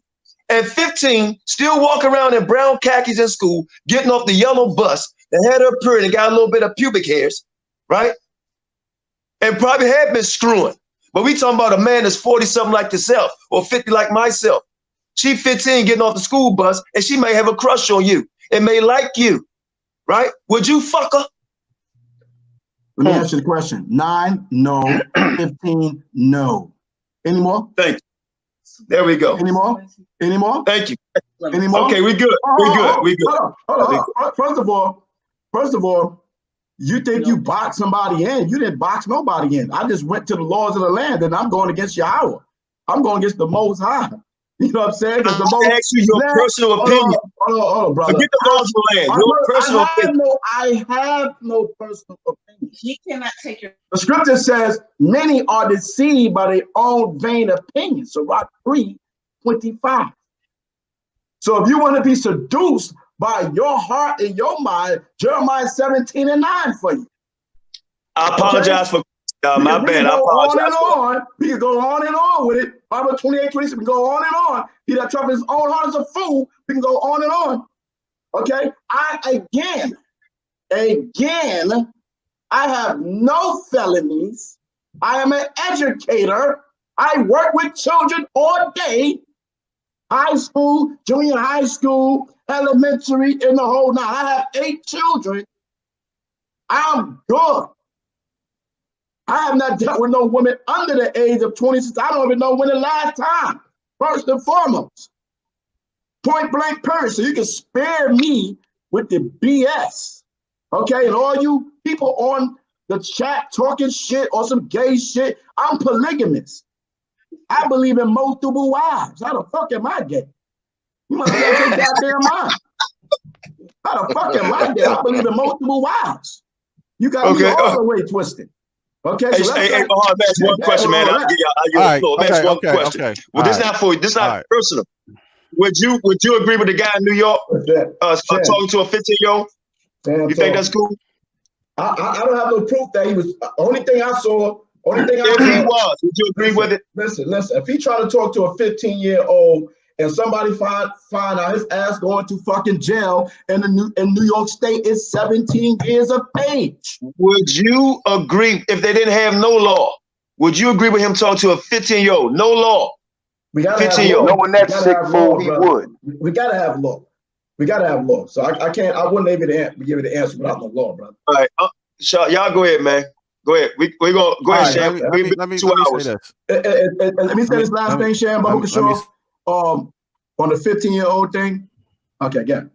At 15, still walk around in brown khakis in school, getting off the yellow bus, and had her period and got a little bit of pubic hairs, right? And probably had been screwing. But we talking about a man that's 40-something like yourself, or 50 like myself. She 15 getting off the school bus, and she may have a crush on you and may like you, right? Would you fuck her? Let me ask you the question. 9, no. 15, no. Any more? Thank you. There we go. Any more? Any more? Thank you. Any more? Okay, we good. We good. Hold on. First of all, you think you boxed somebody in. You didn't box nobody in. I just went to the laws of the land, and I'm going against YAHAWAH. I'm going against the Most High. You know what I'm saying? I ask you your personal opinion. Hold on, brother. Forget the laws of the land. Your personal opinion. I have no personal opinion. He cannot take your. The scripture says many are deceived by their own vain opinions. So Rock 3:25. So if you want to be seduced by your heart and your mind, Jeremiah 17:9 for you. I apologize for my bad. I apologize. We can go on and on with it. Bible 28:26. We can go on and on. He that trumpets his own heart is a fool. We can go on and on. Okay. I have no felonies. I am an educator. I work with children all day. High school, junior high school, elementary, in the whole nine. I have 8 children. I'm good. I have not dealt with no woman under the age of 26. I don't even know when the last time, first and foremost. Point blank period. So you can spare me with the BS. Okay, and all you people on the chat talking shit or some gay shit, I'm polygamous. I believe in multiple wives. How the fuck am I gay? You must have your goddamn mind. How the fuck am I gay? I believe in multiple wives. You got me all the way twisted. Okay, so hey, Mahar, that's one question, man. I'll give you that's one question. Okay. Well, this is not for you. This is not personal. Would you agree with the guy in New York talking to a 15-year-old? You think that's cool? I don't have no proof that he was. Only thing I saw. Would you agree with it? Listen. If he tried to talk to a 15-year-old and somebody find out his ass going to fucking jail in New York State is 17 years of age. Would you agree if they didn't have no law? Would you agree with him talking to a 15-year-old? No law. We gotta have law. Knowing that sick fool, he would. We gotta have law. We gotta have law. So I can't. I wouldn't able to give you the answer without no law, brother. All right, y'all go ahead, man. Go ahead. We gonna go ahead, Sham. Let me 2 hours. say this. Let me say this last thing, Sham. On the 15-year-old thing. Okay, again.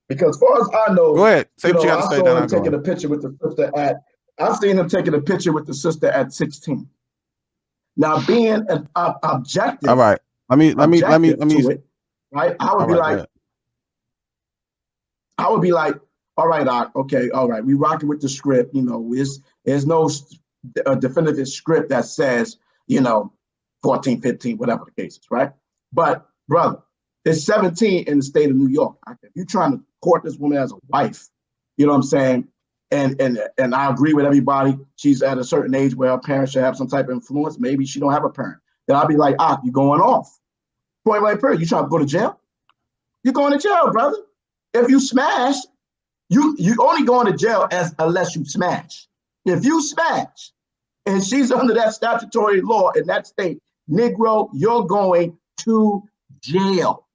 Because as far as I know, go ahead. Say what you got to say. I saw him taking a picture with the sister I've seen him taking a picture with the sister at 16. Now, being an objective. All right. Let me. It, right. I would be like, all right, okay, all right. We rocking with the script. You know, there's no definitive script that says, 14, 15, whatever the case is, right? But brother, it's 17 in the state of New York. If you're trying to court this woman as a wife, you know what I'm saying? And I agree with everybody. She's at a certain age where her parents should have some type of influence. Maybe she don't have a parent. Then I'll be like, you going off. Point blank period. You trying to go to jail? You're going to jail, brother. If you smash, you only going to jail unless you smash. If you smash, and she's under that statutory law in that state, Negro, you're going to jail.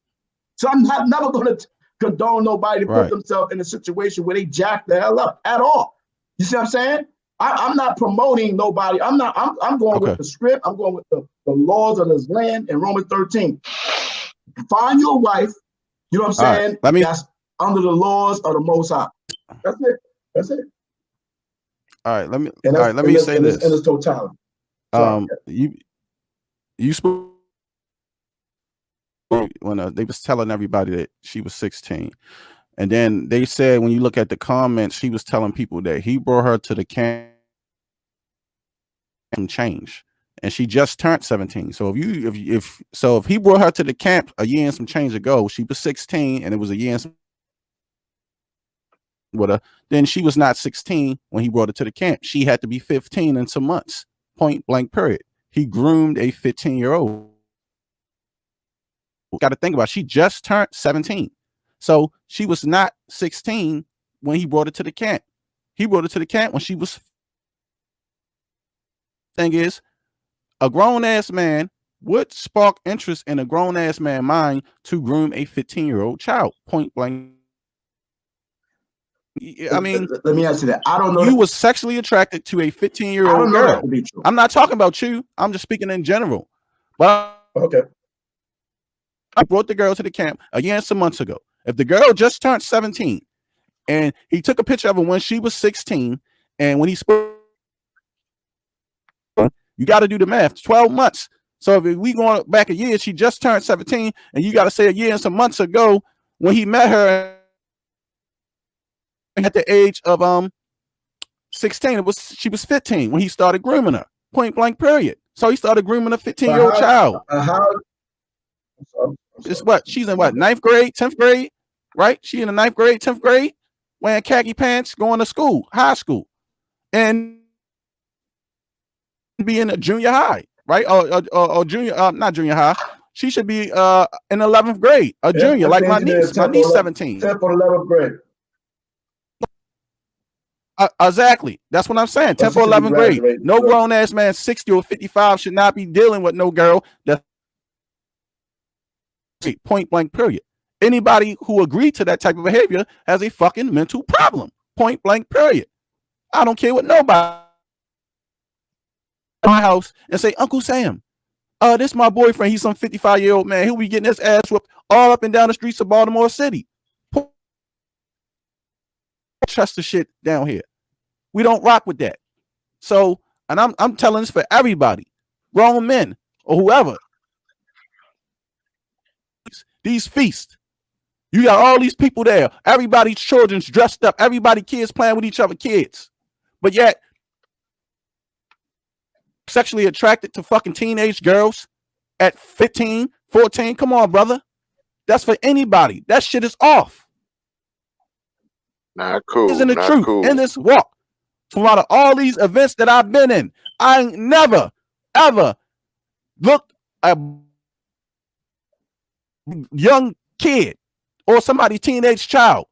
So I'm never going to condone nobody to put themselves in a situation where they jack the hell up at all. You see what I'm saying? I'm not promoting nobody. I'm going with the script. I'm going with the laws of this land in Romans 13. Find your wife, you know what I'm saying? That's under the laws of the Most High. That's it. That's it. All right, let me say this. In its totality. You spoke when they was telling everybody that she was 16. And then they said, when you look at the comments, she was telling people that he brought her to the camp and change, and she just turned 17. So if he brought her to the camp a year and some change ago, she was 16, and it was a year and some with her, then she was not 16 when he brought her to the camp. She had to be 15 in some months. Point blank period. He groomed a 15-year-old. Got to think about it. She just turned 17. So she was not 16 when he brought her to the camp. He brought her to the camp when she was. Thing is, a grown-ass man would spark interest in a grown-ass man's mind to groom a 15-year-old child. Point blank. I mean, let me answer that. I don't know. You was sexually attracted to a 15-year-old girl. I'm not talking about you. I'm just speaking in general. But okay. I brought the girl to the camp a year and some months ago. If the girl just turned 17 and he took a picture of her when she was 16, and when he spoke, you got to do the math, 12 months. So if we going back a year, she just turned 17, and you got to say a year and some months ago when he met her at the age of 16, she was 15 when he started grooming her. Point blank period. So he started grooming a 15-year-old child. It's what? She's in what? 9th grade, 10th grade, right? She in the 9th grade, 10th grade, wearing khaki pants, going to school, high school, and be in a junior high, right? Or junior, not junior high. She should be in 11th grade, a junior, like my niece. My niece 17. 10th or 11th grade. Exactly. That's what I'm saying. 10th or 11th grade. No grown ass man 60 or 55 should not be dealing with no girl that's point blank period. Anybody who agreed to that type of behavior has a fucking mental problem. Point blank period. I don't care what nobody in my house and say, Uncle Sam, this is my boyfriend. He's some 55-year-old man. He'll be getting his ass whooped all up and down the streets of Baltimore City. Trust the shit down here. We don't rock with that. So, and I'm telling this for everybody, grown men or whoever. These feasts, you got all these people there. Everybody's children's dressed up. Everybody kids playing with each other kids, but yet sexually attracted to fucking teenage girls at 15, 14. Come on, brother. That's for anybody. That shit is off. Not cool. Isn't the not truth cool. in this walk? From out of all these events that I've been in, I ain't never, ever looked at a young kid or somebody's teenage child.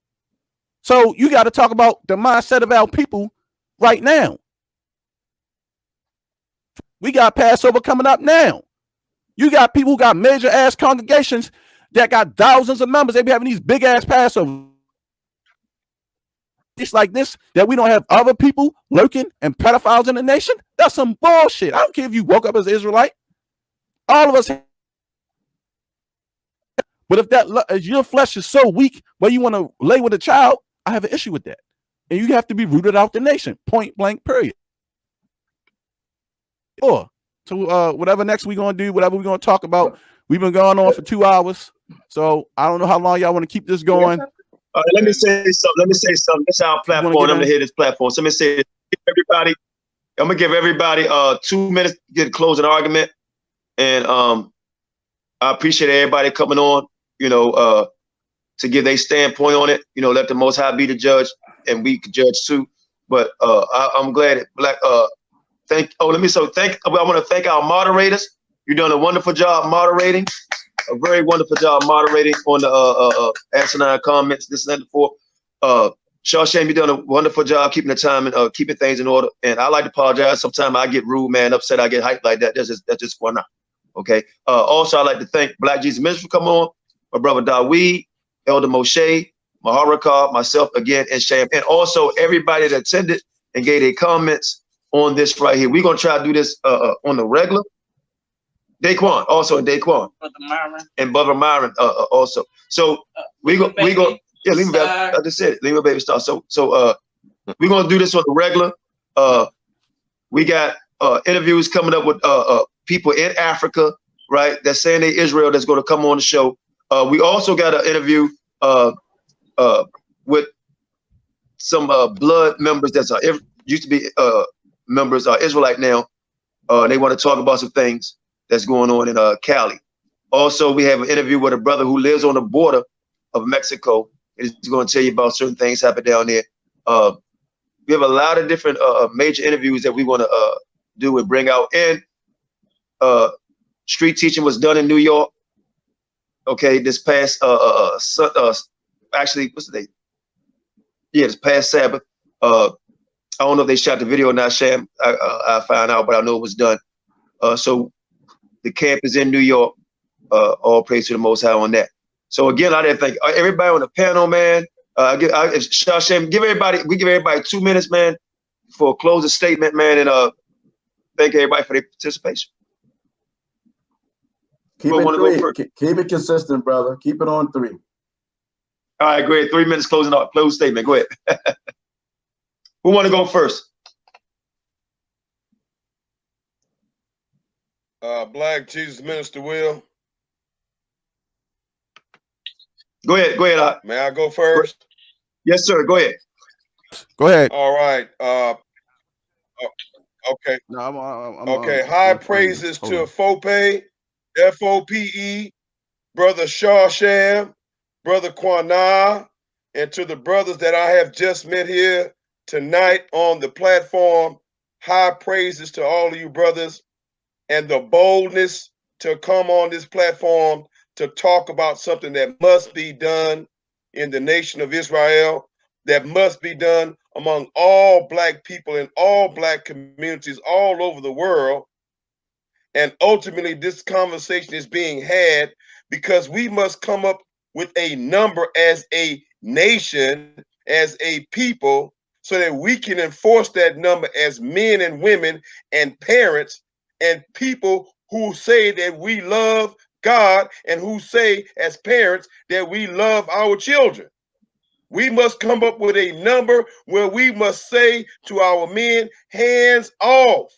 So you got to talk about the mindset of our people right now. We got Passover coming up now. You got people who got major ass congregations that got thousands of members. They be having these big ass Passover. It's like this, that we don't have other people lurking and pedophiles in the nation. That's some bullshit. I don't care if you woke up as an Israelite. All of us. But if your flesh is so weak where you want to lay with a child, I have an issue with that. And you have to be rooted out the nation. Point blank period. Or to whatever next we're going to do, whatever we're going to talk about. We've been going on for 2 hours. So I don't know how long y'all want to keep this going. Let me say something. This is our platform. I'm gonna hit this platform. So let me say, everybody. I'm gonna give everybody 2 minutes to get a closing argument, and I appreciate everybody coming on. To give their standpoint on it. Let the Most High be the judge, and we can judge too. But I'm glad it Black. I want to thank our moderators. You're doing a wonderful job moderating. A very wonderful job moderating on the asinine comments, this and that before. SHAM, you're doing a wonderful job keeping the time and keeping things in order. And I like to apologize. Sometimes I get rude, man, upset. I get hyped like that. That's just why not. Okay. Also, I'd like to thank Black Jesus Ministry for coming on. my brother Dawayah, Elder Moshe, Maharawchaa, myself again, and SHAM, and also everybody that attended and gave their comments on this right here. We're gonna try to do this on the regular. Daquan, also in Daquan. And Brother Myron also. So we go yeah, leave me, I just said it, leave me baby star. So we're gonna do this on the regular. We got interviews coming up with people in Africa, right? That's saying they Israel that's gonna come on the show. We also got an interview with some blood members that's used to be members Israelite now. They want to talk about some things that's going on in Cali. Also, we have an interview with a brother who lives on the border of Mexico. He's going to tell you about certain things happen down there. We have a lot of different major interviews that we want to do and bring out. And street teaching was done in New York. Okay, this past actually, what's the date? Yeah, this past Sabbath. I don't know if they shot the video or not, Sham. I found out, but I know it was done. So the camp is in New York. All praise to the Most High on that. So again, I didn't think everybody on the panel, man. Sham, give everybody 2 minutes, man, for a closing statement, man, and thank everybody for their participation. Keep it consistent, brother. Keep it on 3. All right, go ahead. 3 minutes closing out. Close statement. Go ahead. Who want to go first? Black Jesus Minister Will. Go ahead. Go ahead. May I go first? Yes, sir. Go ahead. Go ahead. All right. Okay. No, I'm okay. High praises to Fope, FOPE, Brother SHAM, Brother Quana, and to the brothers that I have just met here tonight on the platform. High praises to all of you brothers, and the boldness to come on this platform to talk about something that must be done in the nation of Israel, that must be done among all black people in all black communities all over the world. And ultimately, this conversation is being had because we must come up with a number as a nation, as a people, so that we can enforce that number as men and women and parents and people who say that we love God and who say as parents that we love our children. We must come up with a number where we must say to our men, hands off,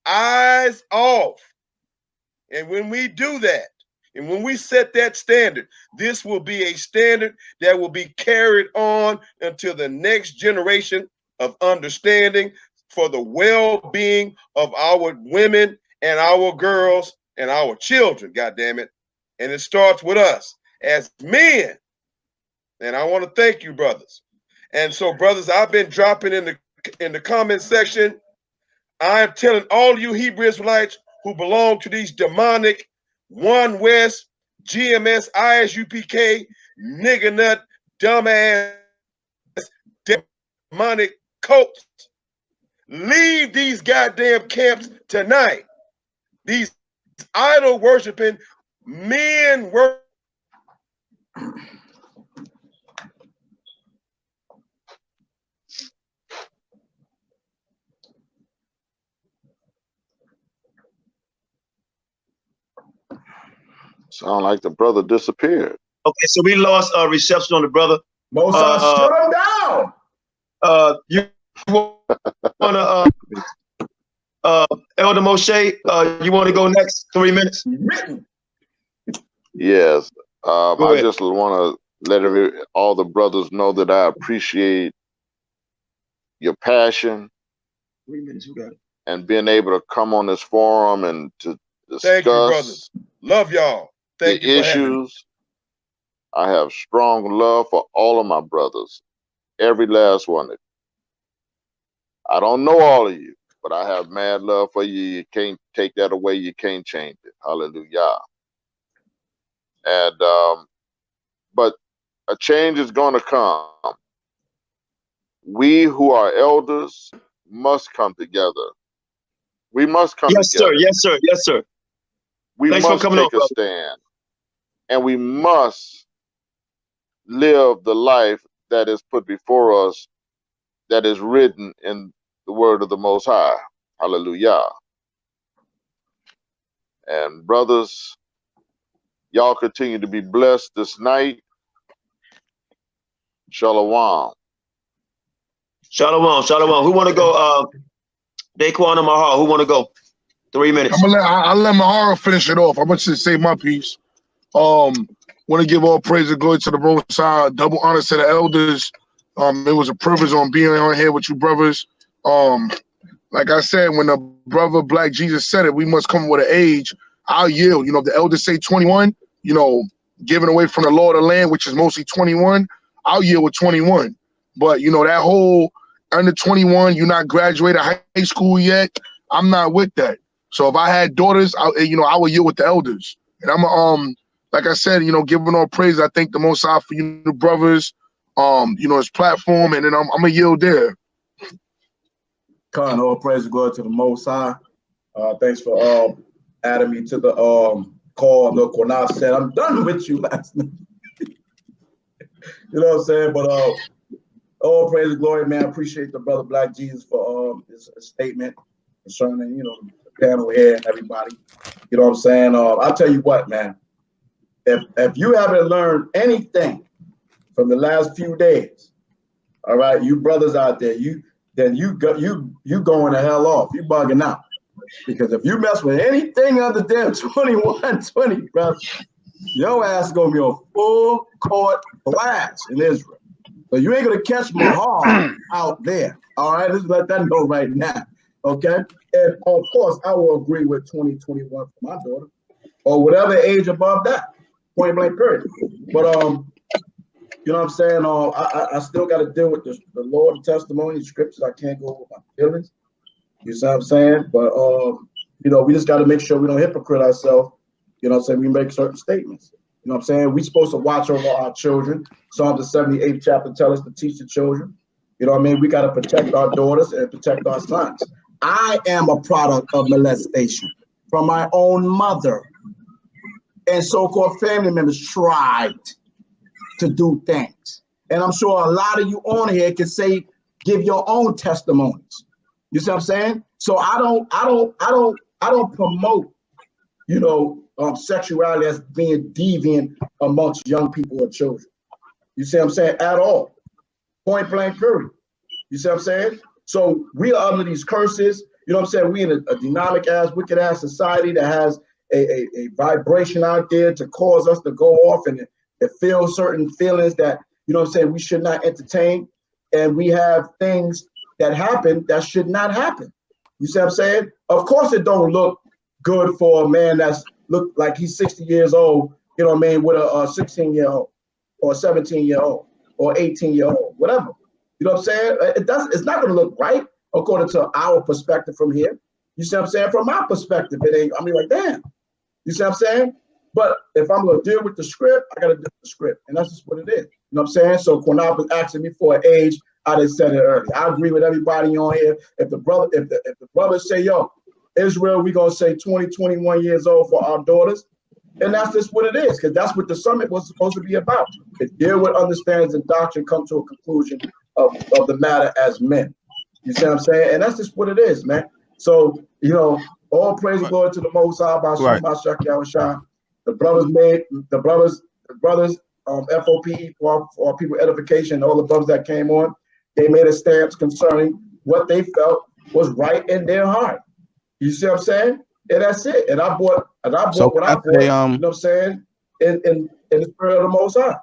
eyes off. And when we do that, and when we set that standard, this will be a standard that will be carried on until the next generation of understanding for the well-being of our women and our girls and our children, God damn it. And it starts with us as men. And I want to thank you, brothers. And so, brothers, I've been dropping in the comment section. I am telling all you Hebrew Israelites who belong to these demonic One West, GMS, ISUPK, nigger nut, dumbass, demonic cults. Leave these goddamn camps tonight. These idol worshiping men worship. Sound like the brother disappeared. Okay, so we lost reception on the brother. Moses, shut him down. You wanna Elder Moshe, you want to go next? 3 minutes. Yes. I just want to let all the brothers know that I appreciate your passion 3 minutes, you got it. And being able to come on this forum and to discuss Thank you, brothers. Love y'all. Thank the you for issues. I have strong love for all of my brothers, every last one of you. I don't know all of you, but I have mad love for you. You can't take that away. You can't change it. Hallelujah. And but a change is going to come. We who are elders must come together. We must come together. Yes, sir. Yes, sir. Yes, sir. We Thanks must for coming take a stand. and we must live the life that is put before us, that is written in the word of the Most High. Hallelujah. And brothers, y'all continue to be blessed this night. Shalom. Shalom, shalom. Who want to go? Daquan and Mahal, who want to go? 3 minutes. I'll let Mahara finish it off. I'm going to say my piece. Want to give all praise and glory to the Most High. Double honor to the elders. It was a privilege on being on here with you brothers. Like I said, when the brother Black Jesus said it, we must come with an age. I'll yield. You know, if the elders say 21, you know, giving away from the law of the land, which is mostly 21, I'll yield with 21. But, you know, that whole under 21, you're not graduated high school yet, I'm not with that. So if I had daughters, I would yield with the elders. And I'm like I said, you know, giving all praise, I thank the Most High for you brothers, you know, his platform, and then I'm gonna yield there. Con, all praise and glory to the Most High. Thanks for adding me to the call. Look, when I said I'm done with you last night. You know what I'm saying? But all praise and glory, man. I appreciate the brother Black Jesus for his statement concerning, you know, the panel here and everybody. You know what I'm saying? I'll tell you what, man. If you haven't learned anything from the last few days, all right, you brothers out there, you going the hell off. You bugging out. Because if you mess with anything other than 21, 20, bro, your ass is gonna be on full court blast in Israel. So you ain't gonna catch Mahal out there. All right, let's let that know right now. Okay. And of course, I will agree with 20, 21 for my daughter, or whatever age above that. Point blank period. But you know what I'm saying? I still got to deal with the Lord, the testimony, the scriptures. I can't go with my feelings. You see what I'm saying? But you know, we just got to make sure we don't hypocrite ourselves. You know what I'm saying? We make certain statements. You know what I'm saying? We're supposed to watch over our children. Psalms the 78th chapter tell us to teach the children. You know what I mean? We got to protect our daughters and protect our sons. I am a product of molestation from my own mother. And so-called family members tried to do things. And I'm sure a lot of you on here can say, give your own testimonies. You see what I'm saying? So I don't promote, you know, sexuality as being deviant amongst young people or children. You see what I'm saying? At all. Point blank period. You see what I'm saying? So we are under these curses. You know what I'm saying? We in a dynamic ass, wicked ass society that has a vibration out there to cause us to go off and feel certain feelings that, you know what I'm saying, we should not entertain. And we have things that happen that should not happen. You see what I'm saying? Of course it don't look good for a man that's look like he's 60 years old, you know what I mean, with a 16-year-old or 17-year-old or 18-year-old, whatever. You know what I'm saying? It's not gonna look right according to our perspective from here. You see what I'm saying? From my perspective, it ain't, I mean, like, damn. You see what I'm saying? But if I'm going to deal with the script, I got to deal with the script. And that's just what it is. You know what I'm saying? So Quinab was asking me for an age, I just said it earlier. I agree with everybody on here. If the brothers say, yo, Israel, we're going to say 20, 21 years old for our daughters, and that's just what it is, because that's what the summit was supposed to be about. To deal with understandings and doctrine, come to a conclusion of the matter as men. You see what I'm saying? And that's just what it is, man. So, you know, all praise and glory to the Most High, MASHAYACH, YAHAWASHI. The brothers, FOPE, for our people edification, all the brothers that came on, they made a stance concerning what they felt was right in their heart. You see what I'm saying? And that's it. And I bought what I bought, you know what I'm saying, in the spirit of the Most High.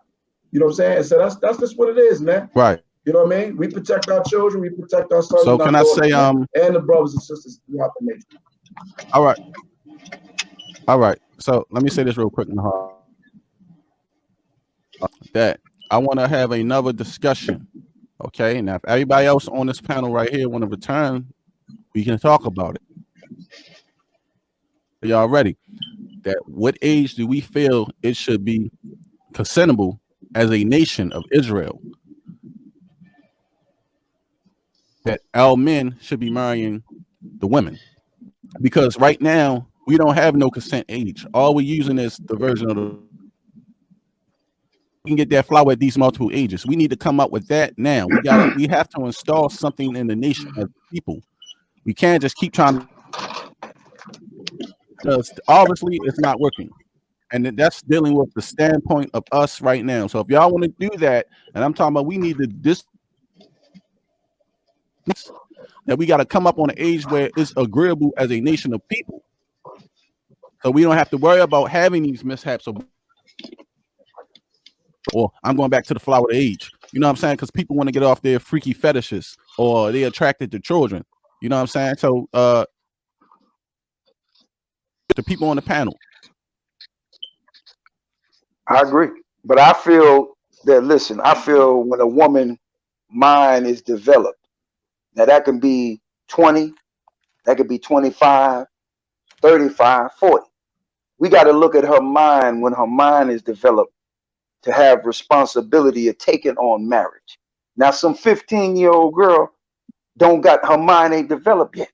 You know what I'm saying? So that's just what it is, man. Right. You know what I mean? We protect our children, we protect our sons. So can I say and the brothers and sisters throughout the nation. All right. So let me say this real quick, Mahal. That I want to have another discussion. Okay. Now, if everybody else on this panel right here want to return, we can talk about it. Are y'all ready? That what age do we feel it should be consentable as a nation of Israel? That our men should be marrying the women, because right now we don't have no consent age. All we're using is the version of can get that flower at these multiple ages. We need to come up with that now. We have to install something in the nation as people. We can't just keep trying to, because obviously it's not working. And that's dealing with the standpoint of us right now. So if y'all want to do that, and I'm talking about we need to that we got to come up on an age where it's agreeable as a nation of people. So we don't have to worry about having these mishaps or I'm going back to the flower of the age. You know what I'm saying? Because people want to get off their freaky fetishes or they're attracted to children. You know what I'm saying? So the people on the panel. I agree. But I feel that, listen, I feel when a woman mind is developed, now that can be 20, that could be 25, 35, 40. We got to look at her mind when her mind is developed to have responsibility of taking on marriage. Now, some 15-year-old girl don't got, her mind ain't developed yet,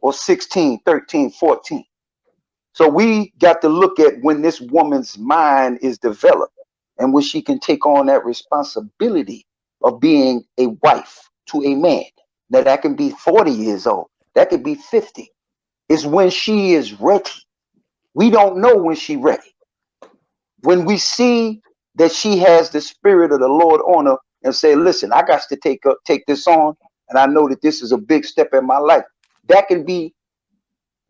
or 16, 13, 14. So we got to look at when this woman's mind is developed and when she can take on that responsibility of being a wife to a man. Now, that can be 40 years old. That could be 50. It's when she is ready. We don't know when she's ready. When we see that she has the spirit of the Lord on her and say, listen, I got to take this on, and I know that this is a big step in my life. That can be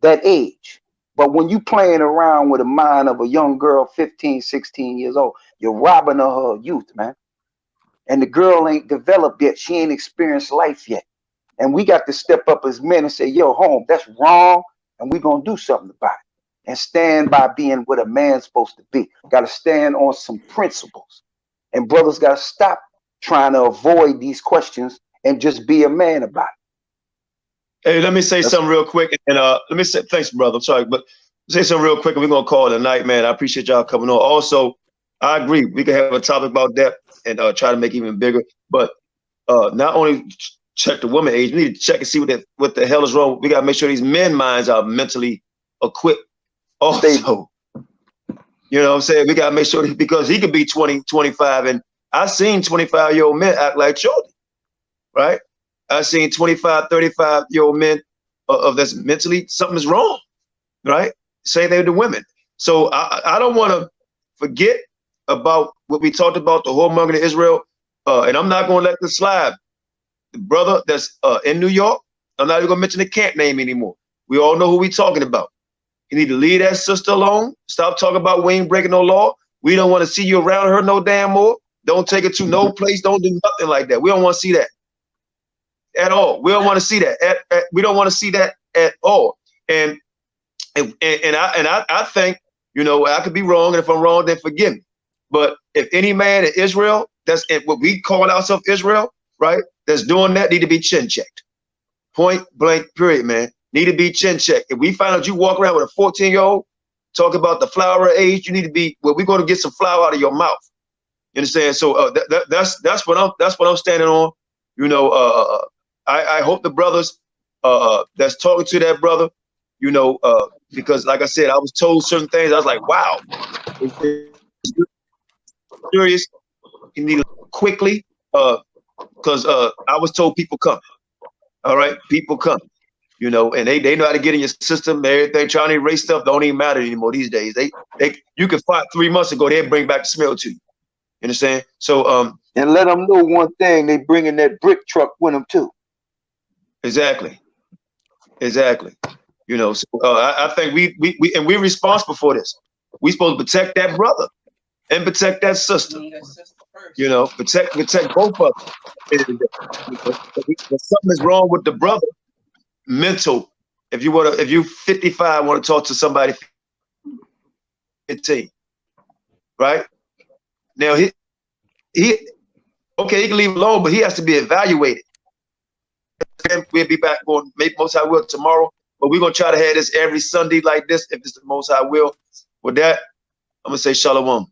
that age. But when you playing around with the mind of a young girl, 15, 16 years old, you're robbing her youth, man. And the girl ain't developed yet. She ain't experienced life yet. And we got to step up as men and say, yo, home, that's wrong. And we're going to do something about it. And stand by being what a man's supposed to be. Got to stand on some principles. And brothers got to stop trying to avoid these questions and just be a man about it. Hey, let me say something real quick. And let me say, thanks, brother. I'm sorry, but say something real quick and we're going to call it a night, man. I appreciate y'all coming on. Also, I agree. We can have a topic about that and try to make it even bigger. But not only check the woman age, we need to check and see what the hell is wrong. We got to make sure these men minds are mentally equipped also. You know what I'm saying? We got to make sure, because he could be 20, 25, and I've seen 25-year-old men act like children, right? I've seen 25, 35-year-old men of that's mentally, something is wrong, right? Say they're the women. So I don't want to forget about what we talked about, the whoremonger in Israel, and I'm not going to let this slide. The brother that's in New York, I'm not even going to mention the camp name anymore. We all know who we talking about. You need to leave that sister alone. Stop talking about we ain't breaking no law. We don't want to see you around her no damn more. Don't take her to no place. Don't do nothing like that. We don't want to see that at all. We don't want to see that. We don't want to see that at all. And I think, you know, I could be wrong, and if I'm wrong, then forgive me. But if any man in Israel, that's what we call ourselves Israel, right? That's doing that, need to be chin checked. Point blank, period, man. Need to be chin checked. If we find out you walk around with a 14-year-old, talk about the flower age, you need to be, well, we're going to get some flour out of your mouth. You understand? So that's what I'm standing on. You know, I hope the brothers that's talking to that brother, you know, because like I said, I was told certain things. I was like, wow, serious. You need to quickly, because I was told people come. All right, people come. You know, and they know how to get in your system. Everything trying to erase stuff don't even matter anymore these days. You can fight 3 months ago, they'll bring back the smell to you. You understand? So and let them know one thing, they bringing that brick truck with them too. Exactly. You know, so I think we're responsible for this. We supposed to protect that brother and protect that sister. You know, protect both of them. If something is wrong with the brother, mental. If you 55 want to talk to somebody 15, right? Now he can leave alone, but he has to be evaluated. We'll be back on maybe Most High will tomorrow, but we're gonna try to have this every Sunday like this if it's the Most High will. With that, I'm gonna say shalom.